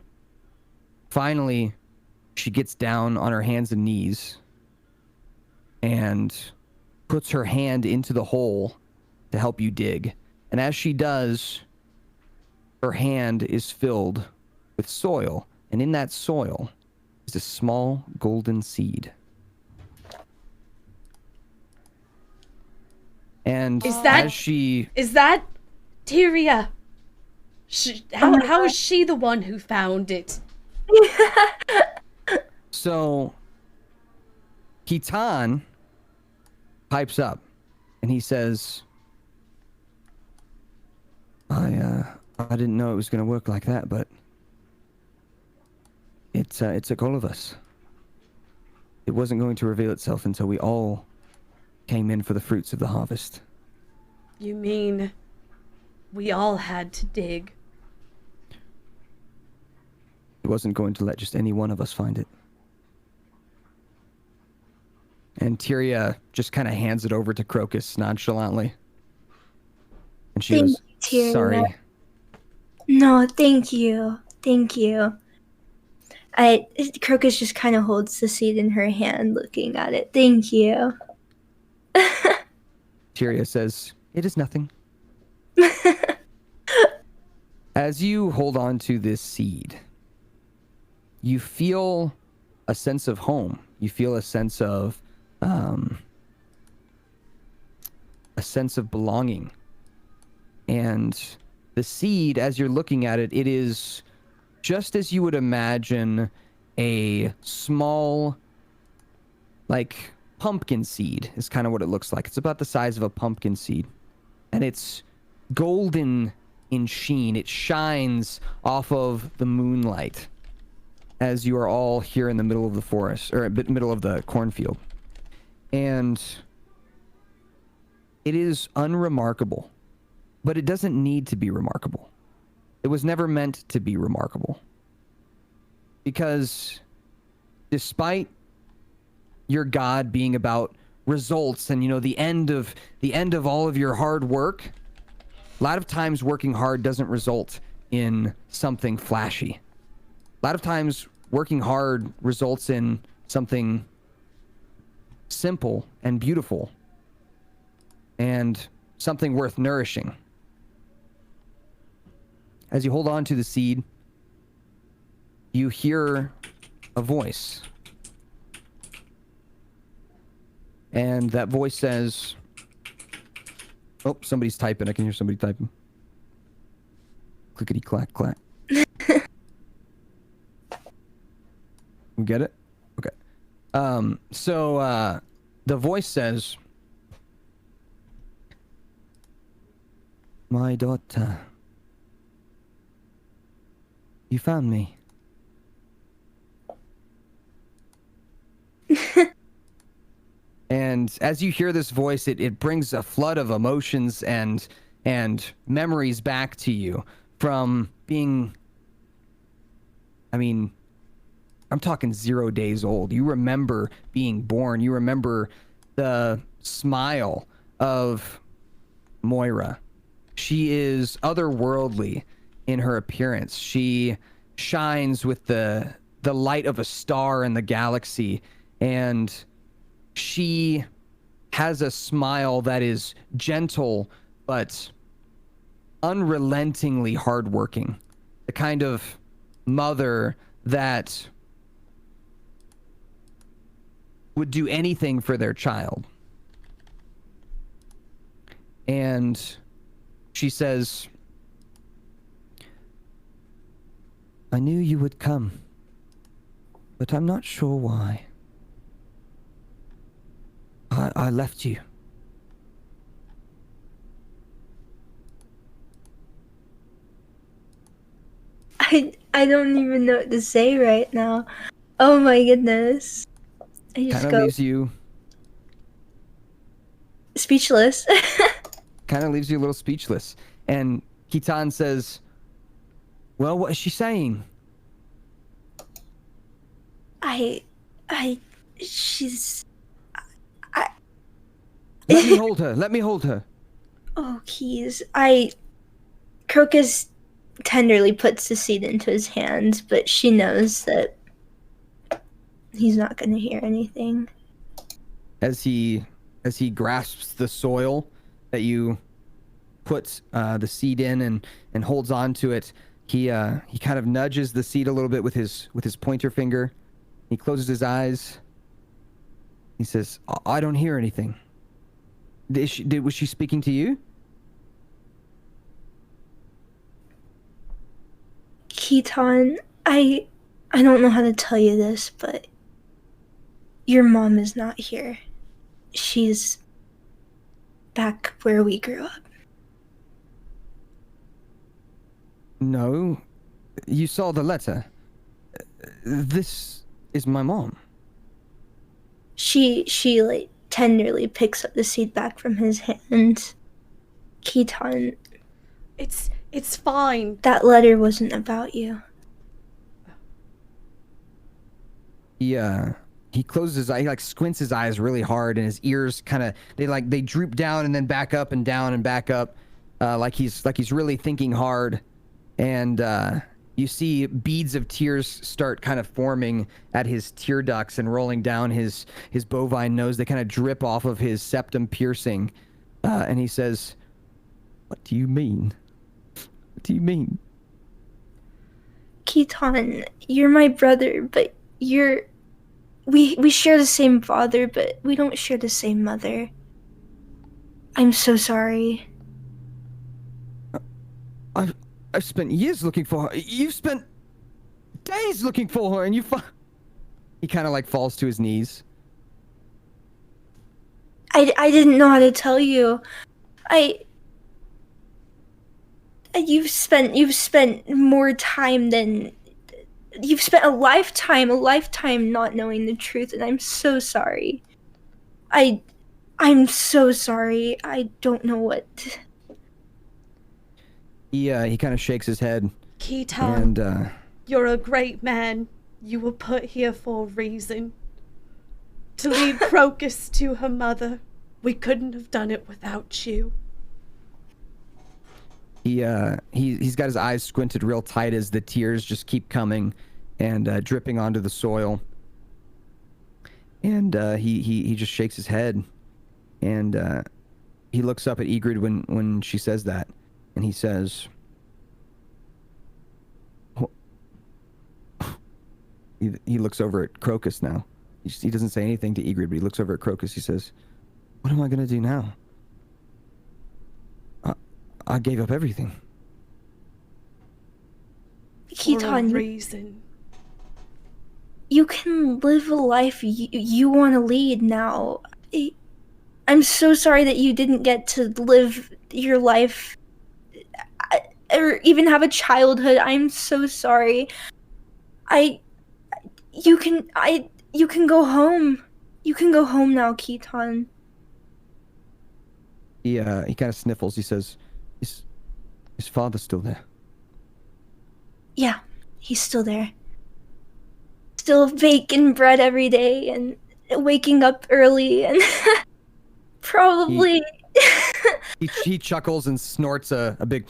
finally she gets down on her hands and knees and puts her hand into the hole to help you dig. And as she does, her hand is filled with soil, and in that soil is a small golden seed. And Is that- as she Is that Tyria? How is she the one who found it? So Kitan pipes up and he says, I didn't know it was going to work like that, but it took all of us. It wasn't going to reveal itself until we all came in for the fruits of the harvest. You mean we all had to dig? It wasn't going to let just any one of us find it. And Tyria just kind of hands it over to Crocus nonchalantly. And she goes, Tyria. sorry. No, thank you. Thank you. Crocus just kind of holds the seed in her hand, looking at it. Thank you. Tyria says, it is nothing. As you hold on to this seed, you feel a sense of home. You feel a sense of belonging. And the seed, as you're looking at it, it is just as you would imagine a small, like, pumpkin seed is kind of what it looks like. It's about the size of a pumpkin seed. And it's golden in sheen. It shines off of the moonlight as you are all here in the middle of the forest, or middle of the cornfield. And it is unremarkable, but it doesn't need to be remarkable. It was never meant to be remarkable. Because despite your God being about results and, you know, the end of all of your hard work, a lot of times working hard doesn't result in something flashy. A lot of times working hard results in something simple and beautiful and something worth nourishing. As you hold on to the seed, you hear a voice. And that voice says, oh, somebody's typing. I can hear somebody typing. Clickety clack clack. You get it? Okay. So the voice says, my daughter, you found me. And as you hear this voice, it brings a flood of emotions and memories back to you from being, I mean, I'm talking 0 days old. You remember being born. You remember the smile of Moira. She is otherworldly in her appearance. She shines with the light of a star in the galaxy, and she has a smile that is gentle but unrelentingly hardworking. The kind of mother that would do anything for their child. And she says, I knew you would come, but I'm not sure why. I left you. I don't even know what to say right now. Oh my goodness. I just Kind of go leaves you speechless. kind of leaves you a little speechless. And Kitan says, well, what is she saying? She's... Let me hold her. Let me hold her. Oh, Keys. Crocus tenderly puts the seed into his hands, but she knows that he's not going to hear anything. As he grasps the soil that you put the seed in and holds on to it, he kind of nudges the seed a little bit with his pointer finger. He closes his eyes. He says, I don't hear anything. Was she speaking to you? Keaton, I don't know how to tell you this, but your mom is not here. She's back where we grew up. No. You saw the letter. This is my mom. She like tenderly picks up the seed back from his hand. Keaton, It's fine. that letter wasn't about you. Yeah. He closes his eye. He like squints his eyes really hard, and his ears kind of they droop down and then back up and down and back up, like he's really thinking hard. And you see beads of tears start kind of forming at his tear ducts and rolling down his bovine nose. They kind of drip off of his septum piercing, and he says, "What do you mean? What do you mean?" Keaton, you're my brother, but we share the same father, but we don't share the same mother. I'm so sorry. I've spent years looking for her. You've spent days looking for her, and he kind of like falls to his knees. I didn't know how to tell you. You've spent more time than you've spent a lifetime not knowing the truth, and I'm so sorry. I'm so sorry. I don't know what. Yeah, he kind of shakes his head. Keaton, And you're a great man. You were put here for a reason. To lead Crocus to her mother. We couldn't have done it without you. he's got his eyes squinted real tight as the tears just keep coming and dripping onto the soil. And he just shakes his head, and he looks up at Ygritte when she says that, and he says, he looks over at Crocus now. He doesn't say anything to Ygritte, but he looks over at Crocus. He says, "What am I gonna do now? I gave up everything." Keaton, reason. you can live a life you want to lead now. I'm so sorry that you didn't get to live your life or even have a childhood. I'm so sorry. You can go home. You can go home now, Keaton. He kind of sniffles. He says, his father's still there." Yeah, he's still there. Still baking bread every day and waking up early and probably He chuckles and snorts a big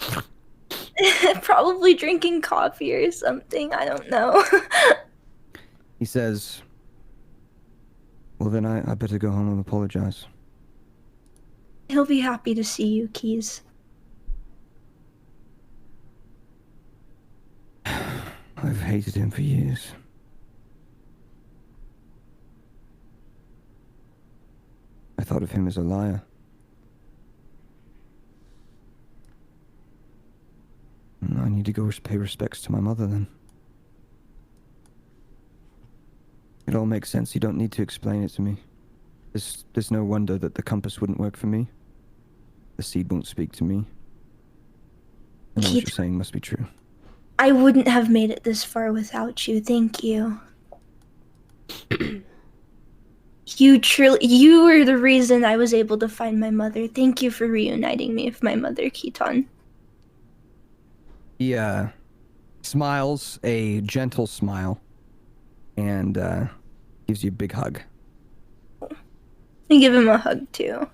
probably drinking coffee or something. I don't know. He says, "Well, then I better go home and apologize." He'll be happy to see you, Keys. I've hated him for years. I thought of him as a liar. I need to go pay respects to my mother then. It all makes sense. You don't need to explain it to me. There's no wonder that the compass wouldn't work for me. The seed won't speak to me. And what you're saying must be true. I wouldn't have made it this far without you. Thank you. You were the reason I was able to find my mother. Thank you for reuniting me with my mother, Keaton. He smiles a gentle smile and gives you a big hug. I give him a hug too.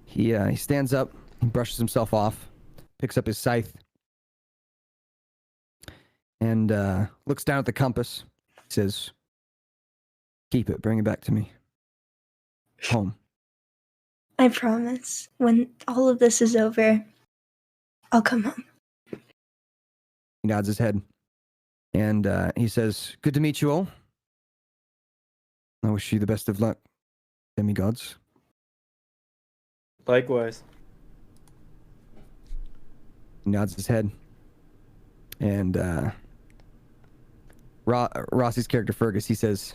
He stands up, he brushes himself off, picks up his scythe, and looks down at the compass. He says, "Keep it, bring it back to me. Home." I promise. When all of this is over, I'll come home. He nods his head, and he says, "Good to meet you all. I wish you the best of luck, demigods." Likewise. He nods his head. And Rossi's character Fergus, he says,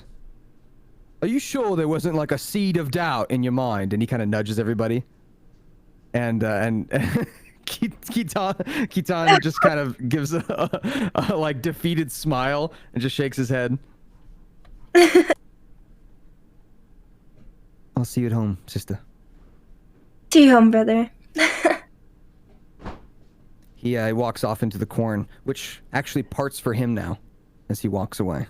"Are you sure there wasn't like a seed of doubt in your mind?" And he kind of nudges everybody. And Kaceytron just kind of gives a like defeated smile and just shakes his head. I'll see you at home, sister. See you home, brother. He walks off into the corn, which actually parts for him now as he walks away.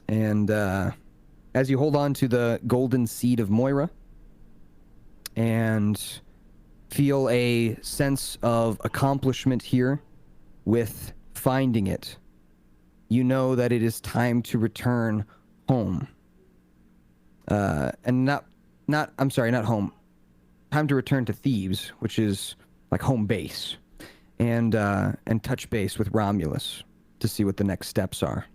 And as you hold on to the golden seed of Moira and feel a sense of accomplishment here with finding it, you know that it is time to return home. And not home. Time to return to Thebes, which is like home base, and touch base with Romulus to see what the next steps are.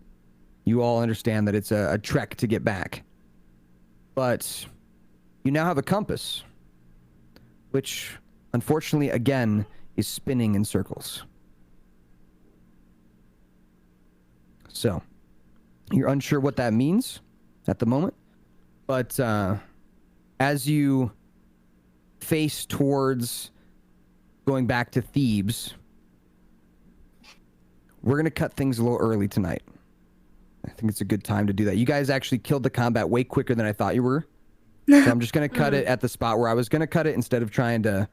You all understand that it's a trek to get back, but you now have a compass, which unfortunately again is spinning in circles. So you're unsure what that means at the moment, but as you face towards going back to Thebes, we're going to cut things a little early tonight. I think it's a good time to do that. You guys actually killed the combat way quicker than I thought you were. So I'm just going to cut it at the spot where I was going to cut it instead of trying to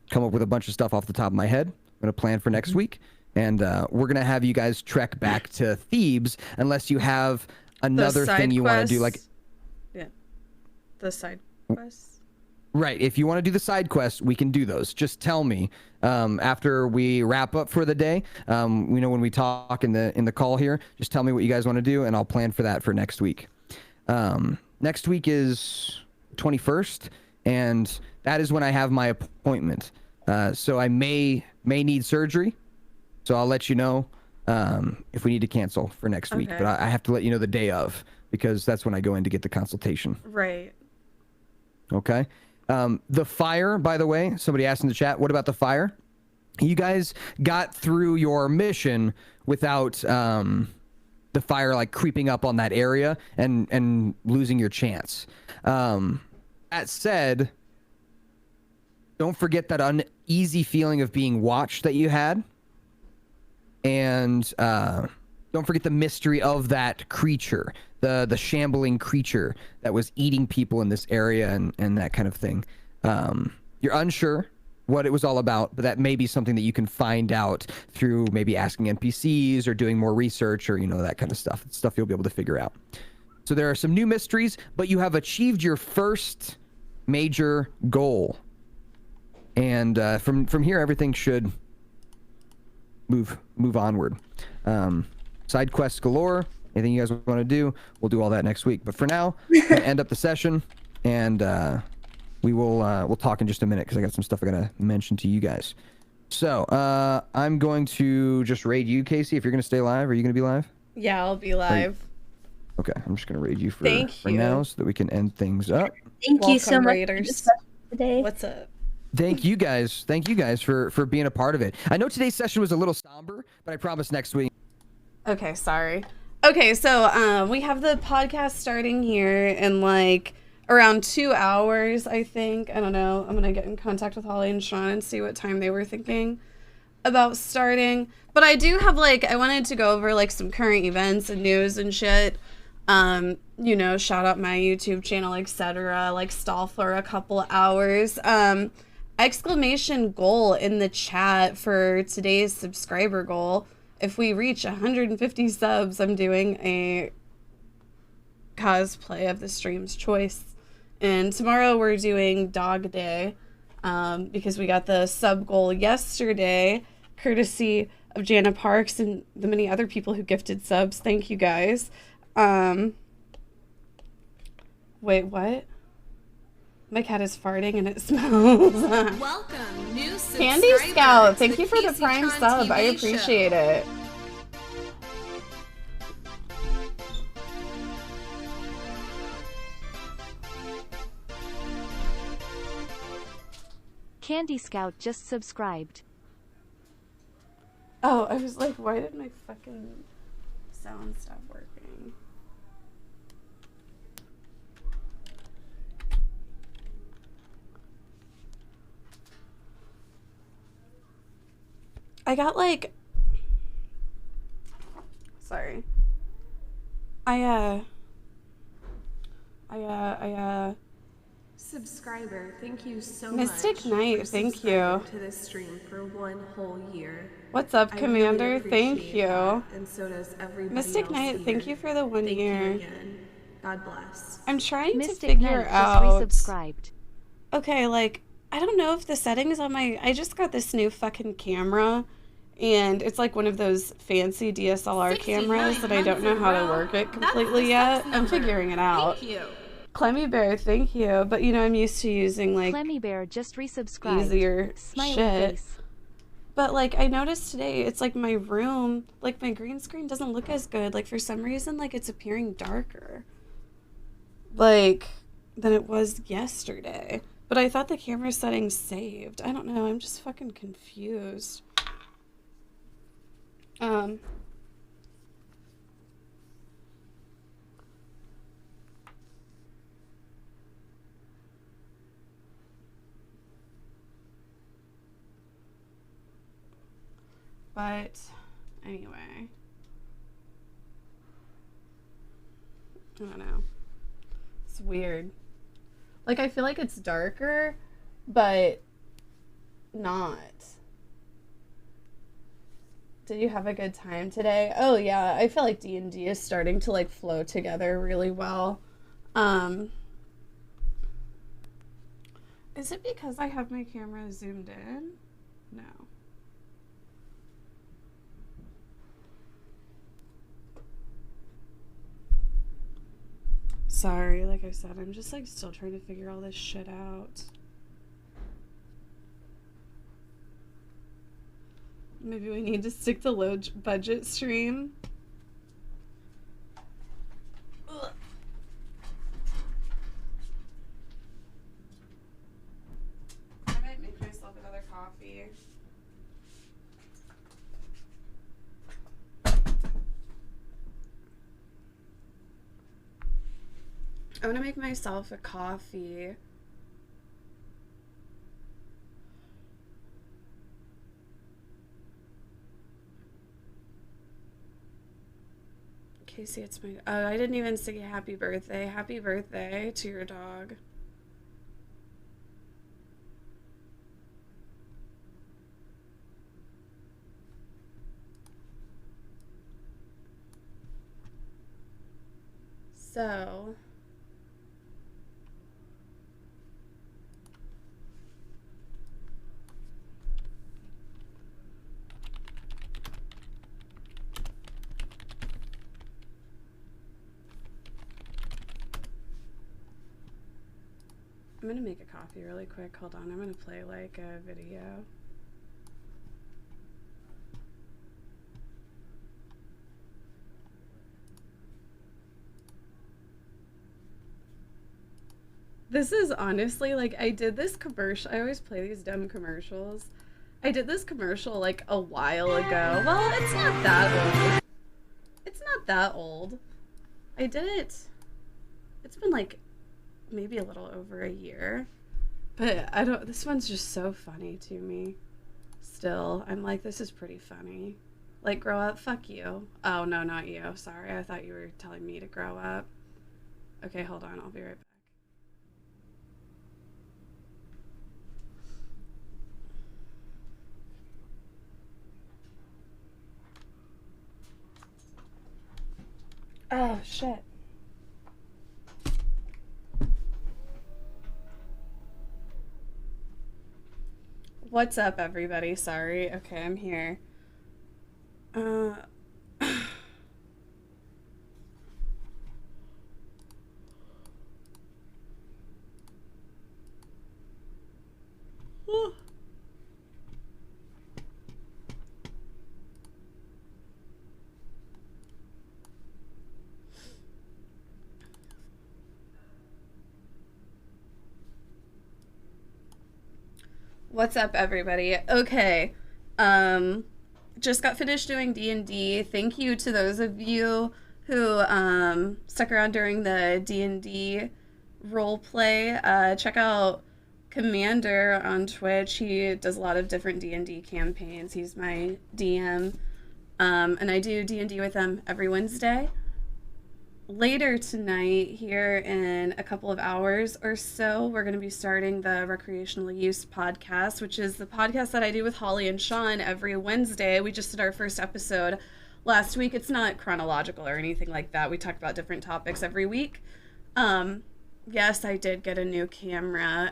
come up with a bunch of stuff off the top of my head. I'm going to plan for next week. And we're going to have you guys trek back to Thebes unless you have another thing you want to do. Like, yeah, the side quests. Right. If you want to do the side quests, we can do those. Just tell me after we wrap up for the day. We know when we talk in the call here, just tell me what you guys want to do, and I'll plan for that for next week. Next week is 21st, and that is when I have my appointment. So I may need surgery. So I'll let you know if we need to cancel for next week. But I have to let you know the day of, because that's when I go in to get the consultation. Right. Okay. The fire, by the way, somebody asked in the chat, what about the fire? You guys got through your mission without the fire like creeping up on that area and losing your chance. That said, don't forget that uneasy feeling of being watched that you had. And don't forget the mystery of that creature, the shambling creature that was eating people in this area and that kind of thing. You're unsure what it was all about, but that may be something that you can find out through maybe asking NPCs or doing more research or, that kind of stuff. It's stuff you'll be able to figure out. So there are some new mysteries, but you have achieved your first major goal. And from here, everything should move onward. Side quests galore. Anything you guys want to do, we'll do all that next week. But for now, we're gonna end up the session, and we'll talk in just a minute because I got some stuff I gotta mention to you guys. So I'm going to just raid you, Casey. If you're gonna stay live, are you gonna be live? Yeah, I'll be live. Okay, I'm just gonna raid you for you. now so that we can end things up. Thank you so much Raiders. today. What's up? Thank you guys for being a part of it. I know today's session was a little somber, but I promise next week. Okay, sorry. Okay, so we have the podcast starting here in like around 2 hours, I think. I don't know. I'm gonna get in contact with Holly and Sean and see what time they were thinking about starting. But I do have I wanted to go over some current events and news and shit. Shout out my YouTube channel, etc. Stall for a couple hours. Exclamation goal in the chat for today's subscriber goal. If we reach 150 subs, I'm doing a cosplay of the stream's choice. And tomorrow we're doing Dog Day because we got the sub goal yesterday, courtesy of Jana Parks and the many other people who gifted subs. Thank you guys. Wait, what? My cat is farting and it smells. Welcome, new Candy Scout, thank to you for the prime Kaceytron sub. I TV appreciate show. it. Candy Scout just subscribed. Oh, I was like, why did my fucking sound stop working? I got like, sorry. Subscriber, thank you so Mystic much. Knight, for thank you. subscribing to this stream for 1 whole year. What's up, I Commander? really Thank appreciate you. that, and so does everybody Mystic else Knight, here. thank you for the 1 Thank year. you again. God bless. I'm trying Mystic to figure Knight out. just resubscribed. Okay, like, I don't know if the settings on my. I just got this new fucking camera, and it's like one of those fancy DSLR cameras that I don't know how to work it completely yet. I'm figuring it out. Thank you. Clemmy Bear, thank you. But you know, I'm used to using like Clemmy Bear just resubscribed. easier Smiley shit. face. But like I noticed today, it's like my room, like my green screen doesn't look as good. Like for some reason, like it's appearing darker, like than it was yesterday. But I thought the camera settings saved. I don't know. I'm just fucking confused. But anyway, I don't know. It's weird. Like I feel like it's darker, but not. Did you have a good time today? Oh yeah, I feel like D&D is starting to like flow together really well. Is it because I have my camera zoomed in? No. Sorry, like I said, I'm just like still trying to figure all this shit out. Maybe we need to stick to low budget stream. Ugh. I might make myself another coffee. I want to make myself a coffee. Casey, it's my... Oh, I didn't even say happy birthday. Happy birthday to your dog. So... I'm gonna make a coffee really quick. Hold on, I'm gonna play like a video. This is honestly like I did this commercial. I always play these dumb commercials. I did this commercial like a while ago. Well, it's not that old. It's not that old. I did it. It's been like maybe a little over a year, but I don't, this one's just so funny to me still. I'm like, this is pretty funny. Like, grow up, fuck you. Oh no, not you, sorry, I thought you were telling me to grow up. Okay, hold on, I'll be right back. Oh shit. What's up, everybody? Sorry. Okay, I'm here. What's up, everybody? Okay, just got finished doing D&D. Thank you to those of you who stuck around during the D&D role play. Check out Commander on Twitch. He does a lot of different D&D campaigns. He's my DM, and I do D&D with him every Wednesday. Later tonight, here in a couple of hours or so, we're going to be starting the Recreational Use podcast, which is the podcast that I do with Holly and Sean every Wednesday. We just did our first episode last week. It's not chronological or anything like that. We talk about different topics every week. Yes, I did get a new camera.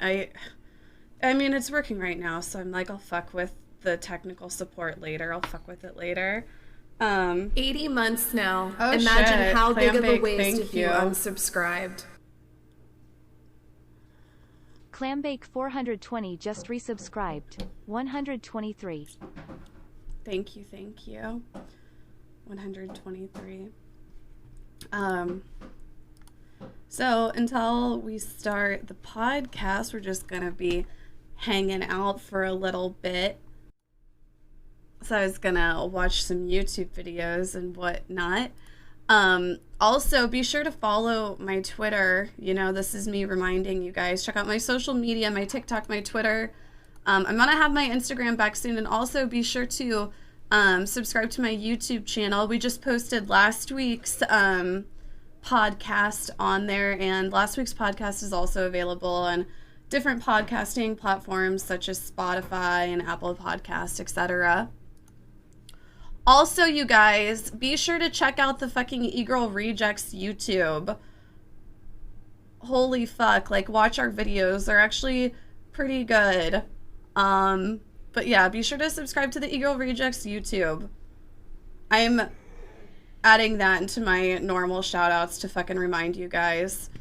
I mean, it's working right now, so I'm like, I'll fuck with the technical support later. I'll fuck with it later. 80 months now. Oh, Imagine shit. how big of a Clambake, waste thank if you you. unsubscribed. Clambake 420 just resubscribed. 123. Thank you. 123. So until we start the podcast, we're just gonna be hanging out for a little bit. So I was gonna watch some YouTube videos and whatnot. Also, be sure to follow my Twitter. You know, this is me reminding you guys. Check out my social media, my TikTok, my Twitter. I'm gonna have my Instagram back soon. And also be sure to subscribe to my YouTube channel. We just posted last week's podcast on there. And last week's podcast is also available on different podcasting platforms such as Spotify and Apple Podcasts, etc. Also, you guys, be sure to check out the fucking E-Girl Rejects YouTube. Holy fuck, like, watch our videos. They're actually pretty good. But yeah, be sure to subscribe to the E-Girl Rejects YouTube. I'm adding that into my normal shout-outs to fucking remind you guys.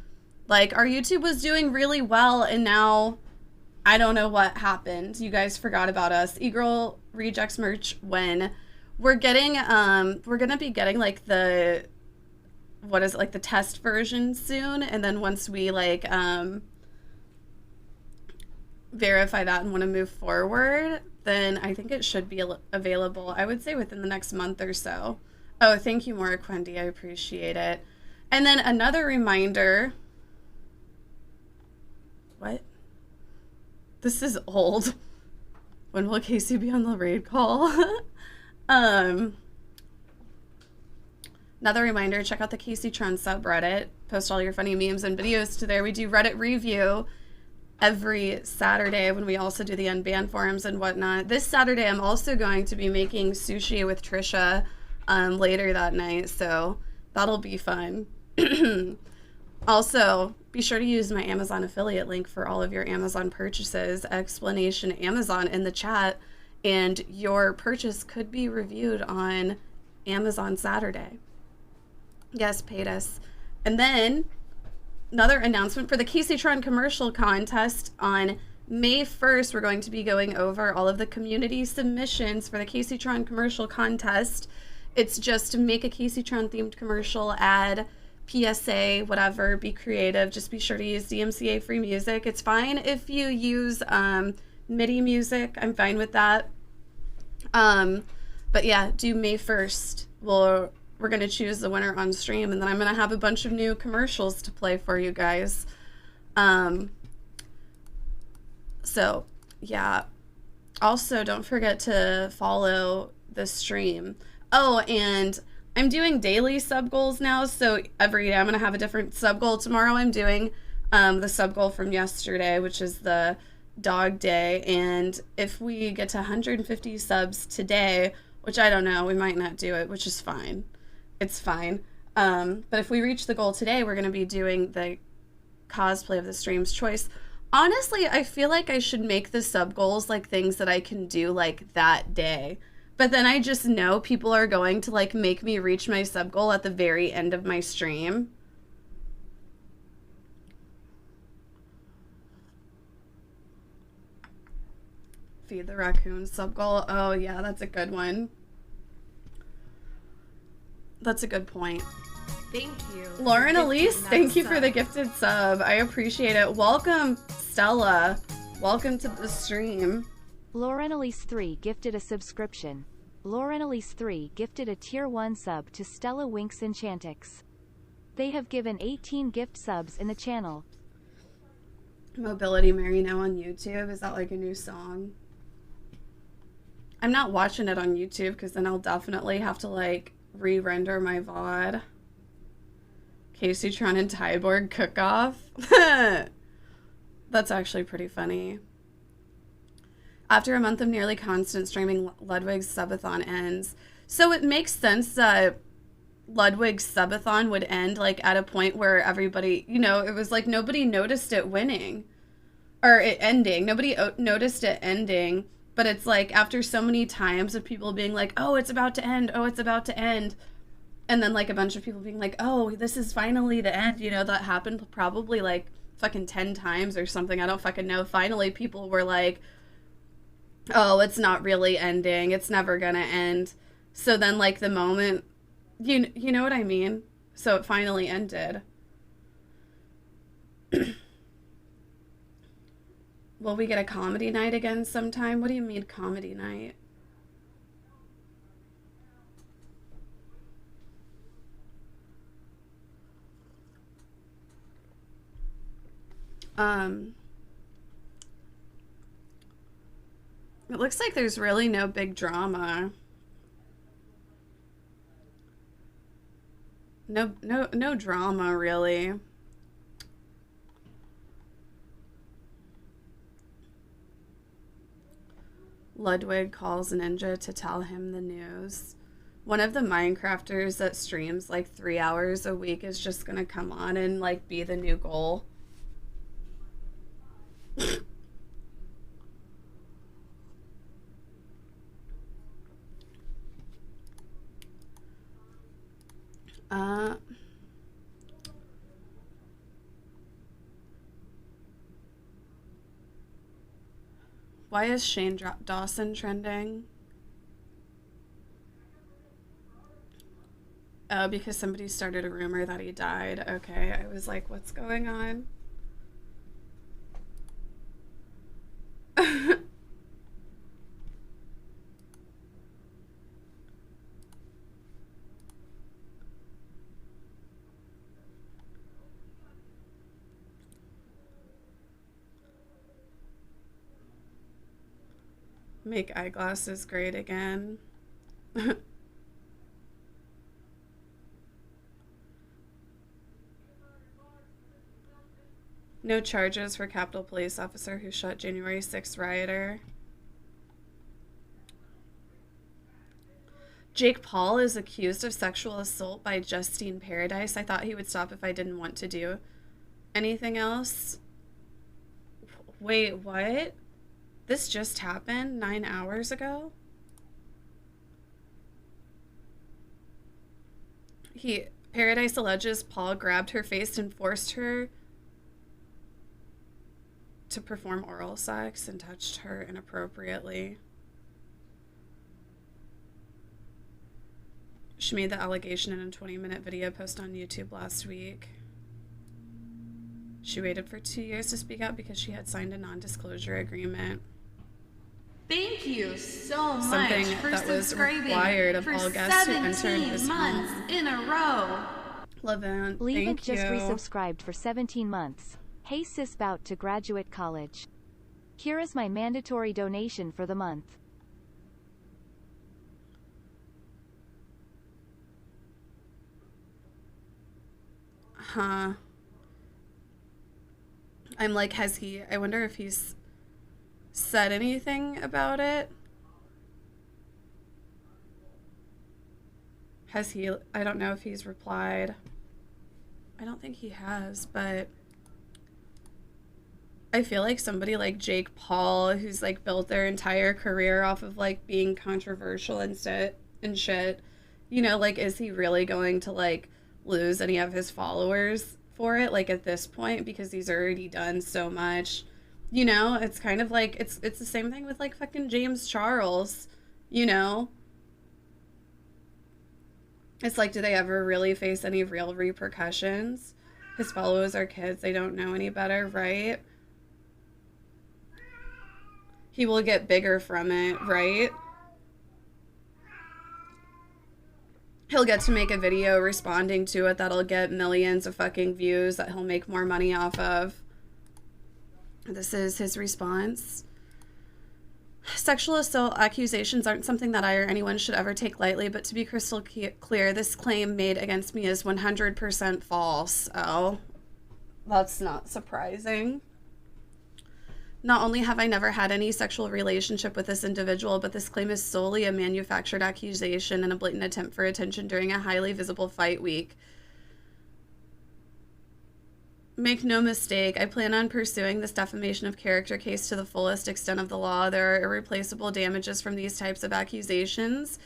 Like, our YouTube was doing really well, and now I don't know what happened. You guys forgot about us. E-Girl Rejects merch when... We're getting, we're gonna be getting, like, the, what is it, like, the test version soon, and then once we, like, verify that and want to move forward, then I think it should be available, I would say, within the next month or so. Oh, thank you, Maura Quendi, I appreciate it. And then another reminder, what? This is old. When will Casey be on the raid call? Another reminder, check out the Kaceytron subreddit. Post all your funny memes and videos to there. We do Reddit review every Saturday when we also do the unbanned forums and whatnot. This Saturday, I'm also going to be making sushi with Trisha later that night, so that'll be fun. Also, be sure to use my Amazon affiliate link for all of your Amazon purchases. Explanation Amazon in the chat. And your purchase could be reviewed on Amazon Saturday. Yes, paid us. And then another announcement for the Kaceytron commercial contest on May 1st. We're going to be going over all of the community submissions for the Kaceytron commercial contest. It's just to make a Kaceytron themed commercial, add PSA, whatever, be creative. Just be sure to use DMCA free music. It's fine if you use MIDI music. I'm fine with that. But yeah, due May 1st. We're going to choose the winner on stream, and then I'm going to have a bunch of new commercials to play for you guys. So yeah. Also, don't forget to follow the stream. Oh, and I'm doing daily sub goals now, so every day I'm going to have a different sub goal. Tomorrow I'm doing the sub goal from yesterday, which is the dog day, and if we get to 150 subs today, which I don't know, we might not do it, which is fine. It's fine. But if we reach the goal today, we're going to be doing the cosplay of the stream's choice. Honestly, I feel like I should make the sub goals like things that I can do like that day. But then I just know people are going to like make me reach my sub goal at the very end of my stream. Feed the raccoon sub goal. Oh yeah, that's a good one. That's a good point. Thank you. Lauren for Elise, gifting that thank you for sub. the gifted sub. I appreciate it. Welcome, Stella. Welcome to the stream. Lauren Elise 3 gifted a subscription. Lauren Elise 3 gifted a tier 1 sub to Stella Winks Enchantix. They have given 18 gift subs in the channel. Mobility Mary now on YouTube. Is that like a new song? I'm not watching it on YouTube because then I'll definitely have to like re-render my VOD. Kaceytron and Tyborg cook-off. That's actually pretty funny. After a month of nearly constant streaming, Ludwig's subathon ends. So it makes sense that Ludwig's subathon would end like at a point where everybody, you know, it was like nobody noticed it winning or it ending. Nobody noticed it ending, but it's like after so many times of people being like, oh, it's about to end. Oh, it's about to end. And then like a bunch of people being like, oh, this is finally the end. You know, that happened probably like fucking 10 times or something. I don't fucking know. Finally, people were like, oh, it's not really ending. It's never gonna end. So then like the moment, you know what I mean? So it finally ended. Will we get a comedy night again sometime? What do you mean comedy night? It looks like there's really no big drama. No drama, really. Ludwig calls Ninja to tell him the news. One of the Minecrafters that streams like 3 hours a week is just gonna come on and like be the new goal. Why is Shane Dawson trending? Oh, because somebody started a rumor that he died. Okay, I was like, what's going on? Make eyeglasses great again. No charges for Capitol Police officer who shot January 6th rioter. Jake Paul is accused of sexual assault by Justine Paradise. I thought he would stop if I didn't want to do anything else. Wait, what? This just happened 9 hours ago? Paradise alleges Paul grabbed her face and forced her to perform oral sex and touched her inappropriately. She made the allegation in a 20-minute video post on YouTube last week. She waited for 2 years to speak out because she had signed a non-disclosure agreement. Thank you so much Something for that was subscribing required of for all guests who entered 17 his months home. in a row. Levant, Leave thank it just you. resubscribed for 17 months. Hey sis, bout to graduate college. Here is my mandatory donation for the month. Huh. I'm like, I wonder if he's said anything about it. I don't know if he's replied. I don't think he has, but I feel like somebody like Jake Paul, who's like built their entire career off of like being controversial and shit, you know, like, is he really going to like lose any of his followers for it, like at this point, because he's already done so much? You know, it's kind of like it's the same thing with like fucking James Charles, you know. It's like, do they ever really face any real repercussions? His followers are kids, they don't know any better, right? he will get bigger from it, right? He'll get to make a video responding to it that'll get millions of fucking views that he'll make more money off of. This is his response. Sexual assault accusations aren't something that I or anyone should ever take lightly, but to be crystal clear, this claim made against me is 100% false. Oh, that's not surprising. Not only have I never had any sexual relationship with this individual, but this claim is solely a manufactured accusation and a blatant attempt for attention during a highly visible fight week. Make no mistake, I plan on pursuing this defamation of character case to the fullest extent of the law. There are irreplaceable damages from these types of accusations,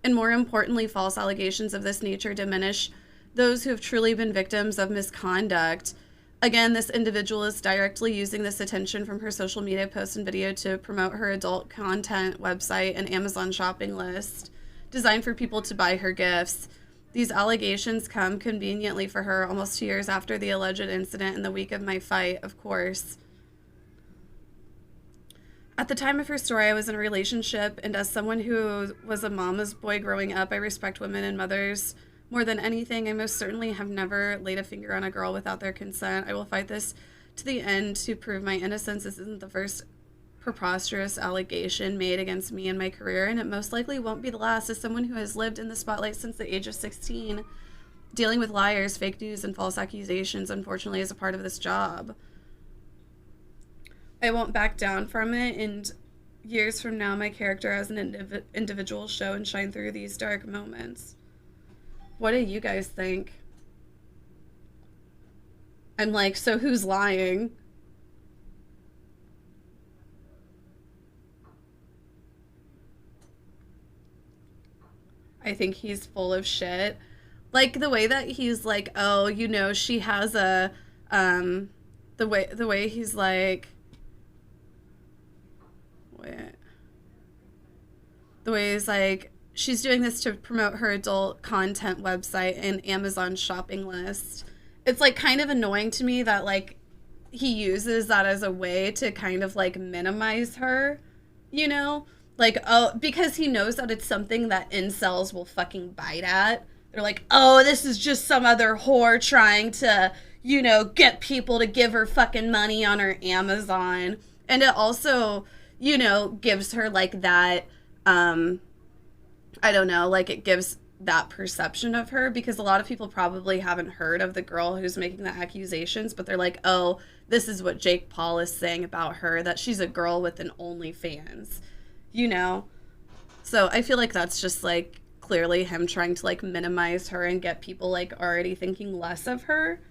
and more importantly, false allegations of this nature diminish those who have truly been victims of misconduct. Again, this individual is directly using this attention from her social media posts and video to promote her adult content website and Amazon shopping list designed for people to buy her gifts. These allegations come conveniently for her almost 2 years after the alleged incident in the week of my fight, of course. At the time of her story, I was in a relationship, and as someone who was a mama's boy growing up, I respect women and mothers more than anything. I most certainly have never laid a finger on a girl without their consent. I will fight this to the end to prove my innocence. This isn't the first preposterous allegation made against me in my career, and it most likely won't be the last. As someone who has lived in the spotlight since the age of 16, dealing with liars, fake news, and false accusations, unfortunately, is a part of this job. I won't back down from it, and years from now, my character as an individual will show and shine through these dark moments. What do you guys think? I'm like, so who's lying? I think he's full of shit. Like the way that he's like, oh, you know, she has a, the way he's like, the way he's like, she's doing this to promote her adult content website and Amazon shopping list. It's like kind of annoying to me that like he uses that as a way to kind of like minimize her, you know? Like, oh, because he knows that it's something that incels will fucking bite at. They're like, oh, this is just some other whore trying to, you know, get people to give her fucking money on her Amazon. And it also, you know, gives her like that, I don't know, like it gives that perception of her, because a lot of people probably haven't heard of the girl who's making the accusations, but they're like, oh, this is what Jake Paul is saying about her, that she's a girl with an OnlyFans, you know? So I feel like that's just like clearly him trying to like minimize her and get people like already thinking less of her.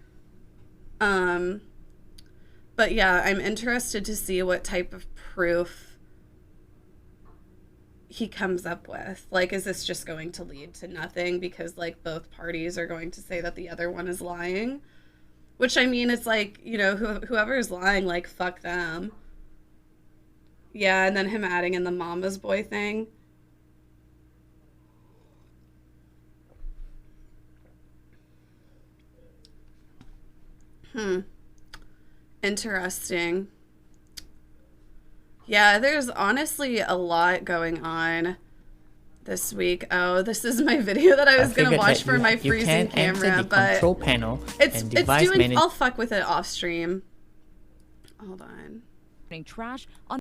But yeah, I'm interested to see what type of proof he comes up with. Like, is this just going to lead to nothing because like both parties are going to say that the other one is lying? Which, I mean, it's like, you know, whoever is lying, like, fuck them. Yeah, and then him adding in the mama's boy thing. Interesting. Yeah, there's honestly a lot going on this week. Oh, this is my video that I was gonna watch for my freezing camera, but control panel it's doing. I'll fuck with it off stream. Hold on. Trash on.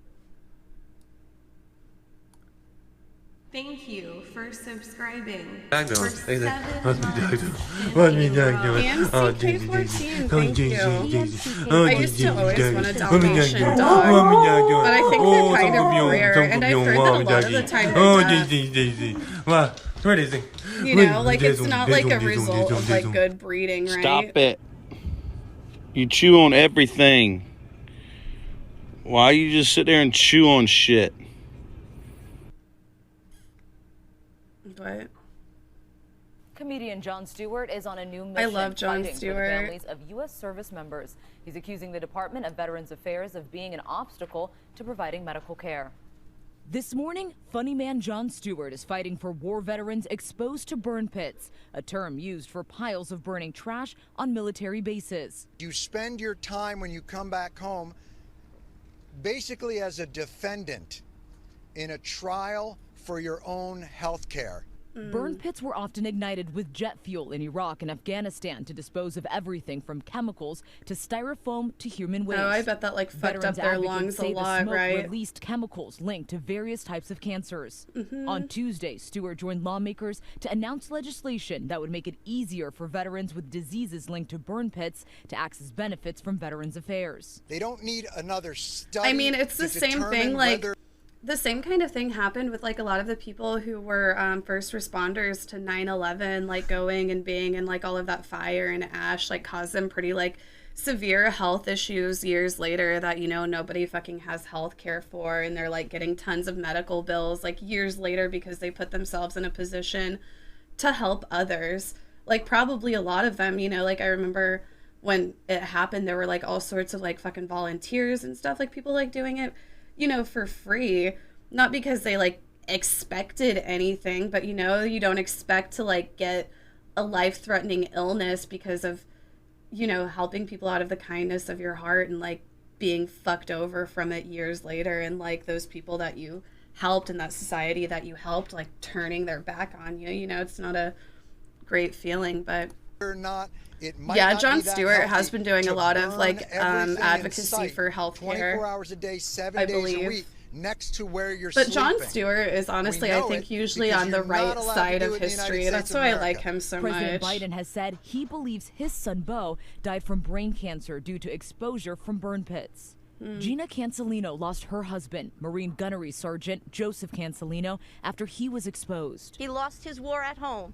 Thank you for subscribing. And CK14, thank you. I used to always want a Dalmatian dog, but I think they're kind of rare, and I've heard that a lot of the time they're deaf. You know, like it's not like a result of like good breeding, right? Stop it. You chew on everything. Why you just sit there and chew on shit? What? Comedian Jon Stewart is on a new mission. I love Jon fighting Stewart. For the families of U.S. service members. He's accusing the Department of Veterans Affairs of being an obstacle to providing medical care. This morning, funny man Jon Stewart is fighting for war veterans exposed to burn pits, a term used for piles of burning trash on military bases. You spend your time when you come back home basically as a defendant in a trial for your own health care. Burn pits were often ignited with jet fuel in Iraq and Afghanistan to dispose of everything from chemicals to styrofoam to human waste. Oh, I bet that like fucked up their lungs a lot, the smoke right? released chemicals linked to various types of cancers. On Tuesday, Stewart joined lawmakers to announce legislation that would make it easier for veterans with diseases linked to burn pits to access benefits from Veterans Affairs. They don't need another study. I mean, it's the same thing, like whether... the same kind of thing happened with like a lot of the people who were first responders to 9/11, like going and being in like all of that fire and ash, like caused them pretty like severe health issues years later that, you know, nobody fucking has health care for, and they're like getting tons of medical bills like years later because they put themselves in a position to help others. Like probably a lot of them, you know, like I remember when it happened, there were like all sorts of like fucking volunteers and stuff, like people like doing it, you know, for free, not because they like expected anything, but you know, you don't expect to like get a life-threatening illness because of, you know, helping people out of the kindness of your heart and like being fucked over from it years later, and like those people that you helped and that society that you helped like turning their back on you. You know, it's not a great feeling, but or not, it might yeah, not Jon be that Stewart has healthy been doing a to lot of burn like everything in advocacy sight, for healthcare. 24 hours a day, 7 days a week, next to where you're but sleeping. Jon Stewart is honestly, I think, usually on the right side of history. That's why I like him so President much. Biden has said he believes his son Beau died from brain cancer due to exposure from burn pits. Gina Cancellino lost her husband, Marine Gunnery Sergeant Joseph Cancellino, after he was exposed. He lost his war at home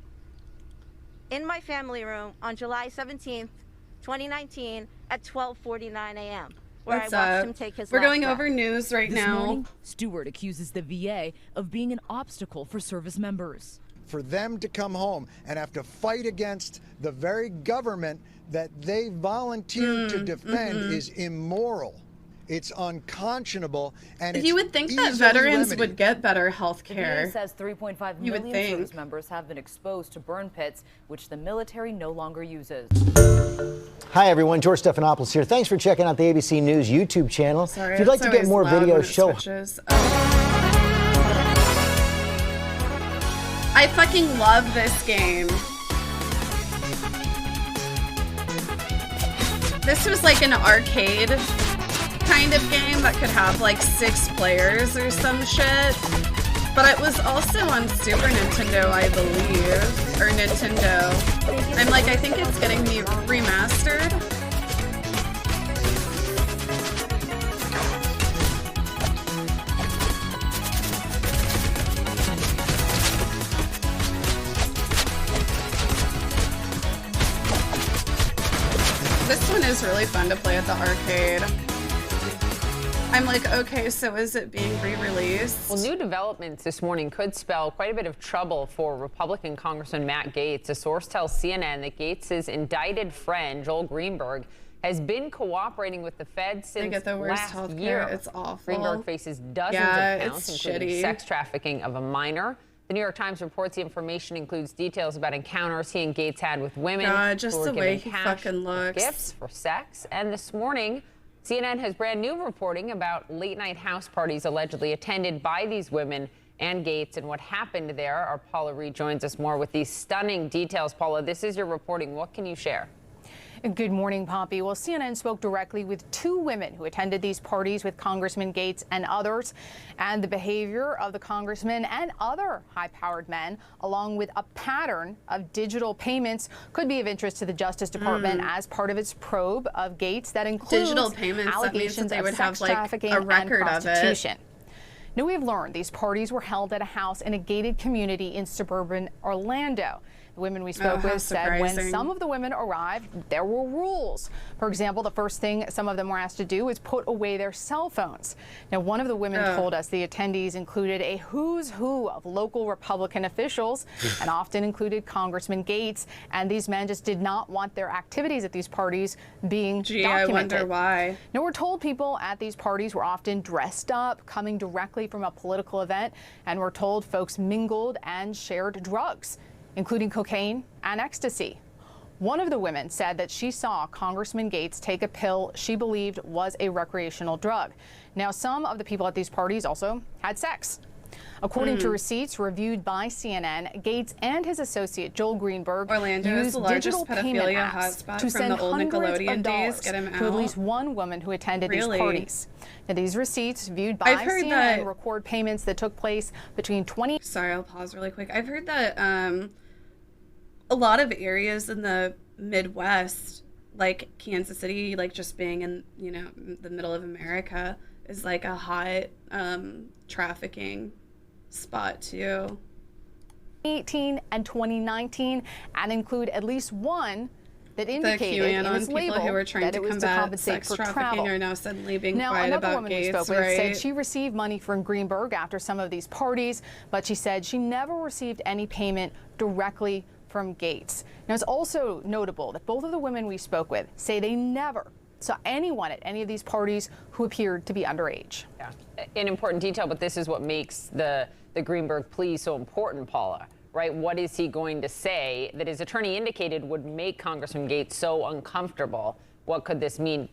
in my family room on July 17th, 2019 at 12:49 a.m. where What's I watched up? him take his We're last going breath. over news right This now. morning, Stewart accuses the VA of being an obstacle for service members. For them to come home and have to fight against the very government that they volunteered to defend is immoral. It's unconscionable, and it's You would think that easily veterans remedied. would get better health The VA care. says 3.5 You would million think. service members have been exposed to burn pits, which the military no longer uses. Hi, everyone. George Stephanopoulos here. Thanks for checking out the ABC News YouTube channel. Sorry, if you'd like it's to get always more loud when videos, it show switches. I fucking love this game. This was like an arcade kind of game that could have like 6 players or some shit. But it was also on Super Nintendo, I believe. Or Nintendo. I'm like, I think it's getting remastered. This one is really fun to play at the arcade. I'm like, okay, so is it being re-released? Well, new developments this morning could spell quite a bit of trouble for Republican Congressman Matt Gaetz. A source tells CNN that Gaetz's indicted friend, Joel Greenberg, has been cooperating with the Fed since the worst last healthcare. year. It's awful. Greenberg faces dozens Yeah, of counts, it's including shitty. sex trafficking of a minor. The New York Times reports the information includes details about encounters he and Gaetz had with women God, just who were the way given he cash fucking looks. gifts for sex. And this morning, CNN has brand new reporting about late-night house parties allegedly attended by these women and Gaetz and what happened there. Our Paula Reed joins us more with these stunning details. Paula, this is your reporting. What can you share? Good morning, Poppy. Well, CNN spoke directly with 2 women who attended these parties with Congressman Gaetz and others, and the behavior of the congressman and other high-powered men, along with a pattern of digital payments, could be of interest to the Justice Department as part of its probe of Gaetz that includes Digital payments, that means that allegations they of would sex have, like, trafficking a and record of it. prostitution. Now, we have learned these parties were held at a house in a gated community in suburban Orlando. The women we spoke with said when some of the women arrived, there were rules. For example, the first thing some of them were asked to do is put away their cell phones. Now, one of the women told us the attendees included a who's who of local Republican officials and often included Congressman Gaetz. And these men just did not want their activities at these parties being documented. I wonder why. Now, we're told people at these parties were often dressed up, coming directly from a political event, and we're told folks mingled and shared drugs, including cocaine and ecstasy. One of the women said that she saw Congressman Gates take a pill she believed was a recreational drug. Now, some of the people at these parties also had sex. According to receipts reviewed by CNN, Gates and his associate Joel Greenberg used digital payment apps to send hundreds of dollars to at least one woman who attended these parties. Now, these receipts viewed by CNN record payments that took place between 20. Sorry, I'll pause really quick. I've heard that a lot of areas in the Midwest, like Kansas City, like just being in, you know, the middle of America, is like a hot trafficking spot too. 2018 and 2019, and include at least one that indicated in its label who were trying that it was to compensate for travel. Are now suddenly being now, quiet another about woman Gates, we spoke with right? said she received money from Greenberg after some of these parties, but she said she never received any payment directly from Gates. Now, it's also notable that both of the women we spoke with say they never saw anyone at any of these parties who appeared to be underage. Yeah, an important detail, but this is what makes the Greenberg plea so important, Paula, right? What is he going to say that his attorney indicated would make Congressman Gates so uncomfortable? What could this mean?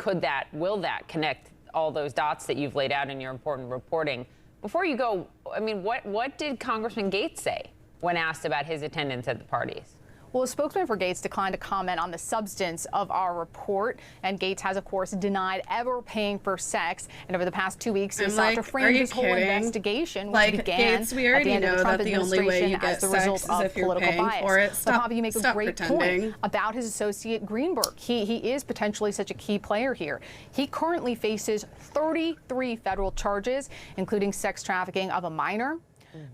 Will that connect all those dots that you've laid out in your important reporting? Before you go, I mean, what did Congressman Gates say when asked about his attendance at the parties? Well, a spokesman for Gates declined to comment on the substance of our report, and Gates has, of course, denied ever paying for sex. And over the past 2 weeks, he sought to frame this whole investigation, which began Gates, we already at the end know of the Trump that the only way you administration get as the result sex is of if you're political paying bias. for it. But Bobby, you make a great pretending. point about his associate Greenberg. He is potentially such a key player here. He currently faces 33 federal charges, including sex trafficking of a minor.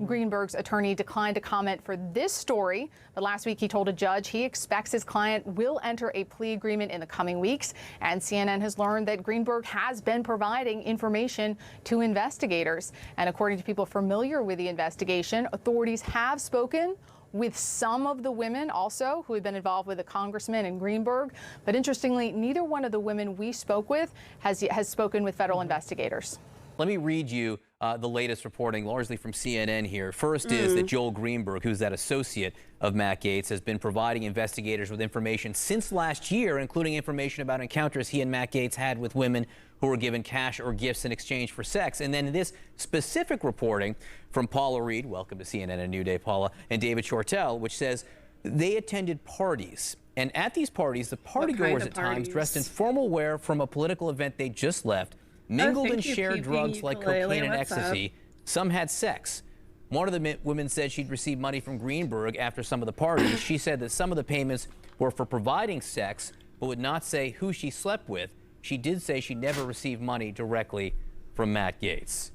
Greenberg's attorney declined to comment for this story, but last week he told a judge he expects his client will enter a plea agreement in the coming weeks. And CNN has learned that Greenberg has been providing information to investigators. And according to people familiar with the investigation, authorities have spoken with some of the women also who have been involved with the congressman and Greenberg. But interestingly, neither one of the women we spoke with has spoken with federal investigators. Let me read you the latest reporting, largely from CNN here. First is that Joel Greenberg, who's that associate of Matt Gates, has been providing investigators with information since last year, including information about encounters he and Matt Gates had with women who were given cash or gifts in exchange for sex. And then this specific reporting from Paula Reed, welcome to CNN A New Day, Paula, and David Shortell, which says they attended parties. And at these parties, the partygoers at times dressed in formal wear from a political event they just left, mingled and shared drugs like cocaine and ecstasy. Some had sex. One of the women said she'd received money from Greenberg after some of the parties. She said that some of the payments were for providing sex, but would not say who she slept with. She did say she never received money directly from Matt Gates.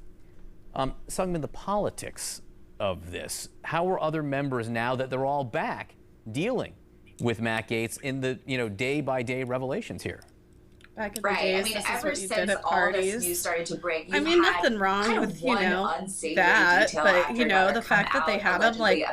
Sungmin, the politics of this. How are other members, now that they're all back, dealing with Matt Gates in the day-by-day revelations here? Back in the days, I mean, this is ever what you since did at all parties. this news started to break, I mean, nothing wrong with that, but the fact that they had them like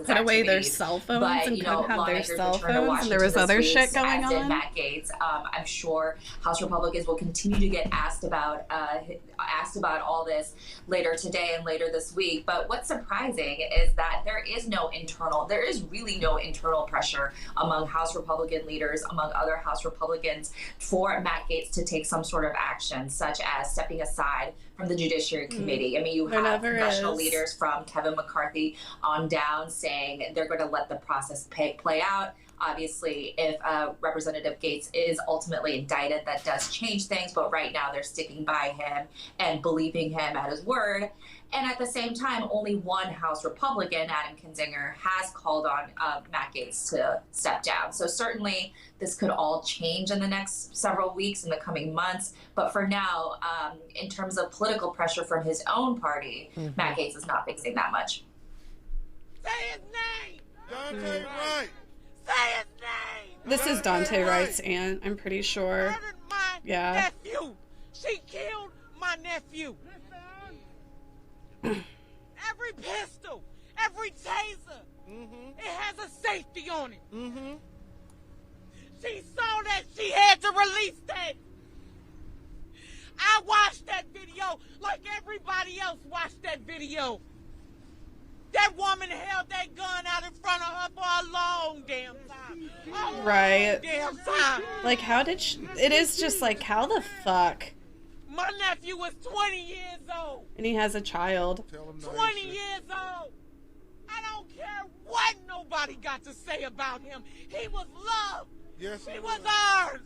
put away their cell phones and couldn't have their cell phones, and there was other shit going on. Matt Gates, I'm sure House Republicans will continue to get asked about all this later today and later this week. But what's surprising is that there is really no internal pressure among House Republican leaders, among other House Republicans, for Matt Gates to take some sort of action, such as stepping aside from the Judiciary Committee. I mean, you have congressional leaders from Kevin McCarthy on down saying they're going to let the process play out. Obviously, if Representative Gates is ultimately indicted, that does change things, but right now they're sticking by him and believing him at his word. And at the same time, only one House Republican, Adam Kinzinger, has called on Matt Gates to step down. So certainly this could all change in the next several weeks, in the coming months. But for now, in terms of political pressure from his own party, Matt Gates is not facing that much. Say his name! Dante Wright! Say his name! This is Dante Wright's aunt, I'm pretty sure. Yeah. Nephew! She killed my nephew! Every pistol, every taser, it has a safety on it. She saw that, she had to release that. I watched that video like everybody else watched that video. That woman held that gun out in front of her for a long damn time. A Right. Damn time. Like, how did she... It is just like, how the fuck? My nephew was 20 years old. And he has a child. 20 years old. I don't care what nobody got to say about him. He was loved. Yes, he was ours.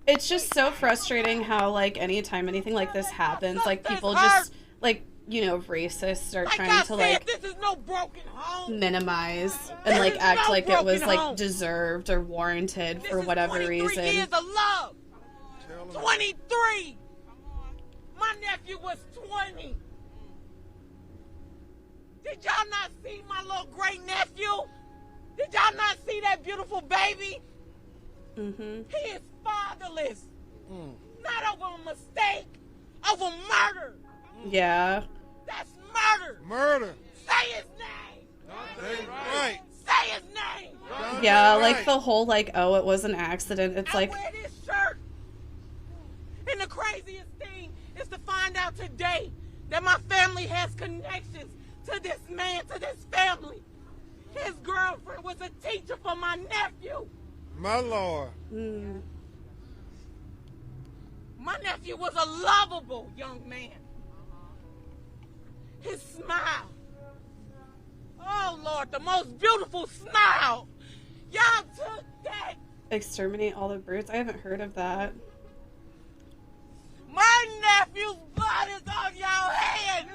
It's just so frustrating how, like, anytime anything like this happens, like, people just, like, you know, racists are trying to, like, this is no broken home. minimize and, like, act like it was, like, deserved or warranted for whatever reason. Years of love. 23. My nephew was 20. Did y'all not see my little great nephew? Did y'all not see that beautiful baby? Mm-hmm. He is fatherless. Not over a mistake, over murder. Yeah. That's murder. Murder. Say his name. Right. Say his name. Yeah, like the whole, like, oh, it was an accident. It's like... Wear this shirt. And the craziest thing is to find out today that my family has connections to this man, to this family. His girlfriend was a teacher for my nephew. My Lord. My nephew was a lovable young man. His smile. Oh, Lord, the most beautiful smile. Y'all took that. Exterminate all the brutes? I haven't heard of that. My nephew's blood is on y'all hands.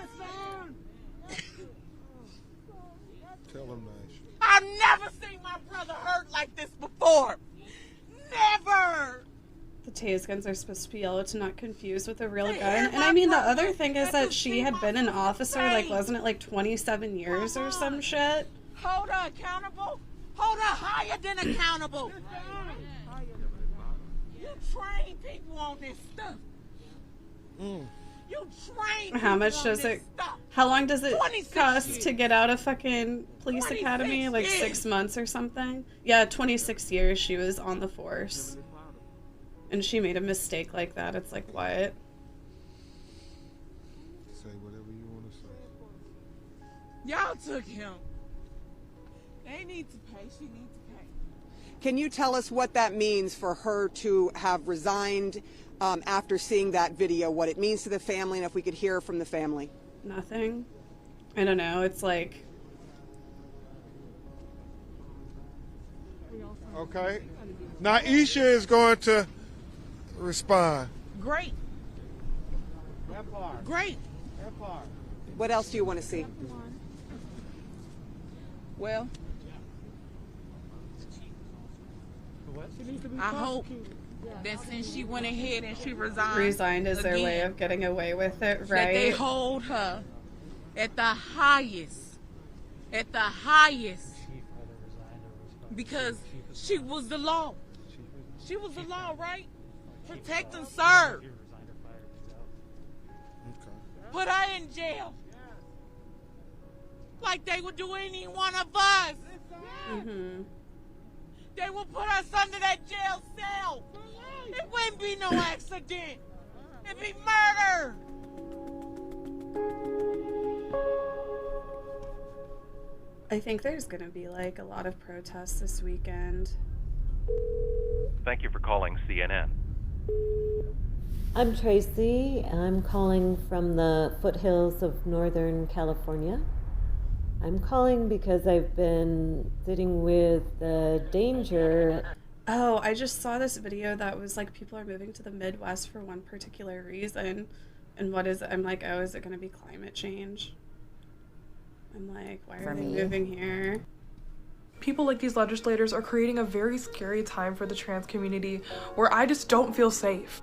Tell him nice. I've never seen my brother hurt like this before. Never. The tase guns are supposed to be yellow to not confuse with a real gun. And I mean, the other thing is that she had been an officer, like, wasn't it like 27 years or some shit? Hold her accountable. Hold her higher than accountable. You train people on this stuff. You train How much does it... How long does it cost to get out of fucking police academy? Like 6 months or something? Yeah, 26 years she was on the force. And she made a mistake like that. It's like, what? Say whatever you want to say. Y'all took him. They need to pay. She needs to pay. Can you tell us what that means for her to have resigned after seeing that video, what it means to the family, and if we could hear from the family? Nothing. I don't know. It's like... Okay. Now Isha is going to respond. Great. Great. What else do you want to see? Well, I hope that since she went ahead and she Resigned is their way of getting away with it, right? That they hold her at the highest, because she was the law. She was the law, right? Protect and serve. Put her in jail. Like they would do any one of us. They would put us under that jail cell. It wouldn't be no accident. It'd be murder. I think there's gonna be like a lot of protests this weekend. Thank you for calling CNN. I'm Tracy. I'm calling from the foothills of Northern California. I'm calling because I've been sitting with the danger. Oh, I just saw this video that was like people are moving to the Midwest for one particular reason. And what is it? I'm like, oh, is it going to be climate change? I'm like, why are they moving here? People like these legislators are creating a very scary time for the trans community where I just don't feel safe.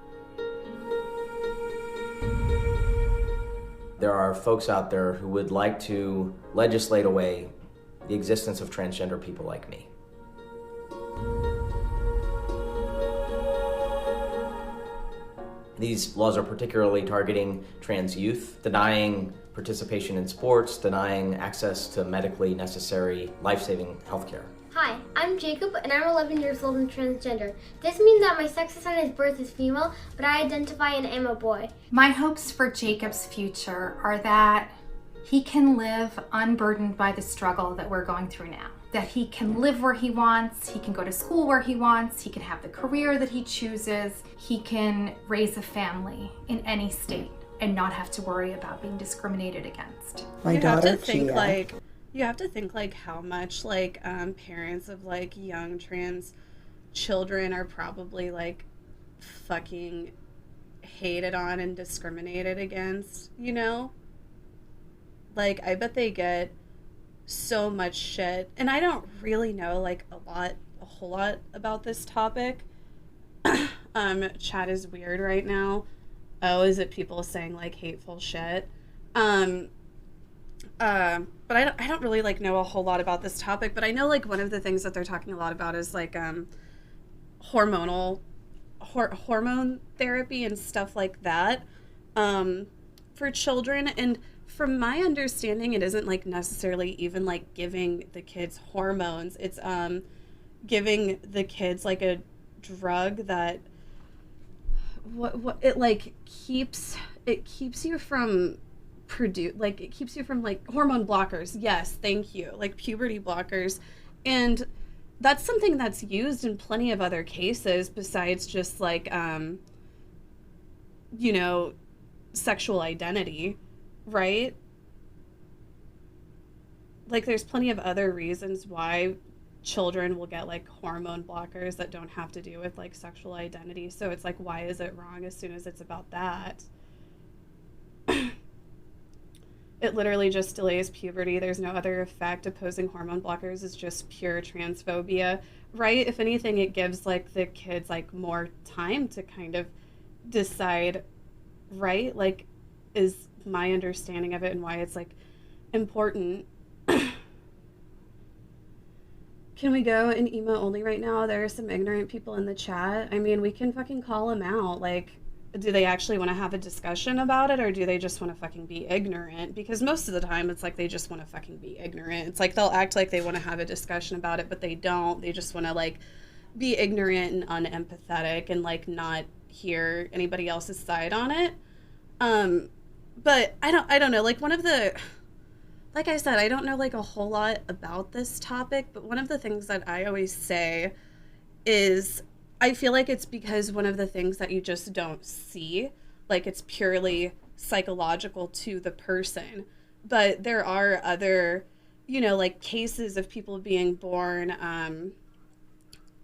There are folks out there who would like to legislate away the existence of transgender people like me. These laws are particularly targeting trans youth, denying participation in sports, denying access to medically necessary, life-saving healthcare. Hi, I'm Jacob, and I'm 11 years old and transgender. This means that my sex assigned at birth is female, but I identify and am a boy. My hopes for Jacob's future are that he can live unburdened by the struggle that we're going through now. that he can live where he wants, he can go to school where he wants, he can have the career that he chooses, he can raise a family in any state and not have to worry about being discriminated against. You have to think like how much like parents of like young trans children are probably like fucking hated on and discriminated against, you know? Like, I bet they get so much shit. And I don't really know like a whole lot about this topic. Chat is weird right now. Oh, is it people saying like hateful shit? But I don't really like know a whole lot about this topic, but I know like one of the things that they're talking a lot about is like hormone therapy and stuff like that for children. And from my understanding, it isn't like necessarily even like giving the kids hormones. It's giving the kids like a drug that it keeps you from hormone blockers. Yes, thank you. Like puberty blockers. And that's something that's used in plenty of other cases besides just like sexual identity, right? Like there's plenty of other reasons why children will get like hormone blockers that don't have to do with like sexual identity. So it's like, why is it wrong as soon as it's about that? It literally just delays puberty. There's no other effect. Opposing hormone blockers is just pure transphobia, right? If anything, it gives like the kids like more time to kind of decide, right? Like is my understanding of it and why it's like important. Can we go in emo only right now? There are some ignorant people in the chat. I mean, we can fucking call them out. Like, do they actually want to have a discussion about it, or do they just want to fucking be ignorant? Because most of the time it's like they just want to fucking be ignorant. It's like they'll act like they want to have a discussion about it, but they don't. They just want to like be ignorant and unempathetic and like not hear anybody else's side on it. But I don't know. Like like I said, I don't know like a whole lot about this topic, but one of the things that I always say is I feel like it's because one of the things that you just don't see, like it's purely psychological to the person. But there are other, like cases of people being born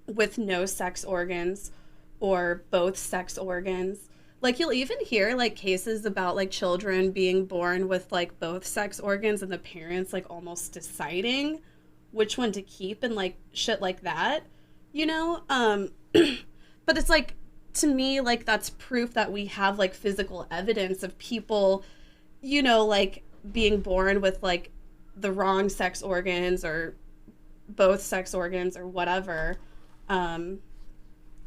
with no sex organs or both sex organs. Like you'll even hear like cases about like children being born with like both sex organs and the parents like almost deciding which one to keep and like shit like that, But it's like, to me, like that's proof that we have like physical evidence of people, like being born with like the wrong sex organs or both sex organs or whatever.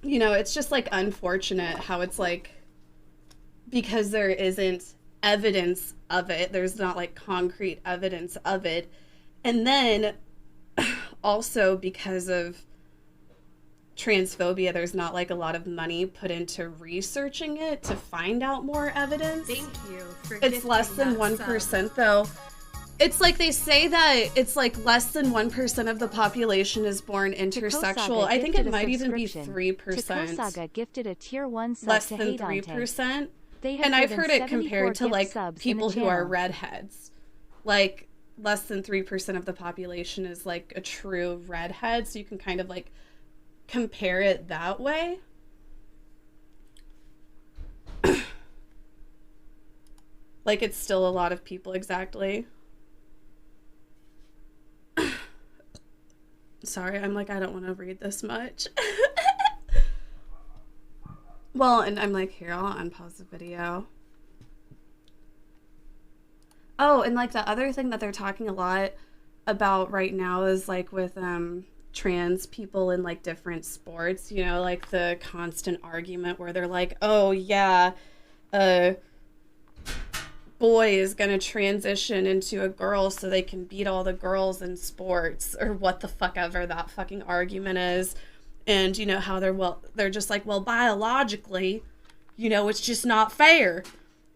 It's just like unfortunate how it's like, because there isn't evidence of it, there's not like concrete evidence of it. And then also because of transphobia, there's not like a lot of money put into researching it to find out more evidence. Thank you for It's less than 1% though. It's like they say that it's like less than 1% of the population is born intersexual. I think it might even be 3%. Gifted a tier 1 sub less to than 3%. And I've heard it compared to like people who are redheads. Like less than 3% of the population is like a true redhead, so you can kind of like compare it that way. Like it's still a lot of people, exactly. Sorry, I'm like, I don't want to read this much. Well, and I'm like, here, I'll unpause the video. Oh, and like the other thing that they're talking a lot about right now is like with trans people in like different sports, like the constant argument where they're like, oh yeah, a boy is gonna transition into a girl so they can beat all the girls in sports, or what the fuck ever that fucking argument is. And how they're just like, well, biologically, it's just not fair.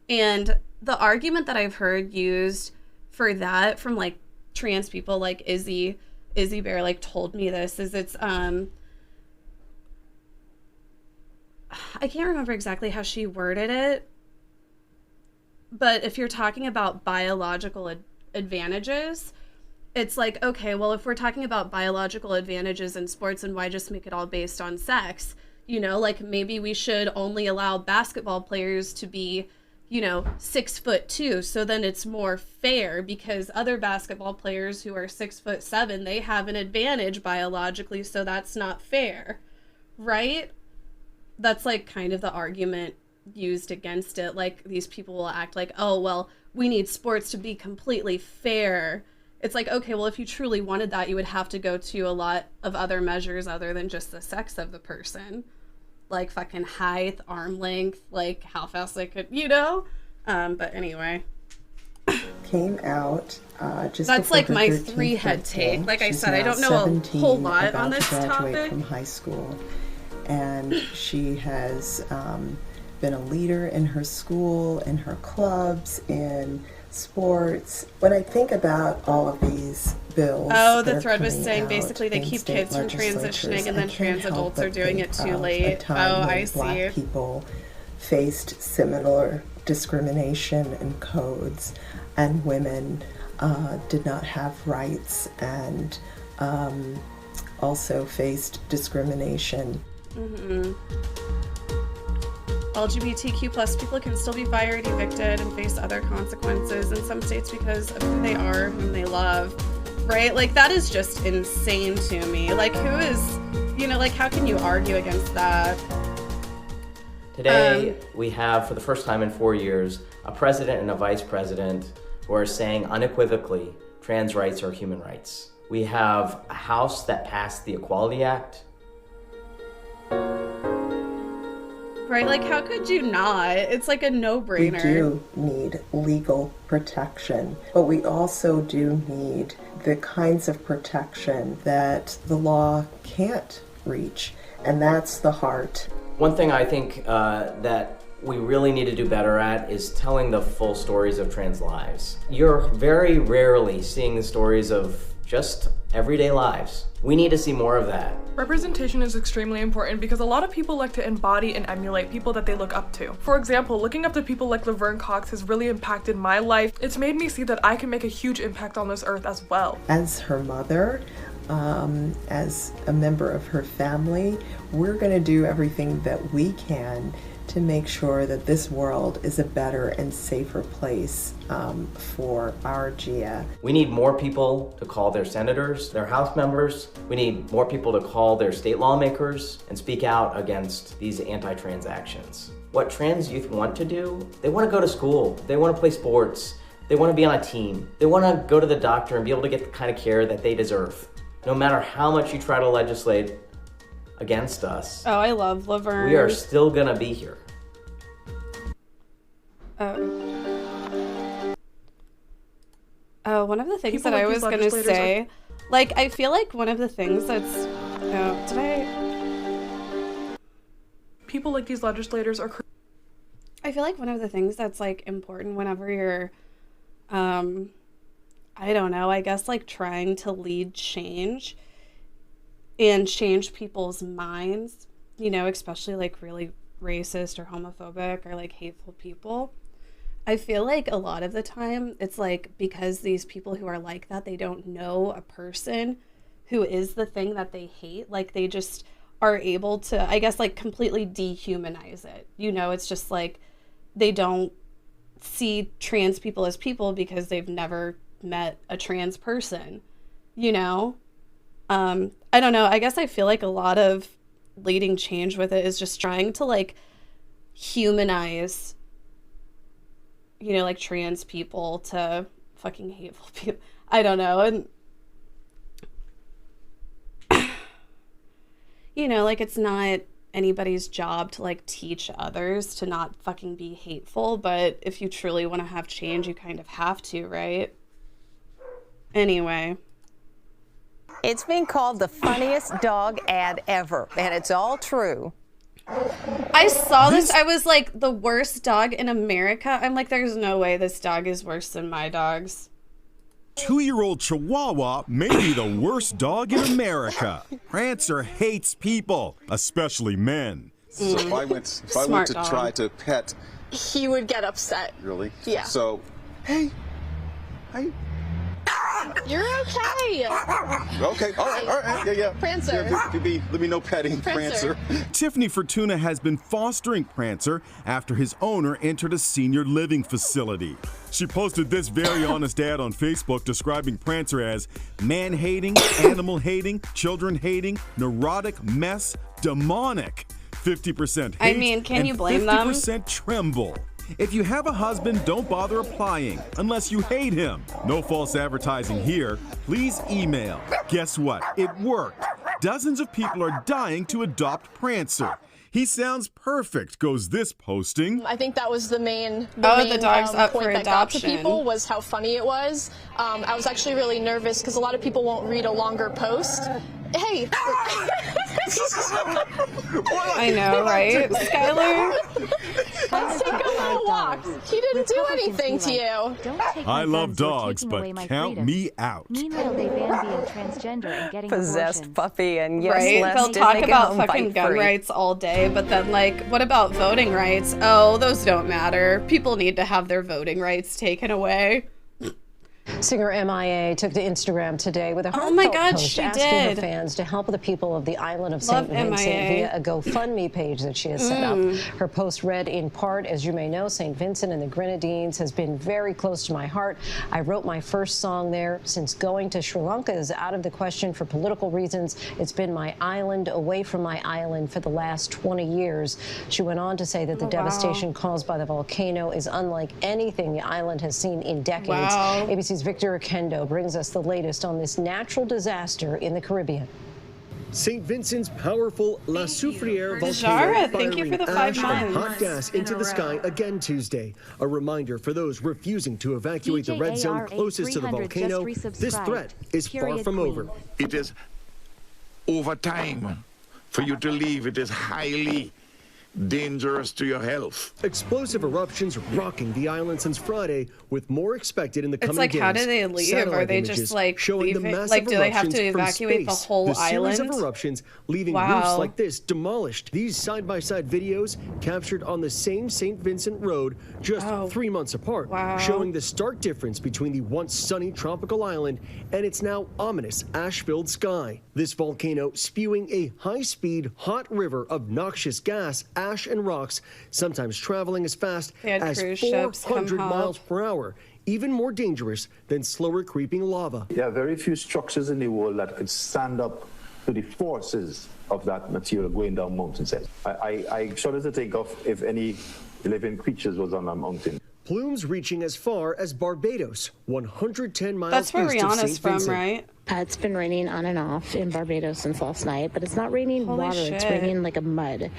And the argument that I've heard used for that from like trans people like Izzy Izzy Bear like told me this, is it's I can't remember exactly how she worded it, but if you're talking about biological advantages, it's like, okay, well, if we're talking about biological advantages in sports, and why just make it all based on sex? You know, like maybe we should only allow basketball players to be, 6'2", so then it's more fair, because other basketball players who are 6'7", they have an advantage biologically, so that's not fair, right? That's like kind of the argument used against it. Like, these people will act like, oh, well, we need sports to be completely fair. It's like, okay, well, if you truly wanted that, you would have to go to a lot of other measures other than just the sex of the person. Like fucking height, arm length, like how fast they could, But anyway. Came out just that's before like her my 13th three-head birthday. take. Like I She's said, I now don't know a 17, whole lot about on this to graduate topic. from high school. And she has been a leader in her school, in her clubs, in sports. When I think about all of these bills, the thread was saying basically they keep kids from transitioning, and then trans adults are doing it too late. I see. Black people faced similar discrimination and codes, and women did not have rights, and also faced discrimination. LGBTQ plus people can still be fired, evicted, and face other consequences in some states because of who they are, whom they love, right? Like, that is just insane to me. Like, who is, like, how can you argue against that? Today, we have, for the first time in 4 years, a president and a vice president who are saying unequivocally trans rights are human rights. We have a House that passed the Equality Act. Right, like, how could you not? It's like a no-brainer. We do need legal protection, but we also do need the kinds of protection that the law can't reach, and that's the heart. One thing I think that we really need to do better at is telling the full stories of trans lives. You're very rarely seeing the stories of just everyday lives. We need to see more of that. Representation is extremely important because a lot of people like to embody and emulate people that they look up to. For example, looking up to people like Laverne Cox has really impacted my life. It's made me see that I can make a huge impact on this earth as well. As her mother, as a member of her family, we're going to do everything that we can to make sure that this world is a better and safer place for our Gia. We need more people to call their senators, their House members. We need more people to call their state lawmakers and speak out against these anti-trans actions. What trans youth want to do, they want to go to school, they want to play sports, they want to be on a team, they want to go to the doctor and be able to get the kind of care that they deserve. No matter how much you try to legislate against us. Oh, I love Laverne. We are still gonna be here. Oh, one of the things that I was gonna say, like, I feel like one of the things that's, people like these legislators are. I feel like one of the things that's like important whenever you're, I don't know, I guess like trying to lead change and change people's minds, especially like really racist or homophobic or like hateful people. I feel like a lot of the time it's like because these people who are like that, they don't know a person who is the thing that they hate. Like they just are able to, I guess, like completely dehumanize it. It's just like they don't see trans people as people because they've never met a trans person, I don't know. I guess I feel like a lot of leading change with it is just trying to like humanize, like trans people to fucking hateful people. I don't know. And, like it's not anybody's job to like teach others to not fucking be hateful. But if you truly want to have change, you kind of have to, right? Anyway. It's been called the funniest dog ad ever, and it's all true. I saw this. I was like, the worst dog in America. I'm like, there's no way this dog is worse than my dogs. 2-year-old Chihuahua may be the worst dog in America. Prancer hates people, especially men. So if I went to try to pet, he would get upset. Really? Yeah. So, hey, you're okay. Okay, all right, yeah. Prancer. Let me know petting Prancer. Tiffany Fortuna has been fostering Prancer after his owner entered a senior living facility. She posted this very honest ad on Facebook describing Prancer as man-hating, animal-hating, children-hating, neurotic mess, demonic. 50% hate, I mean, can you blame and them? 50% tremble. If you have a husband, don't bother applying unless you hate him. No false advertising here. Please email. Guess what? It worked. Dozens of people are dying to adopt Prancer. He sounds perfect, goes this posting. I think that was the main the dog's up point for that got to adoption. people was how funny it was. I was actually really nervous because a lot of people won't read a longer post. Hey. I know, right, Skylar? Let's take a little walk. He didn't do anything to you. I love dogs, but count me out. Meanwhile, they ban being transgender and getting Possessed abortions. puppy, and yes, Right? Les They'll did talk make it about home fucking gun bite-free. rights all day, but then, like, what about voting rights? Oh, those don't matter. People need to have their voting rights taken away. Singer MIA took to Instagram today with a Oh my heartfelt God, post she asking did. her fans to help the people of the island of Love St. Vincent MIA. via a GoFundMe page that she has set up. Her post read in part, as you may know, St. Vincent and the Grenadines has been very close to my heart. I wrote my first song there. Since going to Sri Lanka is out of the question for political reasons, it's been my island away from my island for the last 20 years. She went on to say that the devastation caused by the volcano is unlike anything the island has seen in decades. Wow. ABC's Victor Kendo brings us the latest on this natural disaster in the Caribbean. St. Vincent's powerful La Soufriere volcano Zara, thank you for the 5 firing ash and months. hot gas into the sky again Tuesday. A reminder for those refusing to evacuate the red zone closest to the volcano. This threat is far from over. It is over time for you to leave. It is highly dangerous to your health. Explosive eruptions rocking the island since Friday, with more expected in the coming It's like, days. how do they leave? Satellite Are they just, images like, showing leave the it? massive Like, do they have to eruptions from evacuate the space. whole the series island? of eruptions leaving Wow. roofs like this demolished. These side-by-side videos captured on the same St. Vincent road just 3 months apart, showing the stark difference between the once sunny tropical island and its now ominous ash-filled sky. This volcano spewing a high-speed, hot river of noxious gas, ash, and rocks, sometimes traveling as fast They had as cruise ships come 400 help. miles per hour, even more dangerous than slower creeping lava. There are very few structures in the world that could stand up to the forces of that material going down mountainside. I shudder to think of if any living creatures was on that mountain. Plumes reaching as far as Barbados, 110 miles That's where east of Rihanna's St. from, Vincent. right? It's been raining on and off in Barbados since last night, but it's not raining Holy water. It's shit. raining like a mud,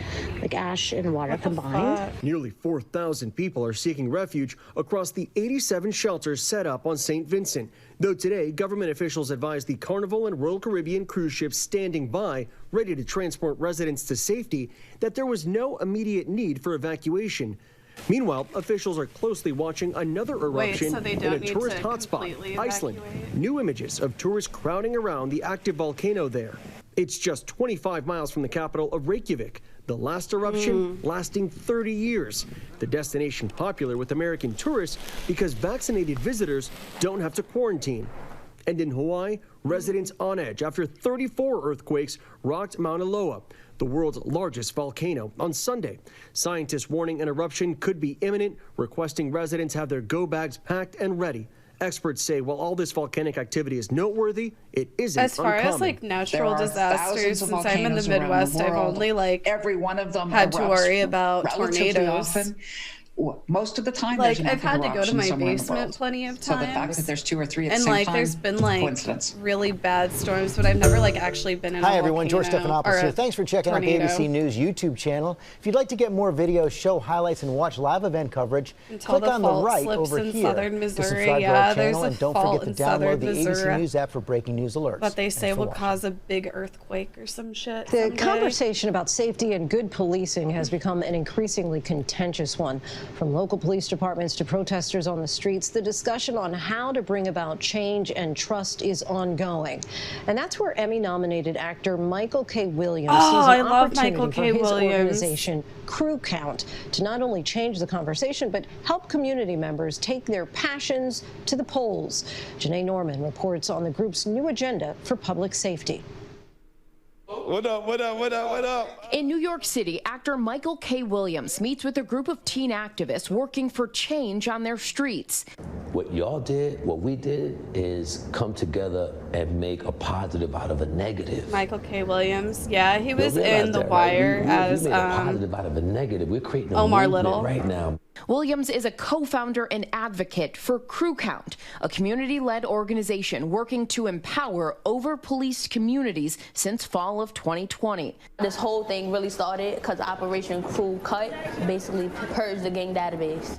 like ash and water combined. Nearly 4,000 people are seeking refuge across the 87 shelters set up on St. Vincent. Though today, government officials advised the Carnival and Royal Caribbean cruise ships standing by, ready to transport residents to safety, that there was no immediate need for evacuation. Meanwhile, officials are closely watching another eruption so they in don't a need tourist to hotspot, completely Iceland. evacuate? New images of tourists crowding around the active volcano there. It's just 25 miles from the capital of Reykjavik. The last eruption lasting 30 years. The destination popular with American tourists because vaccinated visitors don't have to quarantine. And in Hawaii, residents on edge after 34 earthquakes rocked Mauna Loa, the world's largest volcano, on Sunday. Scientists warning an eruption could be imminent, requesting residents have their go bags packed and ready. Experts say while all this volcanic activity is noteworthy, it isn't As far uncommon. as like natural There are disasters, thousands of since I'm in the volcanoes around the Midwest, I've world. only like Every one of them had to erupts worry about relatively tornadoes. often. Most of the time, Like, there's an I've had to active go to eruption my somewhere in the basement world. plenty of So the fact times. that there's 2 or 3 at the And same like time, there's been like coincidence. really bad storms, but I've never like actually been in Hi a everyone, George volcano Stephanopoulos or here. a Thanks for checking out the tornado. ABC News YouTube channel. If you'd like to get more videos, show highlights, and watch live event coverage, Until click the on the fault right slips over in here southern to Missouri. subscribe to Yeah, our there's channel, a and don't fault forget to in download southern the ABC Missouri. News app for breaking news alerts. But they say Thanks for will watching. cause a big earthquake or some shit. The someday. conversation about safety and good policing has become an increasingly contentious one. From local police departments to protesters on the streets, the discussion on how to bring about change and trust is ongoing. And that's where Emmy-nominated actor Michael K. Williams sees an opportunity for his organization, Crew Count, to not only change the conversation, but help community members take their passions to the polls. Janae Norman reports on the group's new agenda for public safety. What up, what up, what up, what up? In New York City, actor Michael K. Williams meets with a group of teen activists working for change on their streets. What y'all did, what we did, is come together and make a positive out of a negative. Michael K. Williams, yeah, he was in The Wire as we made a positive out of a negative. We're creating a Omar movement Little right now. Williams is a co-founder and advocate for Crew Count, a community-led organization working to empower over-policed communities since fall of 2020. This whole thing really started because Operation Crew Cut basically purged the gang database,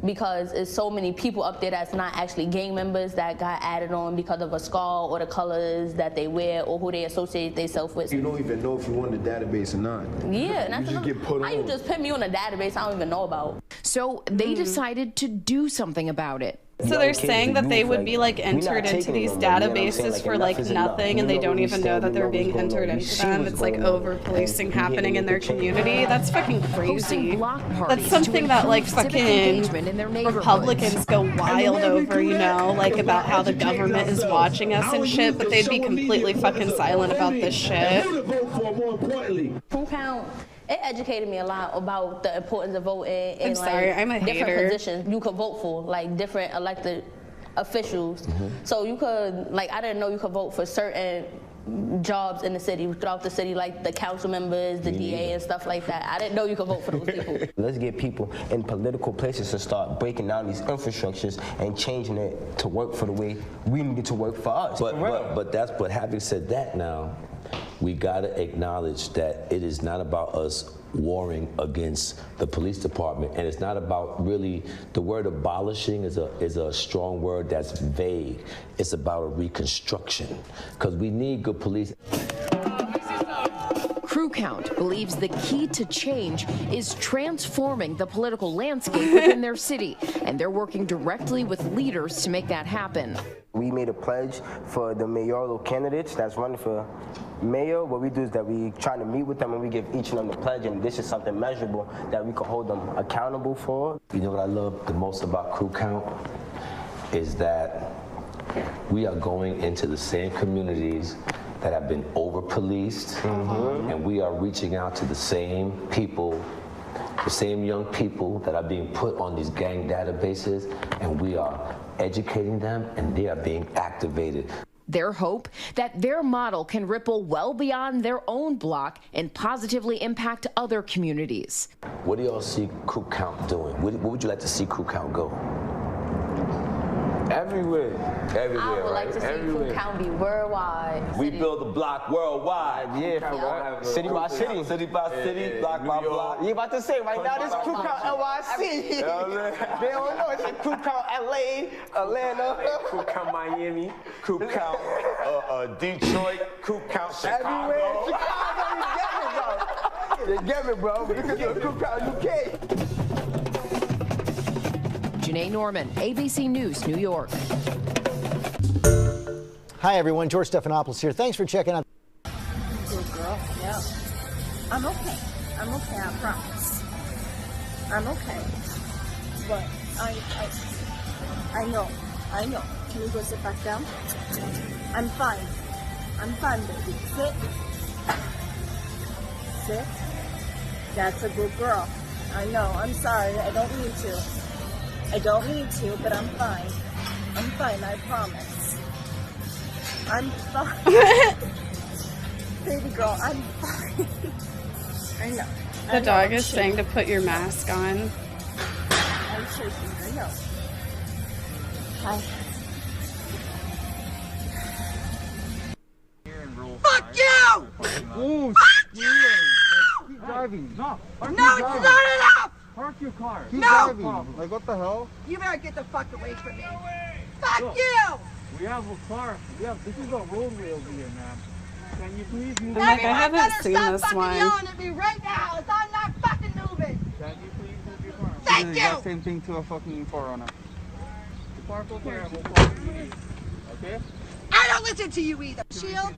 because there's so many people up there that's not actually gang members that got added on because of a scar or the colors that they wear or who they associate themselves with. You don't even know if you want the database or not. Yeah, and you just get put on. How you just put me on a database I don't even know about? So they decided to do something about it. So they're saying that they would be like entered into these databases for like nothing, and they don't even know that they're being entered into them. It's like over policing happening in their community. That's fucking crazy. That's something that like fucking Republicans go wild over, you know, like about how the government is watching us and shit, but they'd be completely fucking silent about this shit. Crew Count, it educated me a lot about the importance of voting and I'm a different hater. positions you could vote for, like different elected officials. So you could, like, I didn't know you could vote for certain jobs in the city, throughout the city, like the council members, the DA and stuff like that. I didn't know you could vote for those people. Let's get people in political places to start breaking down these infrastructures and changing it to work for the way we need it to work for us. But that's, but having said that now, we gotta acknowledge that it is not about us warring against the police department, and it's not about really, the word abolishing is a strong word that's vague. It's about a reconstruction, because we need good police. Crew Count believes the key to change is transforming the political landscape within their city, and they're working directly with leaders to make that happen. We made a pledge for the mayoral candidates that's running for mayor. What we do is that we try to meet with them and we give each of them the pledge, and this is something measurable that we can hold them accountable for. You know what I love the most about Crew Count is that we are going into the same communities that have been over-policed, and we are reaching out to the same people, the same young people that are being put on these gang databases, and we are educating them, and they are being activated. Their hope that their model can ripple well beyond their own block and positively impact other communities. What do y'all see Crew Count doing? Where would you like to see Crew Count go? Everywhere. I would like to see Crew Count be worldwide. We build a block worldwide. Yeah, city by city. City by city, block by block. You about to say right now, this Crew Count NYC. They don't know. It's like Crew Count LA, Atlanta. Crew Count Miami, Crew Count Detroit, Crew Count Chicago. Everywhere. Chicago, you get me, bro. You can do Crew Count UK. Janae Norman, ABC News, New York. Hi, everyone. George Stephanopoulos here. Thanks for checking out. Good girl. Yeah. I'm okay. I promise. I'm okay. But I know. Can you go sit back down? I'm fine, baby. Sit. That's a good girl. I know. I'm sorry. I don't mean to, but I'm fine. I promise. I'm fine. Baby girl, I'm fine. I know. The dog is saying to put your mask on. I'm shaking. I know. Hi. Fuck you! Fuck you! Keep driving. No, it's not enough! Park your car. No! Driving. Like, what the hell? You better get the fuck away from me. Fuck you! We have a car. This is a roadway over here, man. Can you please move? I haven't seen this one. Stop fucking yelling at me right now. I'm not fucking moving. Can you please move your car? do the exact same thing to a fucking forerunner. Park over here, we'll park you. Okay? I don't listen to you either. Shield.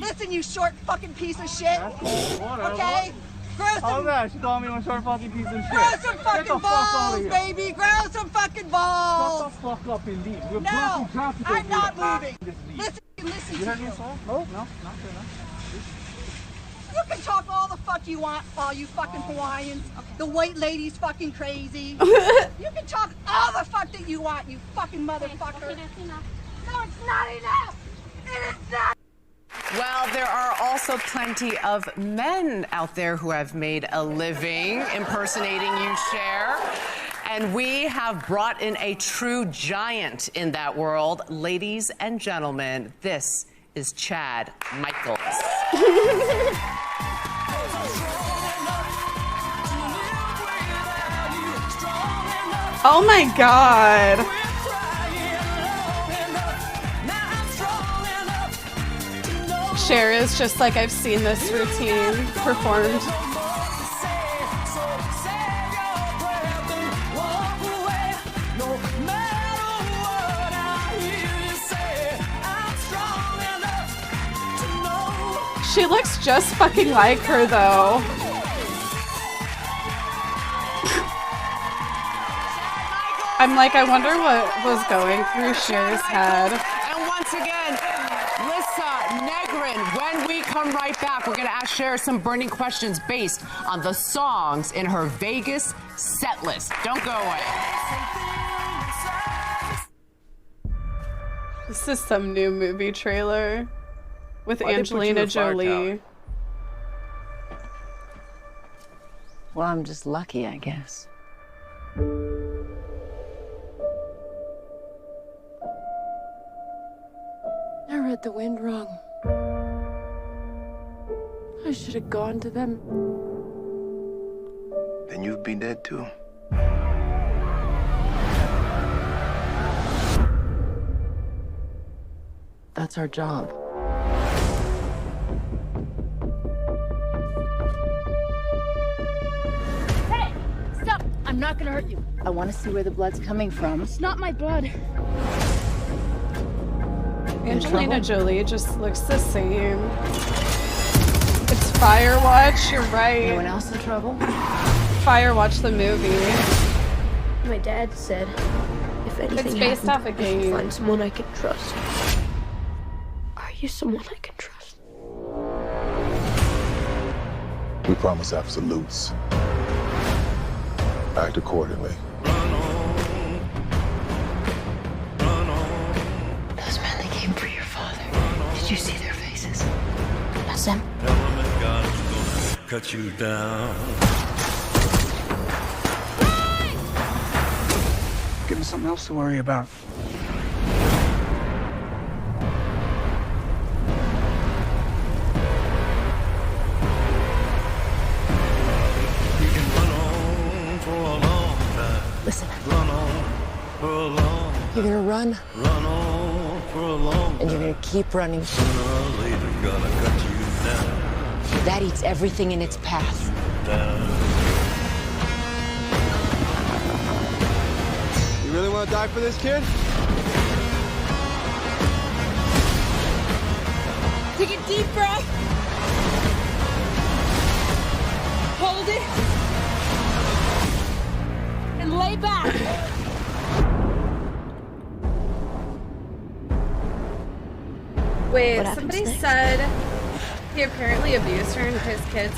Listen, you short fucking piece of shit. Okay? Grow some. Oh yeah, she called me a short fucking piece of shit. Grow some fucking balls, baby. Grow some fucking balls. Shut the fuck up and leave. We're No, traffic I'm not over here. moving. Listen You to heard you. me, sir? No, not You can talk all the fuck you want, all you fucking Hawaiians. The white lady's fucking crazy. You can talk all the fuck that you want, you fucking motherfucker. No, it's not enough. It is not. Well, there are also plenty of men out there who have made a living impersonating you, Cher. And we have brought in a true giant in that world. Ladies and gentlemen, this is Chad Michaels. Oh my God. Cher is just like, I've seen this routine performed. She looks just fucking like her though. I'm like, I wonder what was going through Cher's head. And once again, Lissa Negrin, when we come right back, we're going to ask Cher some burning questions based on the songs in her Vegas set list. Don't go away. This is some new movie trailer with Why'd they put you in Angelina a fire Jolie. tower? Well, I'm just lucky, I guess. I read the wind wrong. I should have gone to them. Then you'd be dead too. That's our job. Hey! Stop! I'm not gonna hurt you. I want to see where the blood's coming from. It's not my blood. Angelina Jolie just looks the same. It's Firewatch, you're right. Anyone else in trouble? Firewatch the movie. My dad said, if anything It's based happened, off a I should game. find someone I can trust. Are you someone I can trust? We promise absolutes. Act accordingly. Those men that came for your father, did you see their faces? That's them. Cut you down. Give me something else to worry about. You can run on for a long time. Listen. Run on for a long time. You're gonna run, Run on for a long time. and you're gonna keep running. Sooner or later, gonna cut you down. That eats everything in its path. You really want to die for this kid? Take a deep breath. Hold it. And lay back. Wait, What happens somebody next? said he apparently abused her and his kids.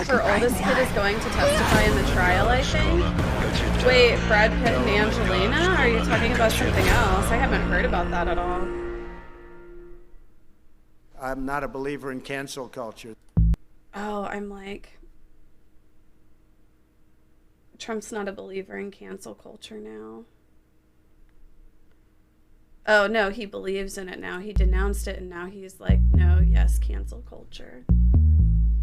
Her oldest kid is going to testify in the trial, I think. Wait, Brad Pitt and Angelina? Are you talking about something else? I haven't heard about that at all. I'm not a believer in cancel culture. Oh, I'm like, Trump's not a believer in cancel culture now. Oh, no, he believes in it now. He denounced it, and now he's like, no, yes, cancel culture.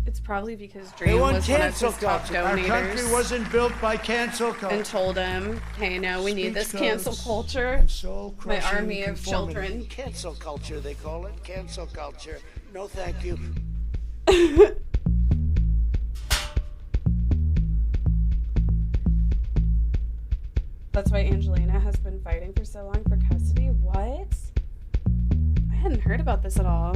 It's probably because They Dream want was one of cancel his top culture. Our country donators wasn't built by cancel culture. and told him, hey, no, we need this Speech cancel codes culture. and soul-crushing My army of conformity. children. Cancel culture, they call it. Cancel culture. No, thank you. That's why Angelina has been fighting for so long for custody. What? I hadn't heard about this at all.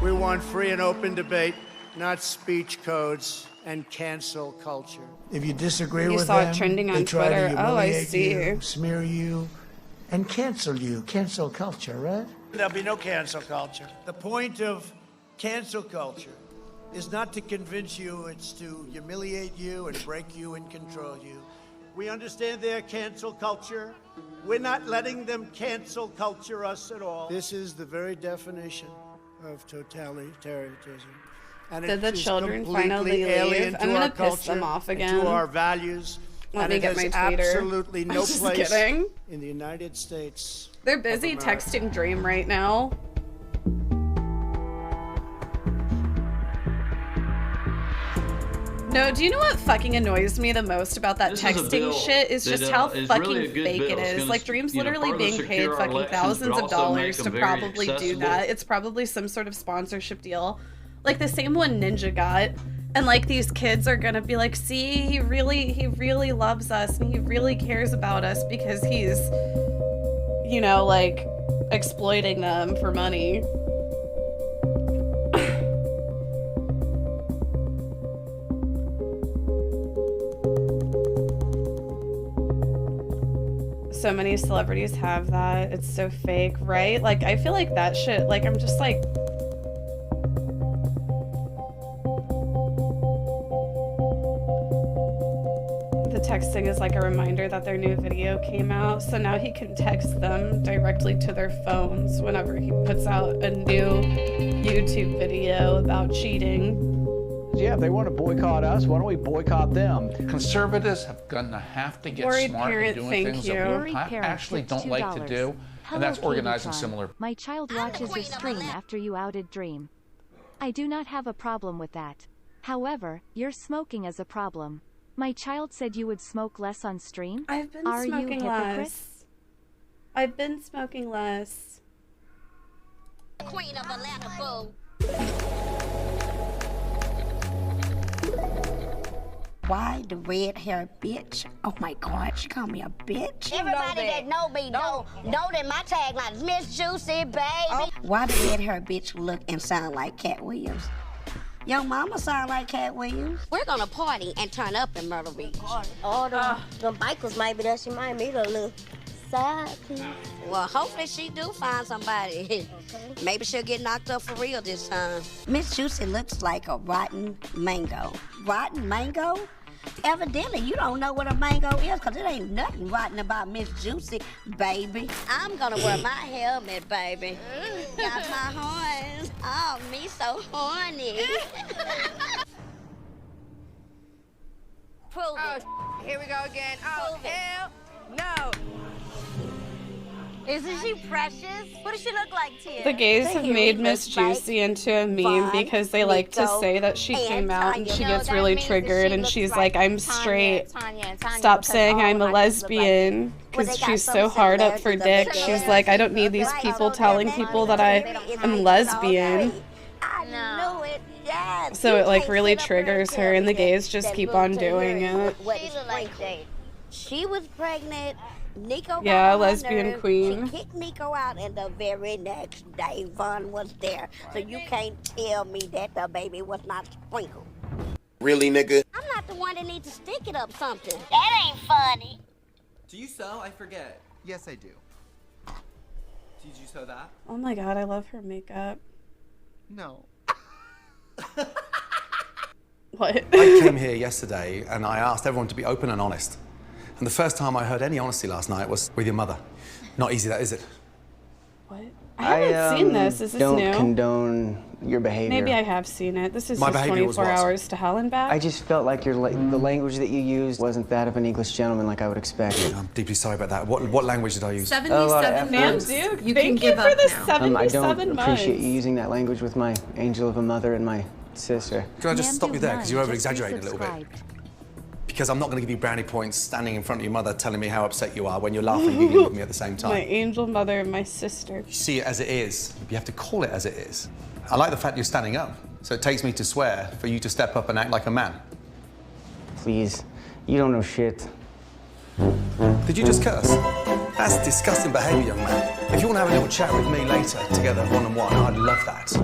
We want free and open debate, not speech codes and cancel culture. If you disagree You with saw it them, trending on they try Twitter. to Oh, I humiliate see. you, smear you, and cancel you. Cancel culture, right? There'll be no cancel culture. The point of cancel culture is not to convince you, it's to humiliate you and break you and control you. We understand their cancel culture. We're not letting them cancel culture us at all. This is the very definition of totalitarianism. And Did the it is children completely finally alien leave? to I'm our gonna piss them culture off and again. to our values. Let and me it get has my tweeter. absolutely no Just place kidding. in the United States. They're busy texting Dream right now. No, do you know what fucking annoys me the most about that This is a texting bill shit is that, just how is fucking really a good fake bill. it It's is. gonna, Like Dream's you know, literally further being paid secure our fucking elections, thousands but of also dollars make to them very probably do accessible. that. It's probably some sort of sponsorship deal. Like the same one Ninja got. And like these kids are gonna be like, see, he really loves us and he really cares about us because he's, you know, like exploiting them for money. So many celebrities have that. It's so fake, right? Like, I feel like that shit, like, I'm just like... The texting is like a reminder that their new video came out, so now he can text them directly to their phones whenever he puts out a new YouTube video about cheating. Yeah, if they want to boycott us, why don't we boycott them? Conservatives have gonna have to get Worried smart parent, in doing thank things you. that Worried we parent, actually don't like to $2. do, Hello, and that's organizing Kaceytron. similar. My child watches your stream after you outed Dream. I do not have a problem with that. However, your smoking is a problem. My child said you would smoke less on stream. I've been Are smoking you hypocrite? less. I've been smoking less. Queen of Atlanta, boo. Why the red hair bitch? Oh my God, she called me a bitch. Everybody that know me know that my tagline is Miss Juicy, baby. Why the red hair bitch look and sound like Cat Williams? Your mama sound like Cat Williams. We're gonna party and turn up in Myrtle Beach. All the bikers might be there. She might meet a little side piece. Well, hopefully she do find somebody. Maybe she'll get knocked up for real this time. Miss Juicy looks like a rotten mango. Rotten mango? Evidently, you don't know what a mango is because it ain't nothing rotten about Miss Juicy, baby. I'm gonna wear my helmet, baby. Got my horns. Oh, me so horny. Prove it. Here we go again. Oh, hell no. Isn't she precious? What does she look like to you? The gays have made Miss Juicy into a meme because they like to say that she came out and she gets really triggered and she's like, I'm straight. Stop saying I'm a lesbian because she's so hard up for dick. She's like, I don't need these people telling people that I am lesbian. I knew it. Yes. So it like really triggers her and the gays just keep on doing it. She was pregnant. Nico got Yeah, on her lesbian nerve. queen. She kicked Nico out, and the very next day, Vaughn was there. So you can't tell me that the baby was not sprinkled. Really, nigga? I'm not the one that needs to stick it up something. That ain't funny. Do you sew? I forget. Yes, I do. Did you sew that? Oh my god, I love her makeup. No. What? I came here yesterday and I asked everyone to be open and honest. And the first time I heard any honesty last night was with your mother. Not easy, that is it? What? I haven't seen this. Is this don't new? condone your behavior. Maybe I have seen it. This is My just behavior was 24 what? hours to hell and back. I just felt like the language that you used wasn't that of an English gentleman like I would expect. I'm deeply sorry about that. What language did I use? 77 months. Duke, thank you for the 77 I don't months. appreciate you using that language with my angel of a mother and my sister. Can I just stop you there because you're over-exaggerating a little bit? Because I'm not going to give you brownie points standing in front of your mother telling me how upset you are when you're laughing and giggling with me at the same time. My angel mother and my sister. You see it as it is. You have to call it as it is. I like the fact you're standing up. So it takes me to swear for you to step up and act like a man. Please, you don't know shit. Did you just curse? That's disgusting behaviour, young man. If you want to have a little chat with me later, together, one-on-one, I'd love that.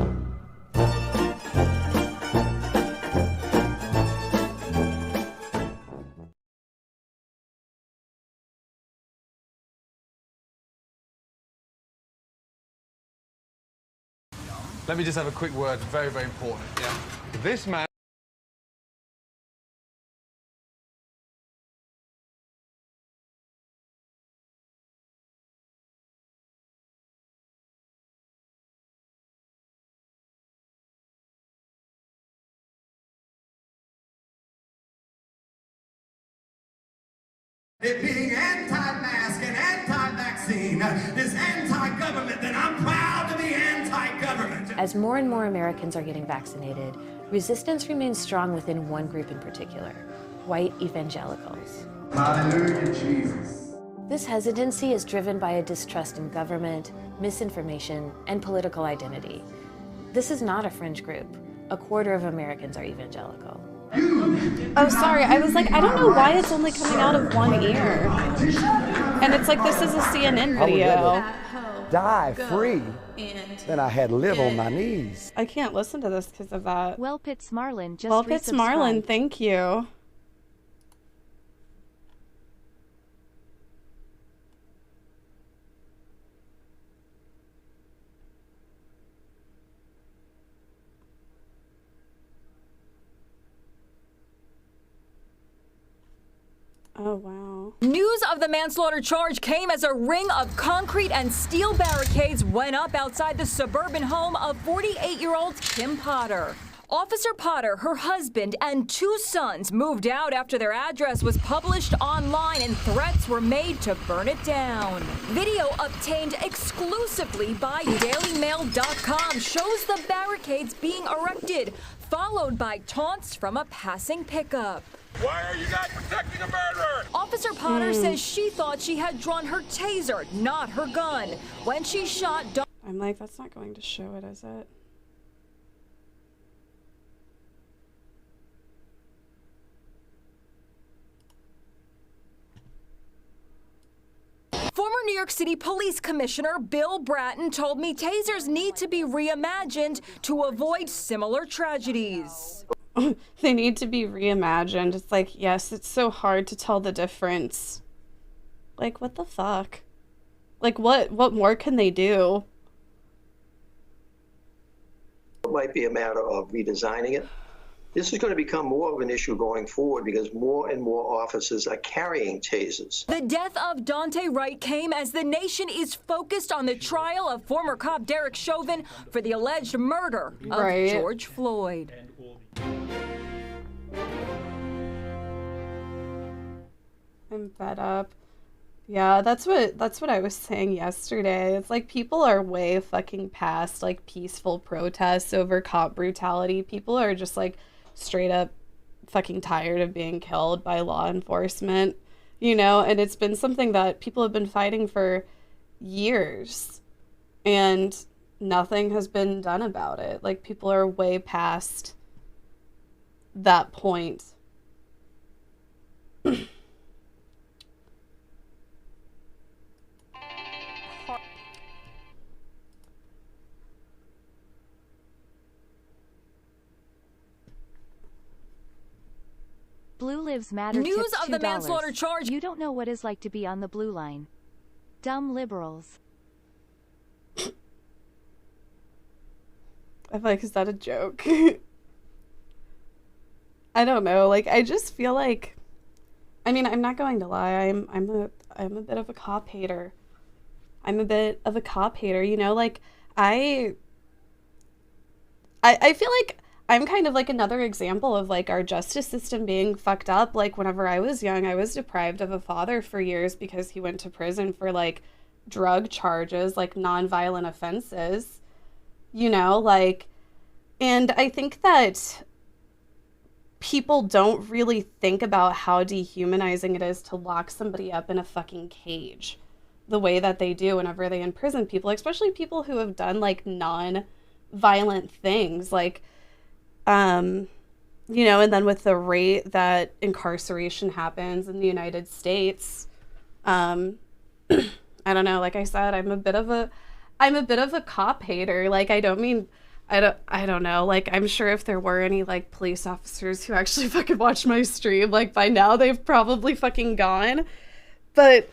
Let me just have a quick word, very, very important. Yeah. This man. It being anti-mask and anti-vaccine is anti-government, then I'm proud to be anti-government. As more and more Americans are getting vaccinated, resistance remains strong within one group in particular, white evangelicals. Hallelujah, Jesus. This hesitancy is driven by a distrust in government, misinformation, and political identity. This is not a fringe group. A quarter of Americans are evangelical. Oh, sorry. I was like, I don't know why it's only coming out of one ear. And it's like, this is a CNN video. Die free. Then I had to live on my knees. I can't listen to this because of that. Well, Pitts Marlin just Well, Pitts Marlin, thank you. Oh, wow. News of the manslaughter charge came as a ring of concrete and steel barricades went up outside the suburban home of 48-year-old Kim Potter. Officer Potter, her husband, and 2 sons moved out after their address was published online and threats were made to burn it down. Video obtained exclusively by DailyMail.com shows the barricades being erected, followed by taunts from a passing pickup. Why are you not protecting a murderer? Officer Potter says she thought she had drawn her taser, not her gun. When she shot... I'm like, that's not going to show it, is it? Former New York City Police Commissioner Bill Bratton told me tasers need to be reimagined to avoid similar tragedies. They need to be reimagined. It's like, yes, it's so hard to tell the difference. Like, what the fuck? Like, what more can they do? It might be a matter of redesigning it. This is going to become more of an issue going forward because more and more officers are carrying tasers. The death of Dante Wright came as the nation is focused on the trial of former cop Derek Chauvin for the alleged murder of George Floyd. I'm fed up. Yeah, that's what I was saying yesterday. It's like people are way fucking past like peaceful protests over cop brutality. People are just like straight up fucking tired of being killed by law enforcement, you know, and it's been something that people have been fighting for years and nothing has been done about it. Like people are way past that point. Blue Lives Matter. News tips of the $2. manslaughter charge. You don't know what it's like to be on the blue line. Dumb liberals. I'm like, is that a joke? I don't know. Like, I just feel like, I mean, I'm not going to lie. I'm a bit of a cop hater. I'm a bit of a cop hater. You know, like I feel like I'm kind of like another example of like our justice system being fucked up. Like whenever I was young, I was deprived of a father for years because he went to prison for like drug charges, like nonviolent offenses, you know, like, and I think that people don't really think about how dehumanizing it is to lock somebody up in a fucking cage the way that they do whenever they imprison people, especially people who have done like non-violent things, like, you know, and then with the rate that incarceration happens in the United States, I don't know, like I said, I'm a bit of a cop hater. Like, I don't know, like, I'm sure if there were any like police officers who actually fucking watch my stream, like by now they've probably fucking gone. But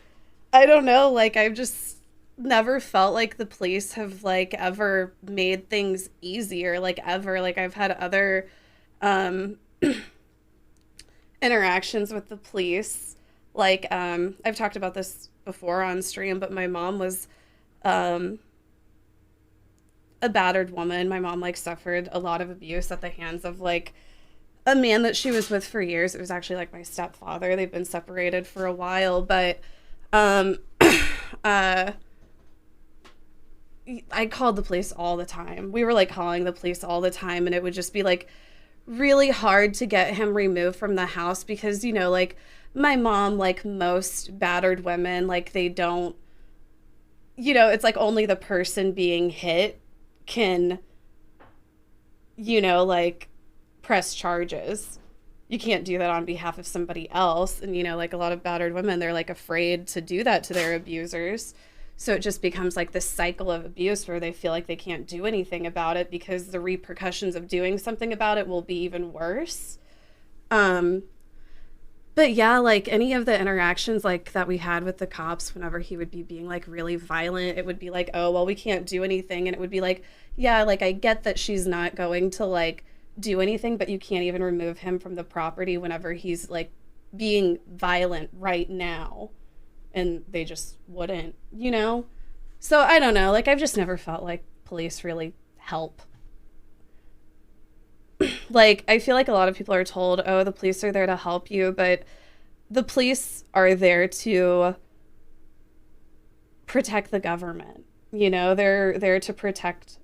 I don't know, like, I've just never felt like the police have like ever made things easier, like ever. Like, I've had other interactions with the police. Like, I've talked about this before on stream, but my mom was a battered woman. My mom like suffered a lot of abuse at the hands of like a man that she was with for years. It was actually like my stepfather. They've been separated for a while, but I called the police all the time. We were like calling the police all the time, and it would just be like really hard to get him removed from the house because, you know, like my mom, like most battered women, like they don't, you know, it's like only the person being hit can, you know, like press charges. You can't do that on behalf of somebody else. And, you know, like a lot of battered women, they're like afraid to do that to their abusers. So it just becomes like this cycle of abuse where they feel like they can't do anything about it because the repercussions of doing something about it will be even worse. But yeah, like any of the interactions like that we had with the cops, whenever he would be being like really violent, it would be like, oh, well, we can't do anything. And it would be like, yeah, like I get that she's not going to like do anything, but you can't even remove him from the property whenever he's like being violent right now. And they just wouldn't, you know? So I don't know, like I've just never felt like police really help. Like, I feel like a lot of people are told, oh, the police are there to help you, but the police are there to protect the government. You know, they're there to protect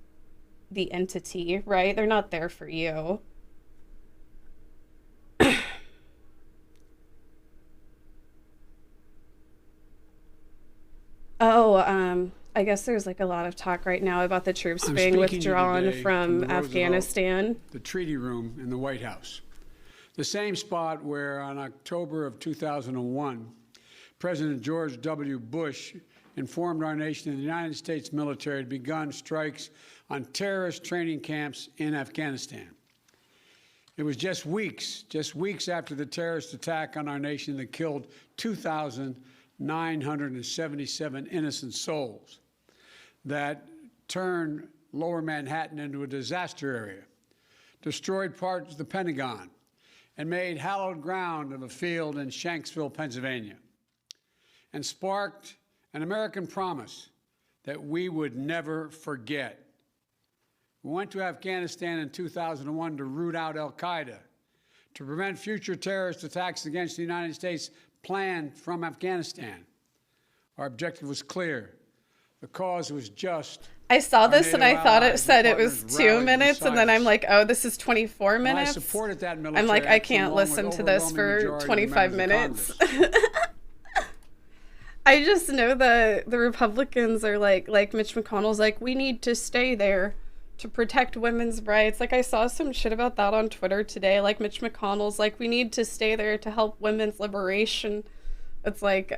the entity, right? They're not there for you. I guess there's like a lot of talk right now about the troops being withdrawn from Afghanistan. The treaty room in the White House. The same spot where on October of 2001, President George W. Bush informed our nation that the United States military had begun strikes on terrorist training camps in Afghanistan. It was just weeks after the terrorist attack on our nation that killed 2,977 innocent souls, that turned Lower Manhattan into a disaster area, destroyed parts of the Pentagon, and made hallowed ground of a field in Shanksville, Pennsylvania, and sparked an American promise that we would never forget. We went to Afghanistan in 2001 to root out al-Qaeda, to prevent future terrorist attacks against the United States planned from Afghanistan. Our objective was clear. The cause was just. I saw this and I thought it said it was 2 minutes, and then I'm like, oh, this is 24 minutes. I supported that military. I'm like, I can't listen to this for 25 minutes. I just know the Republicans are like Mitch McConnell's like, we need to stay there to protect women's rights. Like, I saw some shit about that on Twitter today. Like, Mitch McConnell's like, we need to stay there to help women's liberation. It's like,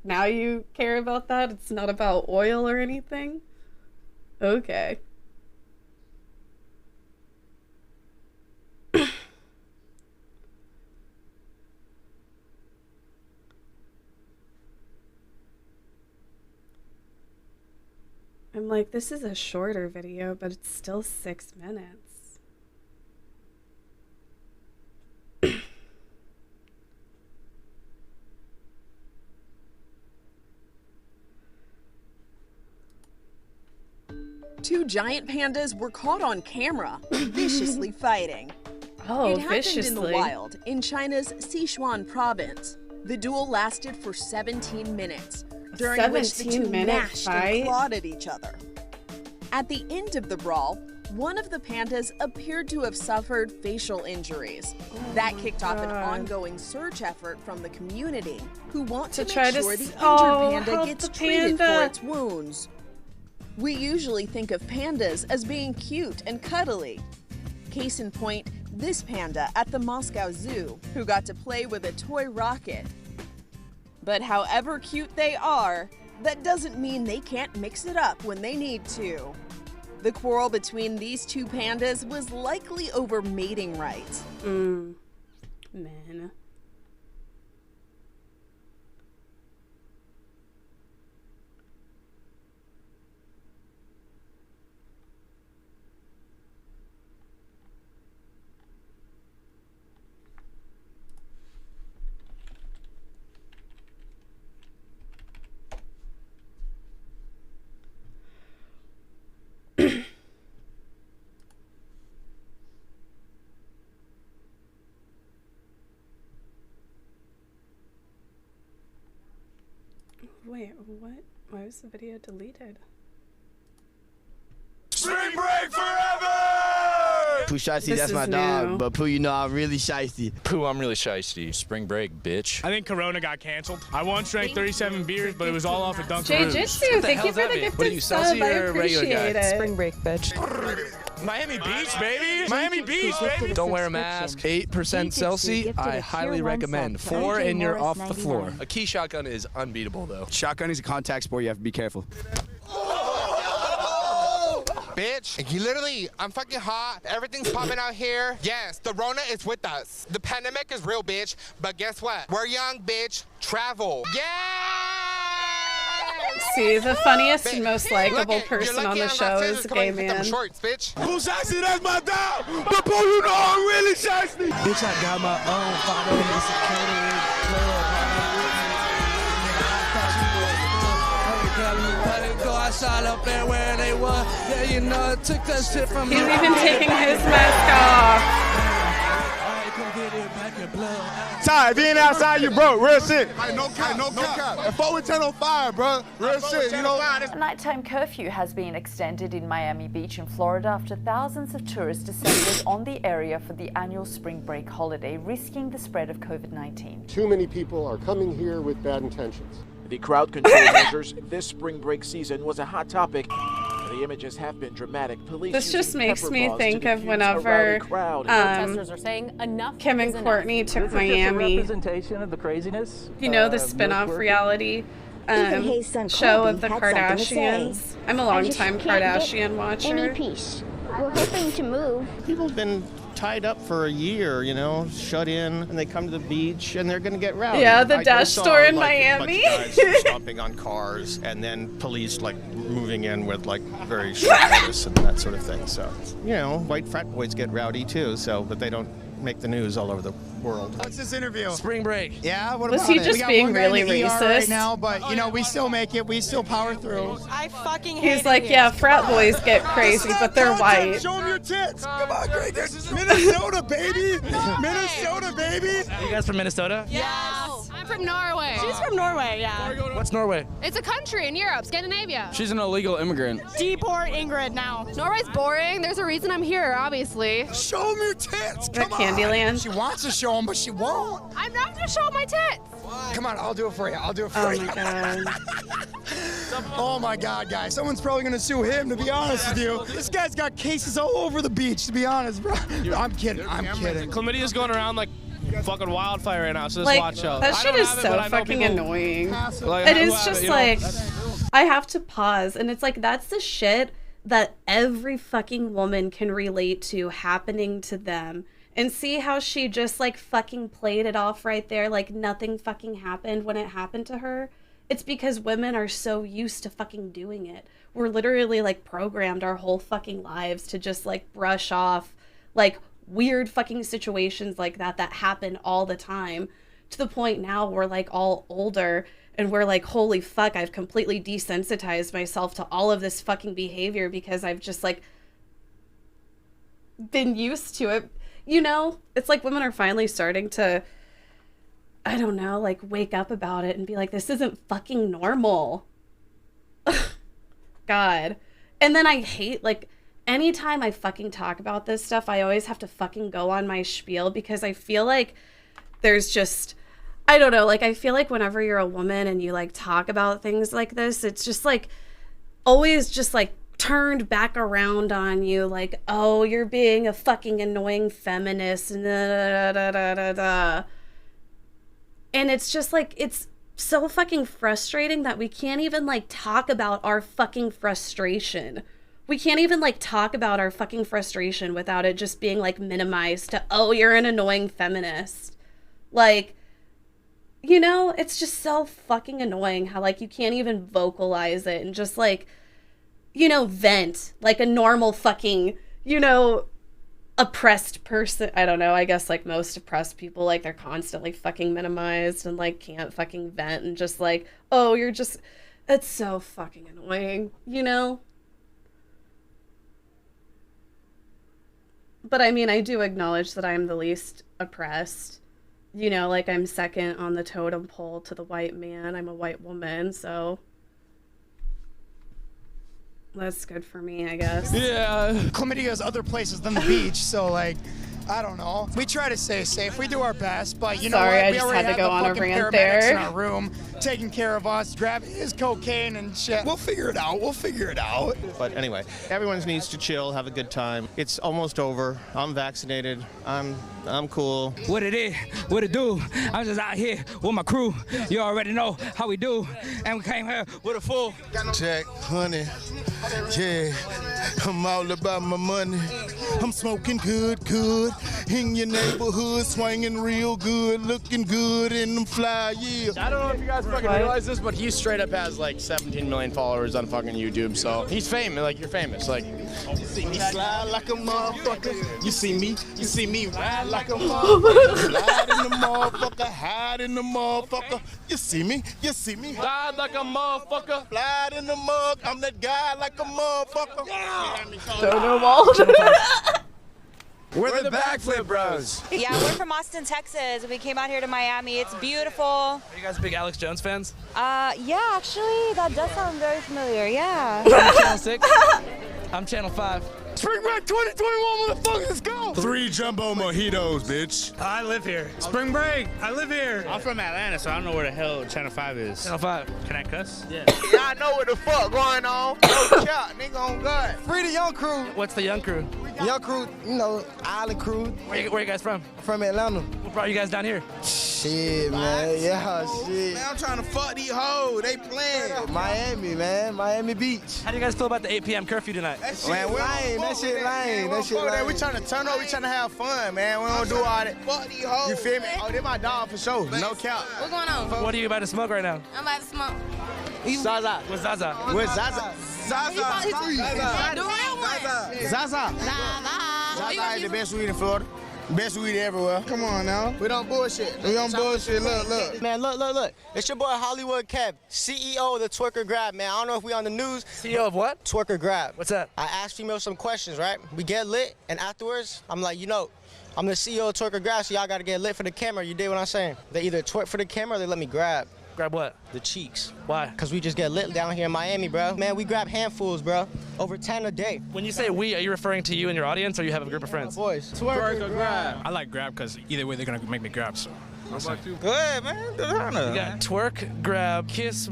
now you care about that? It's not about oil or anything? Okay. I'm like, this is a shorter video, but it's still 6 minutes. Two giant pandas were caught on camera, viciously fighting. Oh, it happened viciously. in the wild, in China's Sichuan province. The duel lasted for 17 minutes, during which the two gnashed and clawed at each other. At the end of the brawl, One of the pandas appeared to have suffered facial injuries. That kicked off an ongoing search effort from the community, who want to make try to sure the injured help panda gets the treated panda. for its wounds. We usually think of pandas as being cute and cuddly. Case in point, this panda at the Moscow Zoo, who got to play with a toy rocket. But however cute they are, that doesn't mean they can't mix it up when they need to. The quarrel between these two pandas was likely over mating rights. Man. Wait, what? Why was the video deleted? Spring break forever! Pooh Shiesty, This that's my is dog. new. But Pooh, you know I'm really shiesty. Pooh, I'm really shiesty. Spring break, bitch. I think Corona got canceled. I once drank 37 beers, but it was all off at Dunkin' Jujitsu, thank you for the gifted What are you, sub. saucy I or a regular appreciate guy? it. Spring break, bitch. Miami Beach, baby! Miami Beach, baby! Don't wear a mask. 8% Celsius. I highly recommend. 4 and you're off the floor. A key shotgun is unbeatable, though. Shotgun is a contact sport. You have to be careful. Bitch, you literally, I'm fucking hot. Everything's popping out here. Yes, the Rona is with us. The pandemic is real, bitch. But guess what? We're young, bitch. Travel. Yeah! See, the funniest and most likable person on the show is a gay man. Shorts, bitch. Pooh Shiesty, that's my dog. But Pooh, you know I'm really shiesty. Bitch, I got my own following security club. Outside up there where they were. Yeah, you know, it took that shit from He's even taking his mask off. Ty, if you ain't outside, you broke. Real shit. No cap. At 4 with 10 on fire, bro. Real shit, you know. A nighttime curfew has been extended in Miami Beach in Florida after thousands of tourists descended on the area for the annual spring break holiday, risking the spread of COVID-19. Too many people are coming here with bad intentions. The crowd control measures this spring break season was a hot topic. The images have been dramatic. Police This just using makes pepper me balls think to of defuse a whenever rowdy crowd. Protesters are saying enough Kim is and Courtney enough. took Miami. Representation of the craziness. You know, the spin-off reality show of the Kardashians. I'm a longtime Kardashian watcher. Any piece. We're hoping to move. People have been tied up for a year, you know, shut in, and they come to the beach and they're going to get rowdy. Yeah, the I Dash saw, store in like, a bunch Miami. of guys stomping on cars, and then police like moving in with like very short notice and that sort of thing. So, you know, white frat boys get rowdy too. So, but they don't make the news all over the world. What's this interview? Spring break. Yeah, what Was about he it? just We got being one guy really in the ER racist? right now, but you know, we still make it. We still power through. I fucking hate He's like, yeah, frat boys get crazy, but they're white. Show them your tits. Come on, Greg. This is Minnesota, baby. Minnesota, baby. Are you guys from Minnesota? Yes. I'm from Norway. She's from Norway, yeah. What's Norway? It's a country in Europe, Scandinavia. She's an illegal immigrant. Deport Ingrid now. Norway's boring. There's a reason I'm here, obviously. Show them your tits. At Candyland. She wants to show them, but she won't. I'm not gonna show my tits. Come on, I'll do it for you. I'll do it for Oh you. my god. Oh my God, guys. Someone's probably gonna sue him, to be honest with you. This guy's got cases all over the beach, to be honest, bro. I'm kidding. I'm kidding. Chlamydia's going around like fucking wildfire right now, so just Like, watch out. that I shit don't is have it, so but I know fucking people- annoying. Like, It who is have just you know? like, I have to pause, and it's like, that's the shit that every fucking woman can relate to happening to them. And see how she just like fucking played it off right there, like nothing fucking happened when it happened to her. It's because women are so used to fucking doing it. We're literally like programmed our whole fucking lives to just like brush off like weird fucking situations like that happen all the time, to the point now we're like all older and we're like, holy fuck, I've completely desensitized myself to all of this fucking behavior because I've just like been used to it. You know, it's like women are finally starting to, I don't know, like wake up about it and be like, this isn't fucking normal. God. And then I hate like anytime I fucking talk about this stuff, I always have to fucking go on my spiel because I feel like there's just, I don't know, like I feel like whenever you're a woman and you like talk about things like this, it's just like always just like turned back around on you, like, oh, you're being a fucking annoying feminist and da, da, da, da, da. And it's just like, it's so fucking frustrating that we can't even like talk about our fucking frustration. We can't even like talk about our fucking frustration without it just being like minimized to, oh, you're an annoying feminist. Like, you know, it's just so fucking annoying how like you can't even vocalize it and just like, you know, vent like a normal fucking, you know, oppressed person. I don't know, I guess like most oppressed people, like they're constantly fucking minimized and like can't fucking vent and just like, oh, you're just, it's so fucking annoying, you know? But I mean, I do acknowledge that I'm the least oppressed. You know, like I'm second on the totem pole to the white man. I'm a white woman, so that's good for me, I guess. Yeah. Chlamydia is other places than the beach, so like, I don't know. We try to stay safe. We do our best, but you know Sorry, what? I We just already had to have go the on a fucking rant paramedics there. in our room taking care of us, grabbing his cocaine and shit. We'll figure it out. We'll figure it out. But anyway, everyone needs to chill, have a good time. It's almost over. I'm vaccinated. I'm cool. What it is, what it do. I'm just out here with my crew. You already know how we do. And we came here with a full Jack, honey, yeah, I'm all about my money. I'm smoking good, in your neighborhood, swinging real good, looking good in them fly, yeah. I don't know if you guys fucking realize this, but he straight up has like 17 million followers on fucking YouTube, so he's famous, like you're famous, like. You see me slide like a motherfucker. You see me ride like a motherfucker. Slide in the motherfucker, hide in the motherfucker. You see me, Slide like a motherfucker. Slide in the mug, I'm that guy like a motherfucker. Don't know all. We're the Backflip Bros. Yeah, we're from Austin, Texas. We came out here to Miami. It's beautiful. Are you guys big Alex Jones fans? Yeah, actually, that does sound very familiar. Yeah. I'm Channel 6. I'm Channel 5. Spring Break 2021, motherfucker, let's go! 3 jumbo mojitos, bitch. I live here. Spring break. I live here. I'm from Atlanta, so I don't know where the hell Channel 5 is. Channel 5. Can I cuss? Yeah. I know what the fuck going on. No cap, nigga on God. Free the young crew. What's the young crew? Young crew, you know, island crew. Where you guys from? From Atlanta. What brought you guys down here? Shit, man. Yeah, shit. Man, I'm trying to fuck these hoes. They playing. Miami, man. Miami Beach. How do you guys feel about the 8 p.m. curfew tonight? Man, that shit lame. We trying to turn up. We trying to have fun, man. We don't do all that. Fuck these hoes. You feel me? Oh, they my dog for sure. No cap. What's going on? What are you about to smoke right now? I'm about to smoke. Zaza. What's Zaza? Where's Zaza? Zaza. Zaza is the best weed in Florida. Best weed everywhere. Come on now. We don't bullshit. Look. Man, look. It's your boy Hollywood Kev, CEO of the Twerker Grab, man. I don't know if we on the news. CEO of what? Twerker Grab. What's that? I asked females some questions, right? We get lit, and afterwards, I'm like, you know, I'm the CEO of Twerker Grab, so y'all gotta get lit for the camera. You dig what I'm saying? They either twerk for the camera or they let me grab. Grab what? The cheeks. Why? Because we just get lit down here in Miami, bro. Man, we grab handfuls, bro. Over 10 a day. When you say we, are you referring to you and your audience, or you have a group of friends? Boys. Twerker Grab. I like grab because either way they're gonna make me grab. So. How about you? Go ahead, man. You got twerk, grab, kiss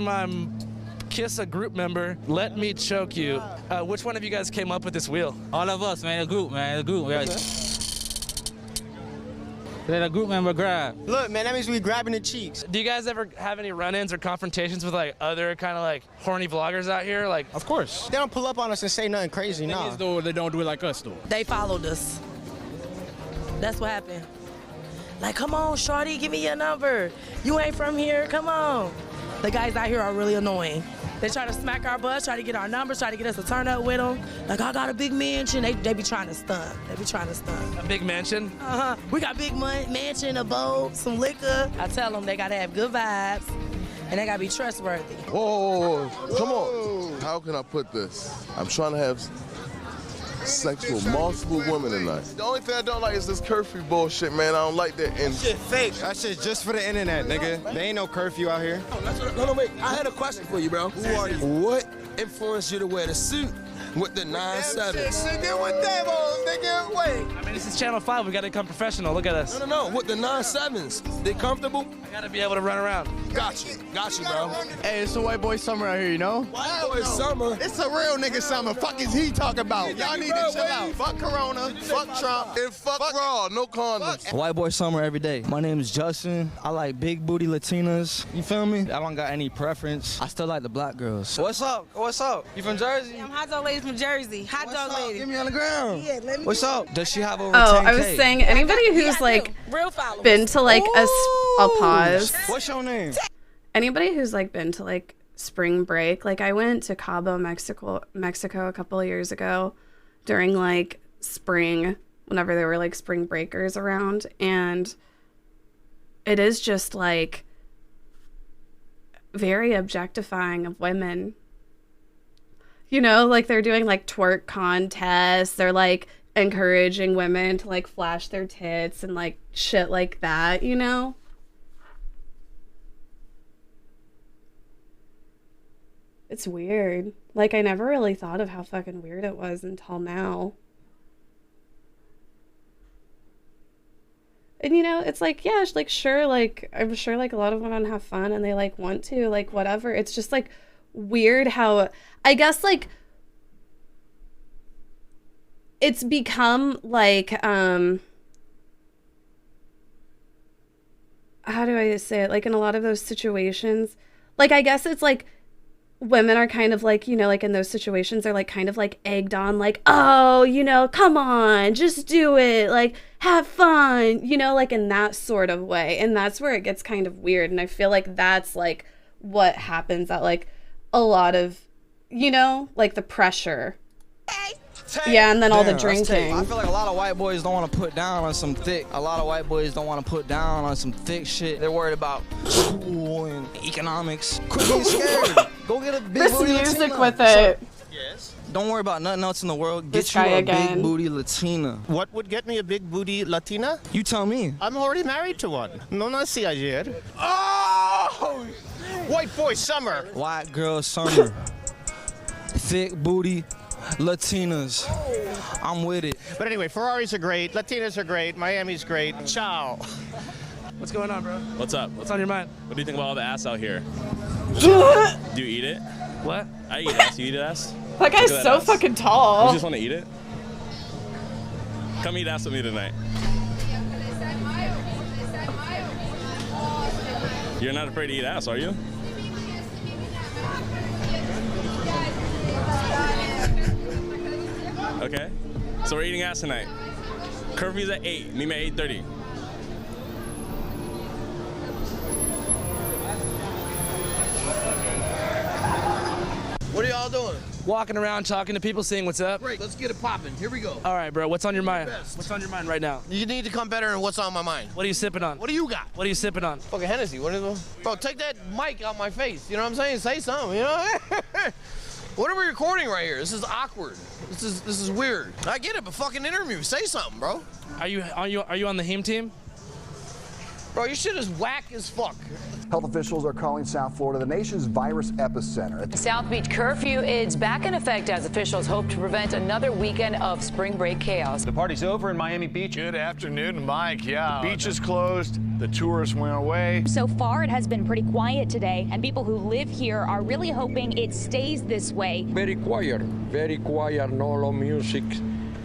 a group member, let me choke you. Which one of you guys came up with this wheel? All of us, man. A group. Let a group member grab. Look, man, that means we grabbing the cheeks. Do you guys ever have any run-ins or confrontations with like other kind of like horny vloggers out here? Like, Of course. They don't pull up on us and say nothing crazy, no. Though they don't do it like us, though. They followed us. That's what happened. Like, come on, shorty, give me your number. You ain't from here, come on. The guys out here are really annoying. They try to smack our butts, try to get our numbers, try to get us to turn up with them. Like, I got a big mansion. They be trying to stunt. A big mansion? Uh-huh. We got big mansion, a boat, some liquor. I tell them they gotta have good vibes, and they gotta be trustworthy. Whoa, come on. How can I put this? I'm trying to have sex with multiple women tonight. The only thing I don't like is this curfew bullshit, man. I don't like that. And shit fake. That shit just for the internet, nigga. There ain't no curfew out here. No, wait. I had a question for you, bro. Who are you? What influenced you to wear the suit With the 9-7s. Nigga, with devils, nigga, wait. I mean, this is Channel 5. We got to come professional. Look at us. No. With the 9-7s. They comfortable? I got to be able to run around. Got you, bro. Hey, it's the white boy summer out here, you know? White boy summer? It's a real nigga summer. Fuck is he talking about? Y'all need to chill out. Fuck Corona. Fuck Trump. And fuck Raw. No condoms. White boy summer every day. My name is Justin. I like big booty Latinas. You feel me? I don't got any preference. I still like the black girls. What's up? What's up? You from Jersey? I'm hot dog lady from Jersey. Hot dog lady. Get me on the ground. Yeah, let me. What's up? Does she have over 10K? I was saying anybody who's like real followers. been to like I'll pause. What's your name? Anybody who's like been to like spring break, like I went to Cabo, Mexico a couple of years ago during like spring, whenever there were like spring breakers around, and it is just like very objectifying of women. You know, like they're doing like twerk contests, they're like encouraging women to like flash their tits and like shit like that, you know? It's weird. Like, I never really thought of how fucking weird it was until now. And, you know, it's like, yeah, like, sure, like, I'm sure, like, a lot of women have fun and they, like, want to, like, whatever. It's just, like, weird how, I guess, like, it's become, like, how do I say it? Like, in a lot of those situations, like, I guess it's, like, women are kind of like, you know, like in those situations, they're like kind of like egged on, like, oh, you know, come on, just do it, like, have fun, you know, like in that sort of way. And that's where it gets kind of weird. And I feel like that's like what happens at like a lot of, you know, like the pressure. Yeah, and then all the drinking. I feel like a lot of white boys don't want to put down on some thick. A lot of white boys don't want to put down on some thick shit. They're worried about school and economics. Quit being scared. Go get a big this booty music Latina. with it. Yes. Don't worry about nothing else in the world. Get This you guy a again. big booty Latina. What would get me a big booty Latina? You tell me. I'm already married to one. No nací ayer. Oh! White boy summer. White girl summer. Thick booty Latinas. I'm with it. But anyway, Ferraris are great. Latinas are great. Miami's great. Ciao. What's going on, bro? What's up? What's on your mind? What do you think about all the ass out here? Do you eat it? What? I eat ass. You eat ass? That guy's Look at so ass. fucking tall. You just want to eat it? Come eat ass with me tonight. You're not afraid to eat ass, are you? Okay. So we're eating ass tonight. Curfew's at 8. Meet me at 8:30. What are y'all doing? Walking around, talking to people, seeing what's up. Great, let's get it popping. Here we go. All right, bro. What's on your mind? Best. What's on your mind right now? You need to come better than what's on my mind. What are you sipping on? What do you got? What are you sipping on? Fucking Hennessy. What is it? Bro, take that mic out my face. You know what I'm saying? Say something, you know? What are we recording right here? This is awkward. This is weird. I get it, but fucking interview. Say something, bro. Are you on the HEAM team? Bro, your shit is whack as fuck. Health officials are calling South Florida the nation's virus epicenter. The South Beach curfew is back in effect as officials hope to prevent another weekend of spring break chaos. The party's over in Miami Beach. Good afternoon, Mike. Yeah, the beach is closed. The tourists went away. So far, it has been pretty quiet today, and people who live here are really hoping it stays this way. Very quiet, no music,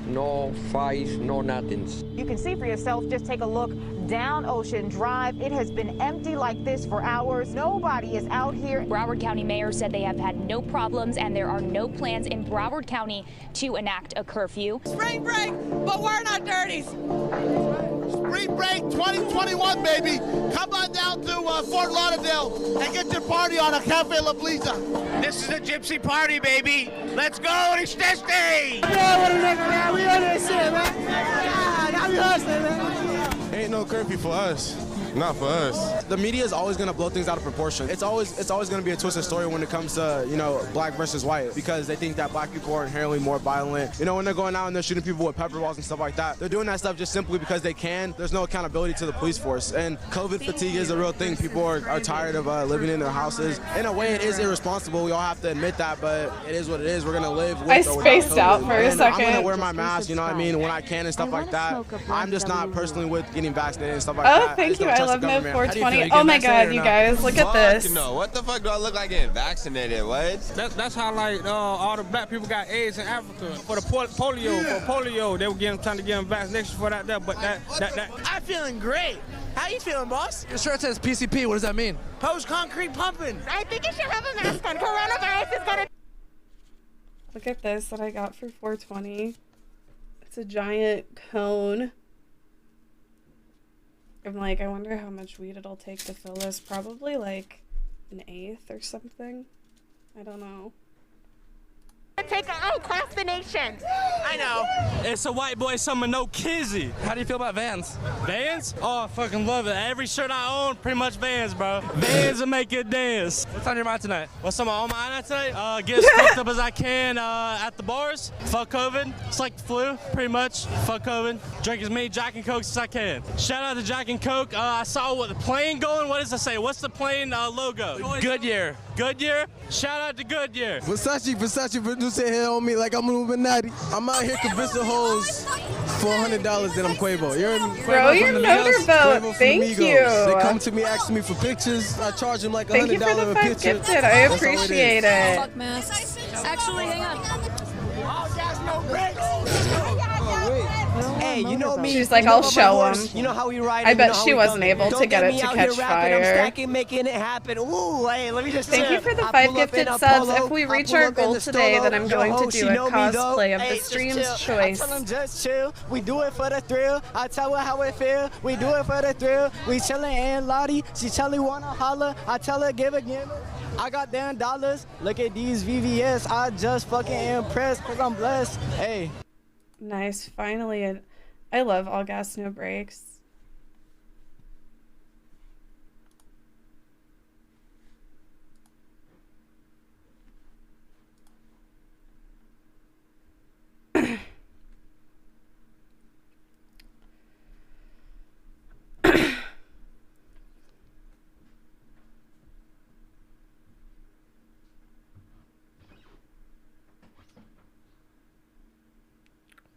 no fights, no nothings. You can see for yourself, just take a look down Ocean Drive. It has been empty like this for hours. Nobody is out here. Broward County Mayor said they have had no problems and there are no plans in Broward County to enact a curfew. Spring break, but we're not dirties. Spring break 2021, baby. Come on down to Fort Lauderdale and get your party on a Cafe La Bliza. This is a gypsy party, baby. Let's go, it's this day. We on this shit, man. Now we hustling, man. Ain't no curfew for us. Not for us. The media is always going to blow things out of proportion. It's always going to be a twisted story when it comes to, you know, black versus white, because they think that black people are inherently more violent. You know, when they're going out and they're shooting people with pepper balls and stuff like that, they're doing that stuff just simply because they can. There's no accountability to the police force. And COVID fatigue is a real thing. People are tired of living in their houses. In a way, it is irresponsible. We all have to admit that, but it is what it is. We're going to live with I or without spaced COVID. out for a And second. I'm going to wear my mask, you know what I mean, when I can and stuff like that. I'm just not personally with getting vaccinated and stuff like that. Oh, thank you. don't I trust love the Move government. 420. Oh my God, you guys, look at this. No, what the fuck do I look like getting vaccinated? What? That's how like all the black people got AIDS in Africa for the polio. They were trying to get them vaccination for that there, but that. I'm feeling great. How you feeling, boss? Your shirt says PCP. What does that mean? Post-concrete pumping. I think you should have a mask on. Coronavirus is gonna. Look at this that I got for 420. It's a giant cone. I'm like, I wonder how much weed it'll take to fill this. Probably like an eighth or something. I don't know. Take across the nation. I know. It's a white boy summer, no kizzy. How do you feel about Vans? Vans? Oh, I fucking love it. Every shirt I own, pretty much Vans, bro. Vans will make it dance. What's on your mind tonight? What's on my mind tonight? Get as fucked up as I can at the bars. Fuck COVID. It's like the flu, pretty much. Fuck COVID. Drink as many Jack and Cokes as I can. Shout out to Jack and Coke. I saw the plane going. What does it say? What's the plane logo? Goodyear. Goodyear? Shout out to Goodyear. Versace producer here on me like I'm Illuminati. I'm out here convincing hoes for $100 that I'm Quavo. You heard me? Bro, your motorboat. Thank you. They come to me asking me for pictures. I charge them like $100 Thank you for the a 5 picture. gifted. I appreciate it. Fuck masks. Actually, hang on. Hey, you know me. She's like, I'll show him. You know how we ride. I bet she wasn't able to get it to catch fire. I'm stacking, making it happen. Ooh, hey, let me just. Thank you for the 5 gifted subs. If we reach our goal today, then I'm going to do a cosplay of the stream's choice. I tell them just chill. We do it for the thrill. I tell her how it feel. We do it for the thrill. We chillin' and Lottie. She tell me wanna holler. I tell her give it. I got $10. Look at these VVS. I just fucking impressed because I'm blessed. Hey. Nice, finally. I love all gas, no brakes.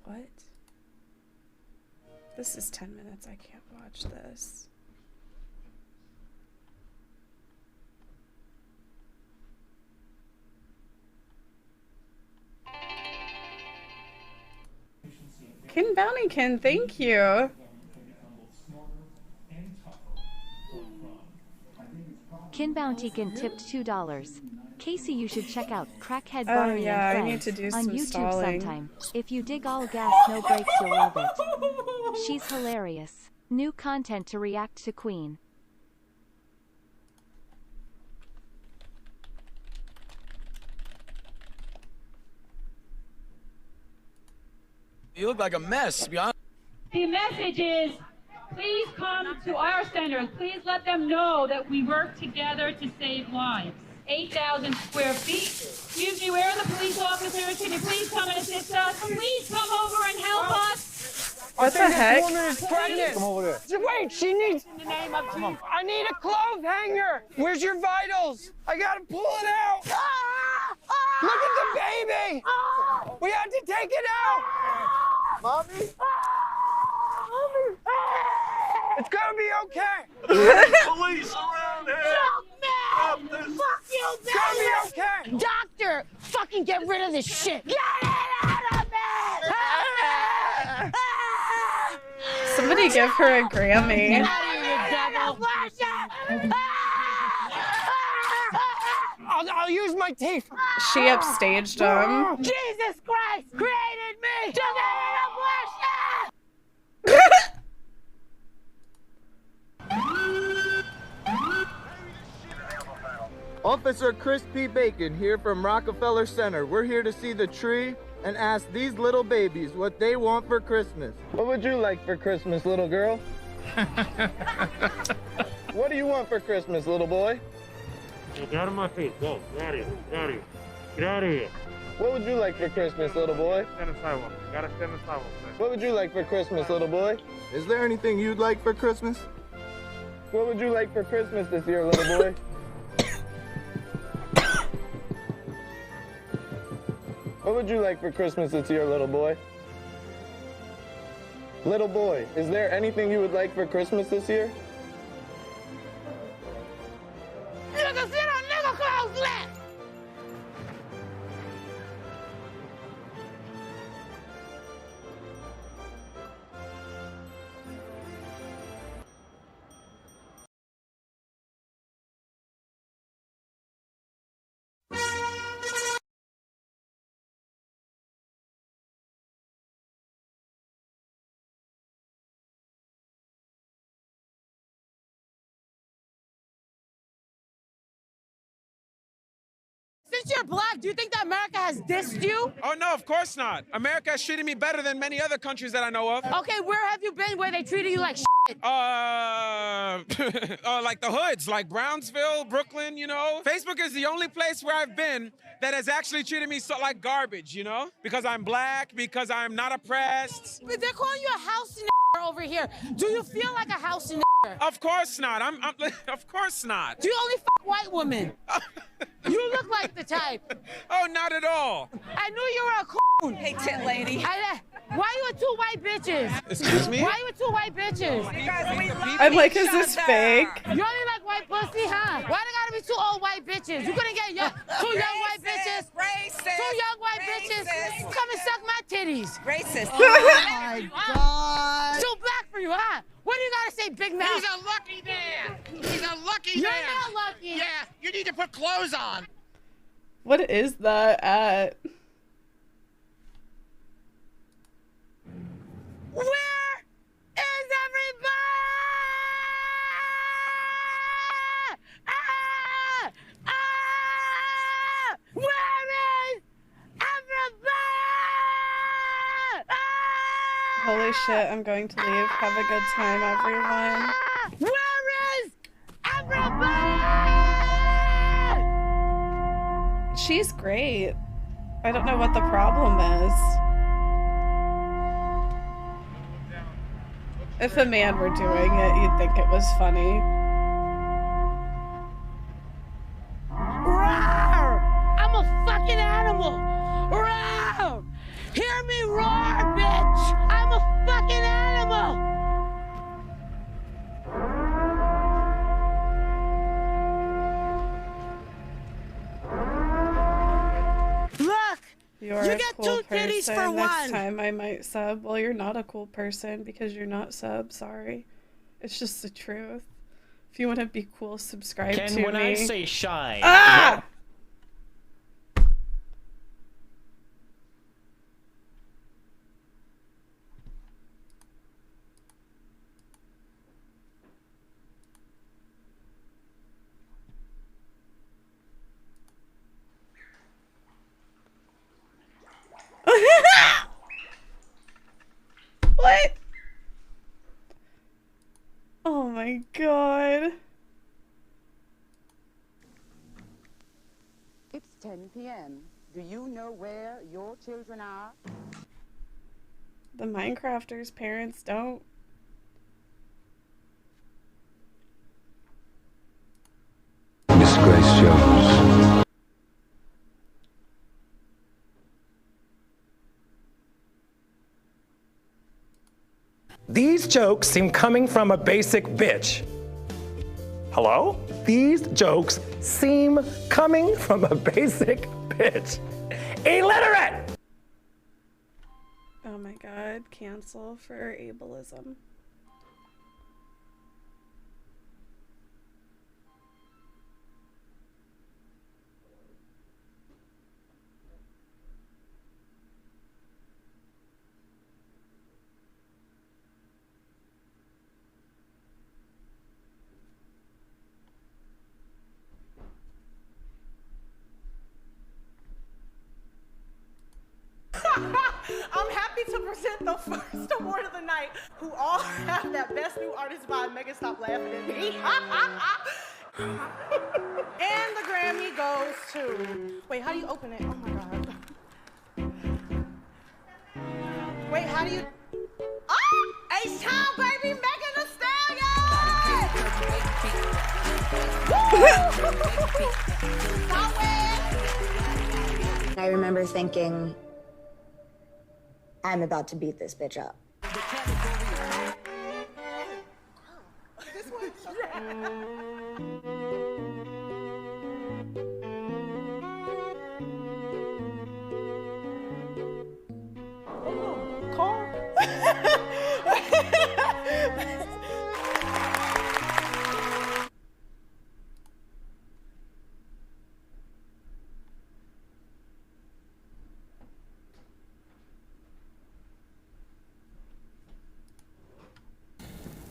What? This is 10 minutes. I can't watch this. Ken Bountykin, thank you. Ken Bountykin tipped $2. Casey, you should check out Crackhead Barney yeah, and I Friends need to do on some YouTube stalling. sometime. If you dig all gas, no brakes, you'll love it. She's hilarious. New content to react to Queen. You look like a mess, to be honest. The message is, please come to our centers. Please let them know that we work together to save lives. 8,000 square feet. Excuse me, where are the police officers? Can you please come and assist us? Please come over and help us. What the heck? This woman is pregnant. Come over there. Wait, she needs. In the name of Jesus. I need a clothes hanger. Where's your vitals? I gotta pull it out. Look at the baby. We have to take it out. Mommy. Mommy. It's gonna be okay. Police around here. Fuck you, It's gonna be okay. Doctor, fucking get rid of this shit. Get it out of me! Somebody give her a Grammy. I'll use my teeth. She upstaged him. Jesus Christ created me to Officer Chris P. Bacon here from Rockefeller Center. We're here to see the tree and ask these little babies what they want for Christmas. What would you like for Christmas, little girl? What do you want for Christmas, little boy? Get out of my face. Go. Get out of here. Get out of here. Get out of here. What would you like for Christmas, little boy? Stand on the sidewalk. You gotta stand on the sidewalk. What would you like for Christmas, little boy? Is there anything you'd like for Christmas? What would you like for Christmas this year, little boy? What would you like for Christmas this year, little boy? Little boy, is there anything you would like for Christmas this year? Nigga, sit on nigga clothes lap. Since you're black, do you think that America has dissed you? Oh, no, of course not. America has treated me better than many other countries that I know of. Okay, where have you been where they treated you like shit? Like the hoods, like Brownsville, Brooklyn, you know? Facebook is the only place where I've been that has actually treated me so like garbage, you know? Because I'm black, because I'm not oppressed. But they're calling you a house over here. Do you feel like a house Of course not. Of course not. Do you only fuck white women? You look like the type. Oh, not at all. I knew you were a coon. Hey, tit lady. Why you with two white bitches? Excuse me? Why you with two white bitches? I'm like, is this fake? You only like white pussy, huh? Why they gotta be two old white bitches? You couldn't get two young white bitches? Racist. Two young white bitches? Come and suck my titties. Racist. Oh my God. Too black for you, huh? What do you gotta say, big mouth? He's a lucky man. He's a lucky You're man. not lucky. Yeah, you need to put clothes on. What is that at? Where is everybody? Where is everybody? Holy shit, I'm going to leave. Have a good time, everyone. Where is everybody? She's great. I don't know what the problem is. If a man were doing it, you'd think it was funny. Roar! I'm a fucking animal! Roar! Hear me roar, bitch! I'm a fucking animal! Look! You're You a get cool two titties person. for Next one. time I might sub. Well, you're not a cool person because you're not sub. Sorry. It's just the truth. If you want to be cool, subscribe to me. When I say shy, Ah! What? Oh my god. It's 10 p.m. Do you know where your children are? The Minecrafters' parents don't. Miss Grace Jones. These jokes seem coming from a basic bitch. Hello? These jokes seem coming from a basic bitch. Illiterate! Oh my god, cancel for ableism. I'm happy to present the first award of the night, who all have that Best New Artist vibe. Megan, stop laughing at me. And the Grammy goes to... Wait, how do you open it? Oh my God. Wait, how do you... Ah! H-Town, baby, Megan Thee Stallion! I remember thinking, I'm about to beat this bitch up.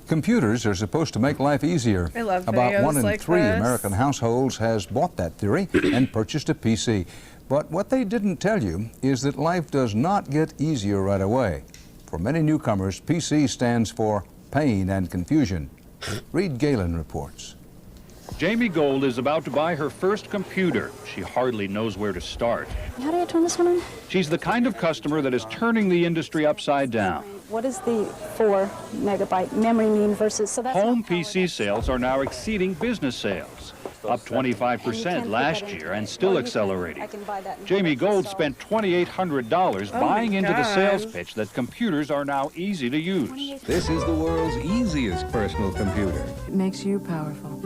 Computers are supposed to make life easier. I love About videos 1 in like 3 this. American households has bought that theory and purchased a PC. But what they didn't tell you is that life does not get easier right away. For many newcomers, PC stands for pain and confusion. Reed Galen reports. Jamie Gold is about to buy her first computer. She hardly knows where to start. How do you turn this one on? She's the kind of customer that is turning the industry upside down. What does the 4 megabyte memory mean versus... So that's Home PC sales are now exceeding business sales, up 25% last year and still accelerating. Jamie Gold spent $2,800 buying into the sales pitch that computers are now easy to use. This is the world's easiest personal computer. It makes you powerful.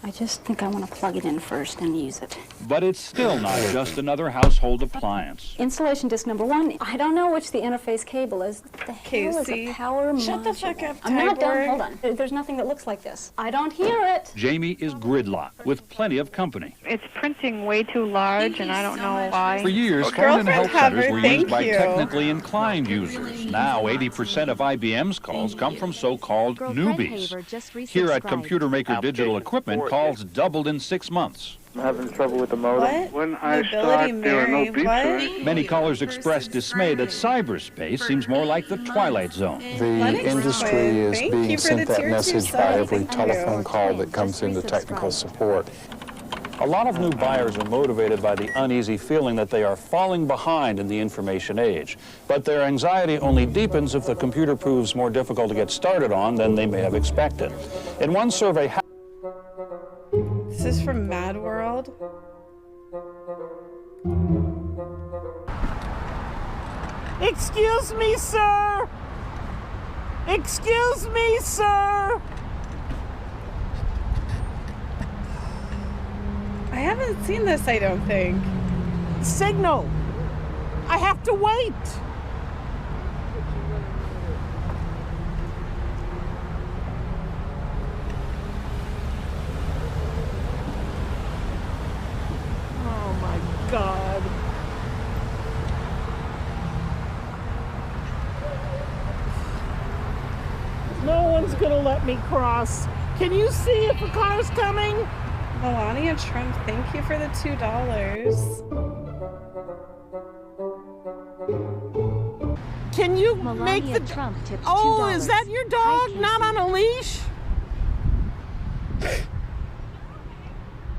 I just think I want to plug it in first and use it. But it's still not just another household appliance. Installation disc number 1. I don't know which the interface cable is. What the hell is a power module? Shut the fuck up, I'm not done. Tyborg. Hold on. There's nothing that looks like this. I don't hear it. Jamie is gridlocked with plenty of company. It's printing way too large, and I don't know why. For years, phone and help centers were used by technically inclined users. Now, 80% of IBM's calls come from so-called newbies. Here at Computer Maker Digital Equipment, calls doubled in 6 months. I'm having trouble with the modem. What? When I Mobility start, there are no Mary, beeps what? or anything. Many callers expressed dismay that cyberspace seems more like the Twilight Zone. The industry is being sent that message by every telephone call that comes into technical support. A lot of new buyers are motivated by the uneasy feeling that they are falling behind in the information age. But their anxiety only deepens if the computer proves more difficult to get started on than they may have expected. In one survey... This is from Mad World. Excuse me, sir! Excuse me, sir! I haven't seen this, I don't think. Signal! I have to wait! Oh my God. No one's gonna let me cross. Can you see if a car's coming? Melania Trump, thank you for the $2. Can you Melania make the... Trump tipped Oh, $2. is that your dog? Not on a leash?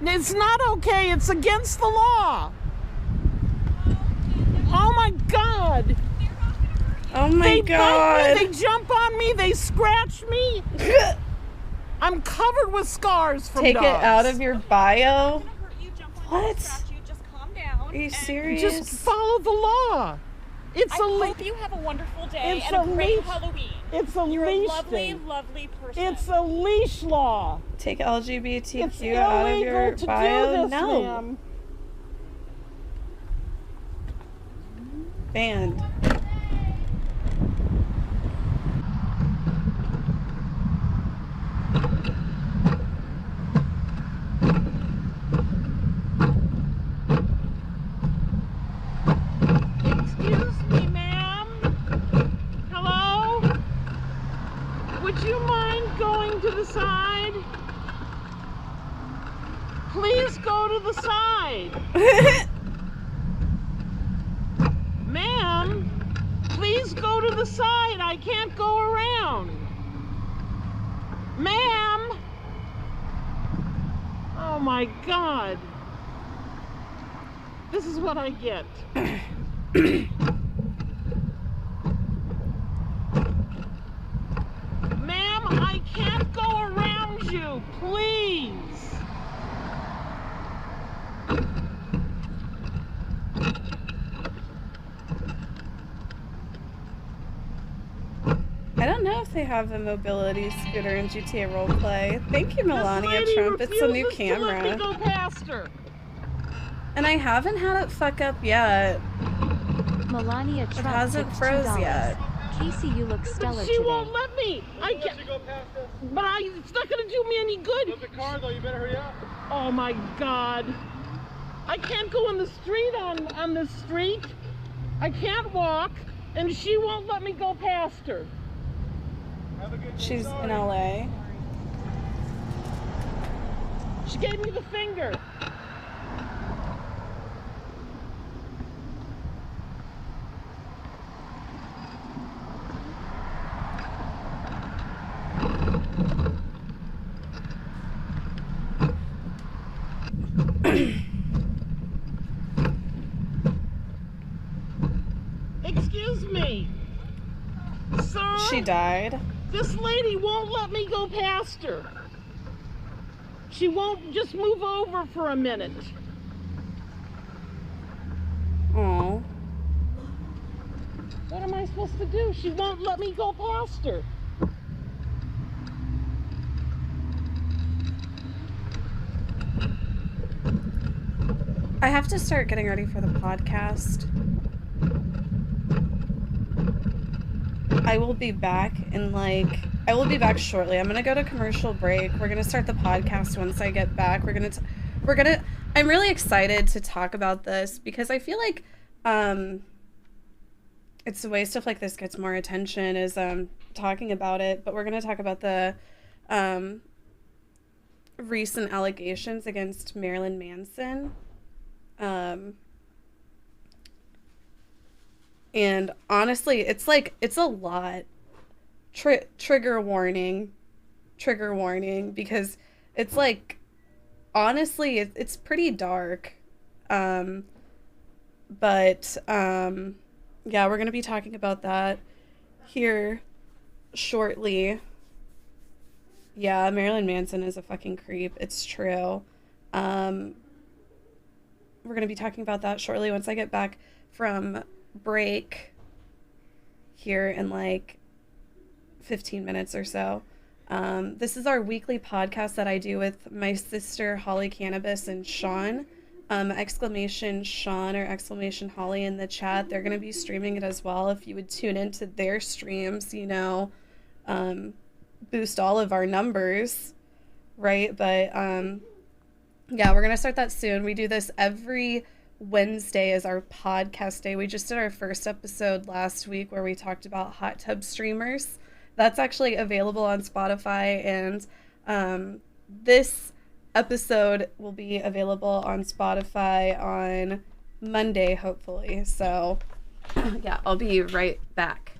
It's not okay. It's against the law. Oh my God. Oh my God. Bite me, they jump on me. They scratch me. I'm covered with scars from Take dogs. it out of your bio. What? Are you serious? Just follow the law. It's I hope you have a wonderful day it's and a great Halloween. It's a You're leash a lovely, thing. lovely person. It's a leash law. Take LGBTQ It's out of illegal your to bio? do this, No. ma'am. Banned. Excuse me, ma'am. Hello? Would you mind going to the side? Please go to the side. Ma'am, please go to the the side. I can't go around. Ma'am. Oh my God. This is what I get. Ma'am, I can't go around you, please. I don't know if they have a mobility scooter in GTA roleplay. Thank you, Melania Trump. It's a new camera. Let me go past her. And I haven't had it fuck up yet. Melania Trump It hasn't tips froze $2. yet. Casey, you look stellar She today. won't let me. I can't. But it's not gonna do me any good. There's a car though. You better hurry up. Oh my God. I can't go on the street on the street. I can't walk, and she won't let me go past her. She's in LA. She gave me the finger. Excuse me, sir. She died. This lady won't let me go past her. She won't just move over for a minute. Oh. What am I supposed to do? She won't let me go past her. I have to start getting ready for the podcast. I will be back shortly. I'm gonna go to commercial break. We're gonna start the podcast once I get back. I'm really excited to talk about this because I feel like it's the way stuff like this gets more attention is talking about it. But we're gonna talk about the recent allegations against Marilyn Manson. And honestly, it's a lot. Trigger warning, because it's like, honestly, it's pretty dark. Yeah, we're going to be talking about that here shortly. Yeah, Marilyn Manson is a fucking creep. It's true. We're going to be talking about that shortly once I get back from break here in like 15 minutes or so. This is our weekly podcast that I do with my sister Holly Cannabis and Sean. Exclamation Sean or exclamation Holly in the chat. They're going to be streaming it as well. If you would tune into their streams, boost all of our numbers, right? But yeah, we're going to start that soon. We do this every Wednesday as our podcast day. We just did our first episode last week where we talked about hot tub streamers. That's actually available on Spotify, and this episode will be available on Spotify on Monday, hopefully. So yeah, I'll be right back.